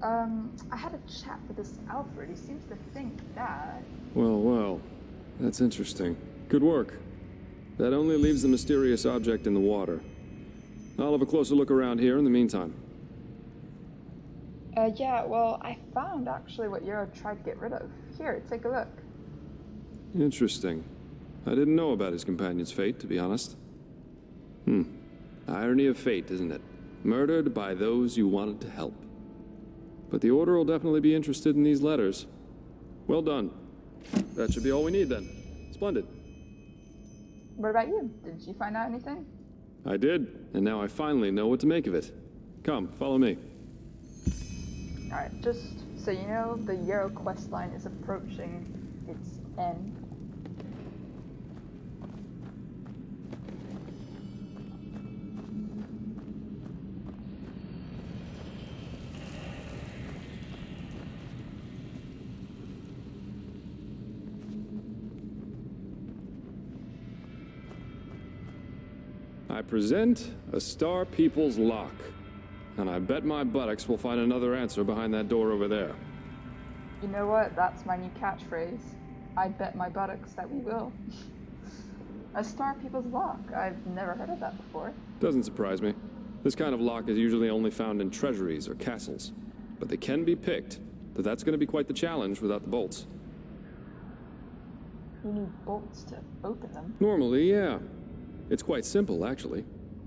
I had a chat with this Alfred. He seems to think that. Well. That's interesting. Good work. That only leaves the mysterious object in the water. I'll have a closer look around here in the meantime. Yeah, well, I found actually what Yarrow tried to get rid of. Here, take a look. Interesting. I didn't know about his companion's fate, to be honest. Irony of fate, isn't it? Murdered by those you wanted to help. But the Order will definitely be interested in these letters. Well done. That should be all we need then. Splendid. What about you? Did you find out anything? I did, and now I finally know what to make of it. Come, follow me. Alright, just so you know, the Yarrow questline is approaching its end. I present a Star People's Lock, and I bet my buttocks we'll find another answer behind that door over there. You know what? That's my new catchphrase. I bet my buttocks that we will. A Star People's Lock. I've never heard of that before. Doesn't surprise me. This kind of lock is usually only found in treasuries or castles, but they can be picked, though that's going to be quite the challenge without the bolts. You need bolts to open them. Normally, yeah. It's quite simple, actually.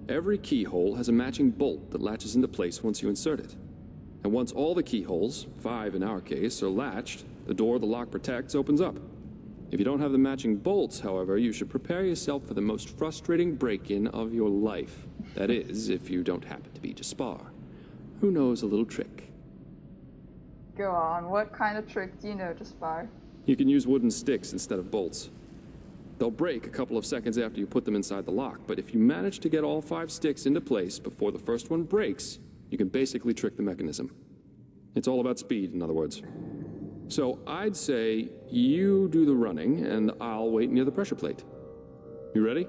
Every keyhole has a matching bolt that latches into place once you insert it. And once all the keyholes, 5 in our case, are latched, the door the lock protects opens up. If you don't have the matching bolts, however, you should prepare yourself for the most frustrating break-in of your life. That is, if you don't happen to be Jaspar, who knows a little trick. Go on, what kind of trick do you know, Jaspar? You can use wooden sticks instead of bolts. They'll break a couple of seconds after you put them inside the lock, but if you manage to get all 5 sticks into place before the first one breaks, you can basically trick the mechanism. It's all about speed, in other words. So I'd say you do the running, and I'll wait near the pressure plate. You ready?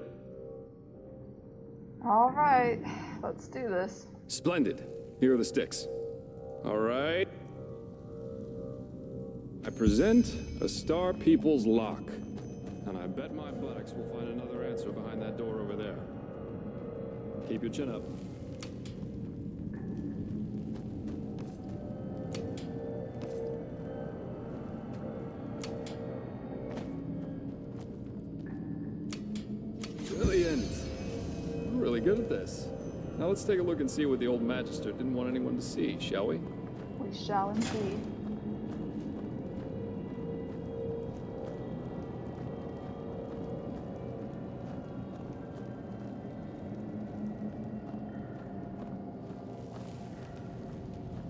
All right, let's do this. Splendid. Here are the sticks. All right. I present a Star People's Lock. And I bet my buttocks we'll find another answer behind that door over there. Keep your chin up. Brilliant. We're really good at this. Now let's take a look and see what the old Magister didn't want anyone to see, shall we? We shall indeed.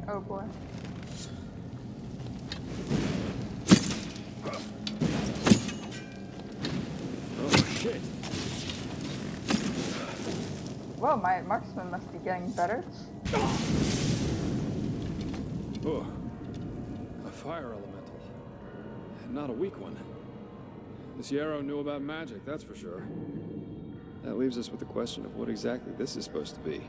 Oh boy. Oh shit. Whoa, my marksman must be getting better. Oh. A fire elemental. Not a weak one. This Yarrow knew about magic, that's for sure. That leaves us with the question of what exactly this is supposed to be.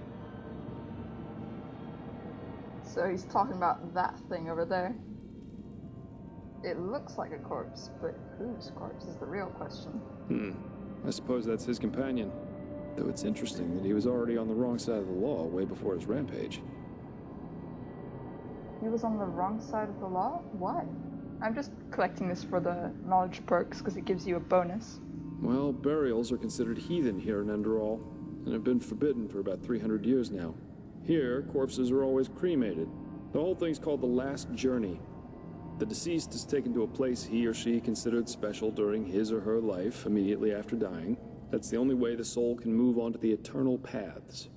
So he's talking about that thing over there. It looks like a corpse, but whose corpse is the real question. I suppose that's his companion. Though it's interesting that he was already on the wrong side of the law way before his rampage. He was on the wrong side of the law? Why? I'm just collecting this for the knowledge perks because it gives you a bonus. Well, burials are considered heathen here in Enderal, and have been forbidden for about 300 years now. Here, corpses are always cremated. The whole thing's called the Last Journey. The deceased is taken to a place he or she considered special during his or her life, immediately after dying. That's the only way the soul can move on to the eternal paths.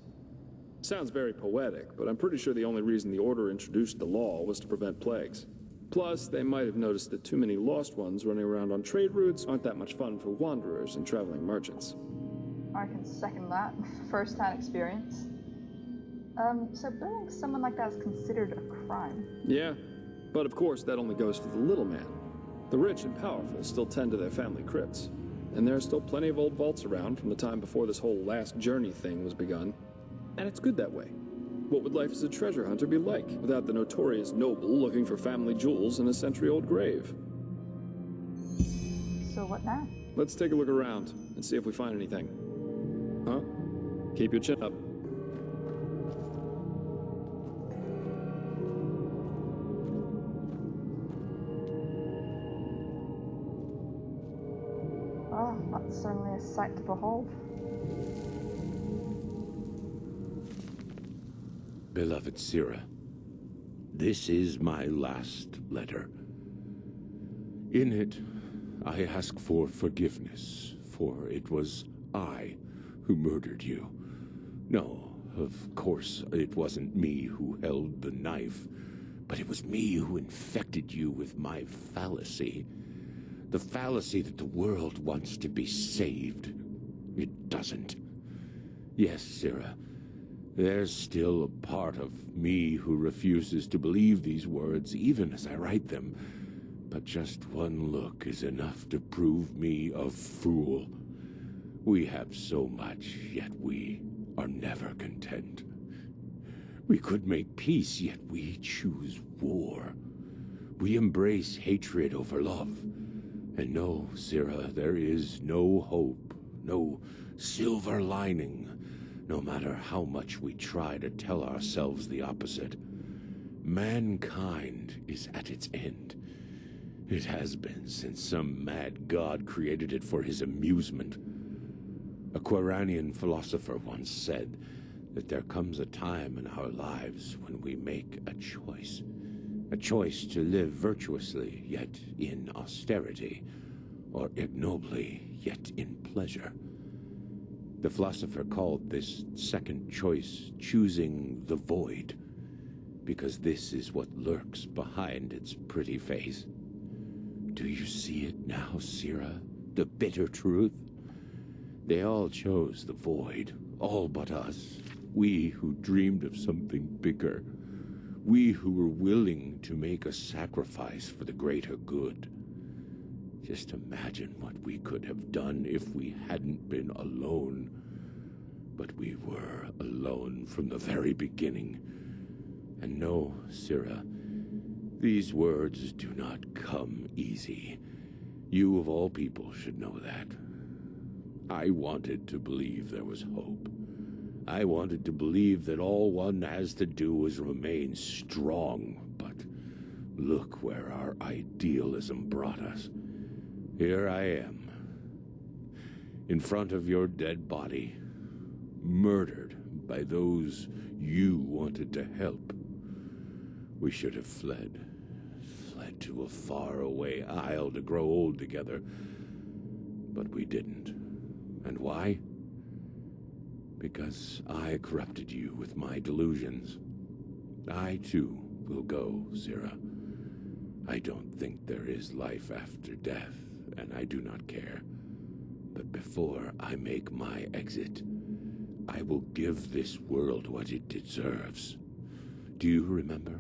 Sounds very poetic, but I'm pretty sure the only reason the Order introduced the law was to prevent plagues. Plus, they might have noticed that too many lost ones running around on trade routes aren't that much fun for wanderers and traveling merchants. I can second that. First-hand experience. So burying someone like that is considered a crime. Yeah, but of course that only goes for the little man. The rich and powerful still tend to their family crypts. and there are still plenty of old vaults around from the time before this whole last journey thing was begun. And it's good that way. What would life as a treasure hunter be like without the notorious noble looking for family jewels in a century-old grave? So what now? Let's take a look around and see if we find anything. Huh? Keep your chin up. Oh, that's certainly a sight to behold. Beloved Sira, this is my last letter. In it, I ask for forgiveness, for it was I who murdered you. No, of course, it wasn't me who held the knife, but it was me who infected you with my fallacy. The fallacy that the world wants to be saved. It doesn't. Yes, Sira, there's still a part of me who refuses to believe these words, even as I write them. But just one look is enough to prove me a fool. We have so much, yet we are never content. We could make peace, yet we choose war. We embrace hatred over love. And no, Sira, there is no hope, no silver lining, no matter how much we try to tell ourselves the opposite. Mankind is at its end. It has been since some mad god created it for his amusement. A Quranian philosopher once said that there comes a time in our lives when we make a choice. A choice to live virtuously, yet in austerity, or ignobly, yet in pleasure. The philosopher called this second choice choosing the void, because this is what lurks behind its pretty face. Do you see it now, Sira? The bitter truth? They all chose the void, all but us. We who dreamed of something bigger. We who were willing to make a sacrifice for the greater good. Just imagine what we could have done if we hadn't been alone. But we were alone from the very beginning. And no, Sira, these words do not come easy. You of all people should know that. I wanted to believe there was hope. I wanted to believe that all one has to do is remain strong, but look where our idealism brought us. Here I am, in front of your dead body, murdered by those you wanted to help. We should have fled to a faraway isle to grow old together, but we didn't. And why? Because I corrupted you with my delusions. I, too, will go, Sira. I don't think there is life after death, and I do not care. But before I make my exit, I will give this world what it deserves. Do you remember?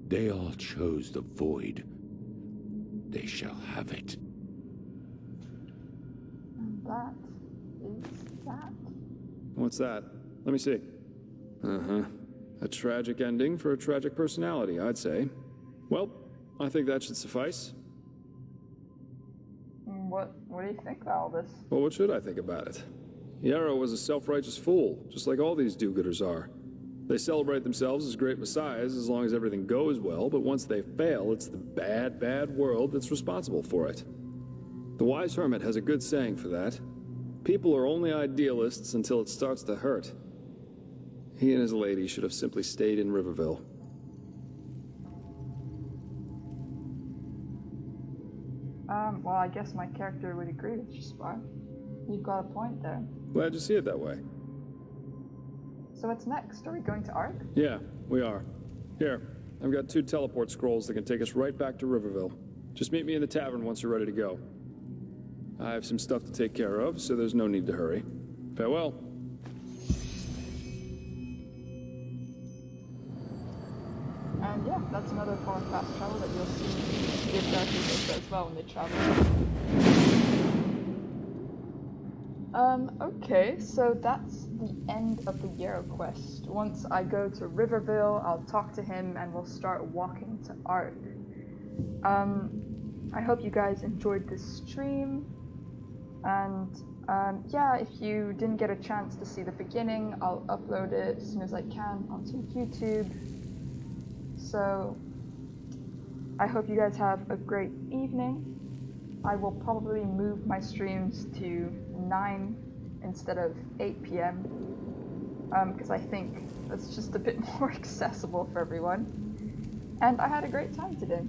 They all chose the void. They shall have it. And that is that. What's that? Let me see. Uh-huh. A tragic ending for a tragic personality, I'd say. Well, I think that should suffice. What do you think about all this? Well, what should I think about it? Yarrow was a self-righteous fool, just like all these do-gooders are. They celebrate themselves as great messiahs as long as everything goes well, but once they fail, it's the bad, bad world that's responsible for it. The wise hermit has a good saying for that. People are only idealists until it starts to hurt. He and his lady should have simply stayed in Riverville. Well, I guess my character would agree with you, Spy. You've got a point there. Glad you see it that way. So what's next? Are we going to Ark? Yeah, we are. Here, I've got 2 teleport scrolls that can take us right back to Riverville. Just meet me in the tavern once you're ready to go. I have some stuff to take care of, so there's no need to hurry. Farewell. And yeah, that's another form of fast travel that you'll see the characters as well when they travel. Okay, so that's the end of the Yarrow quest. Once I go to Riverville, I'll talk to him and we'll start walking to Ark. I hope you guys enjoyed this stream, and yeah, if you didn't get a chance to see the beginning, I'll upload it as soon as I can onto YouTube. So, I hope you guys have a great evening. I will probably move my streams to 9 instead of 8 p.m. Because I think that's just a bit more accessible for everyone. And I had a great time today.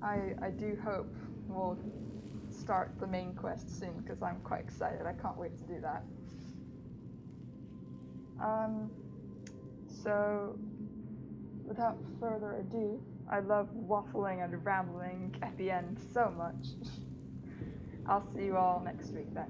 I do hope we'll start the main quest soon because I'm quite excited. I can't wait to do that. So, without further ado, I love waffling and rambling at the end so much. I'll see you all next week then.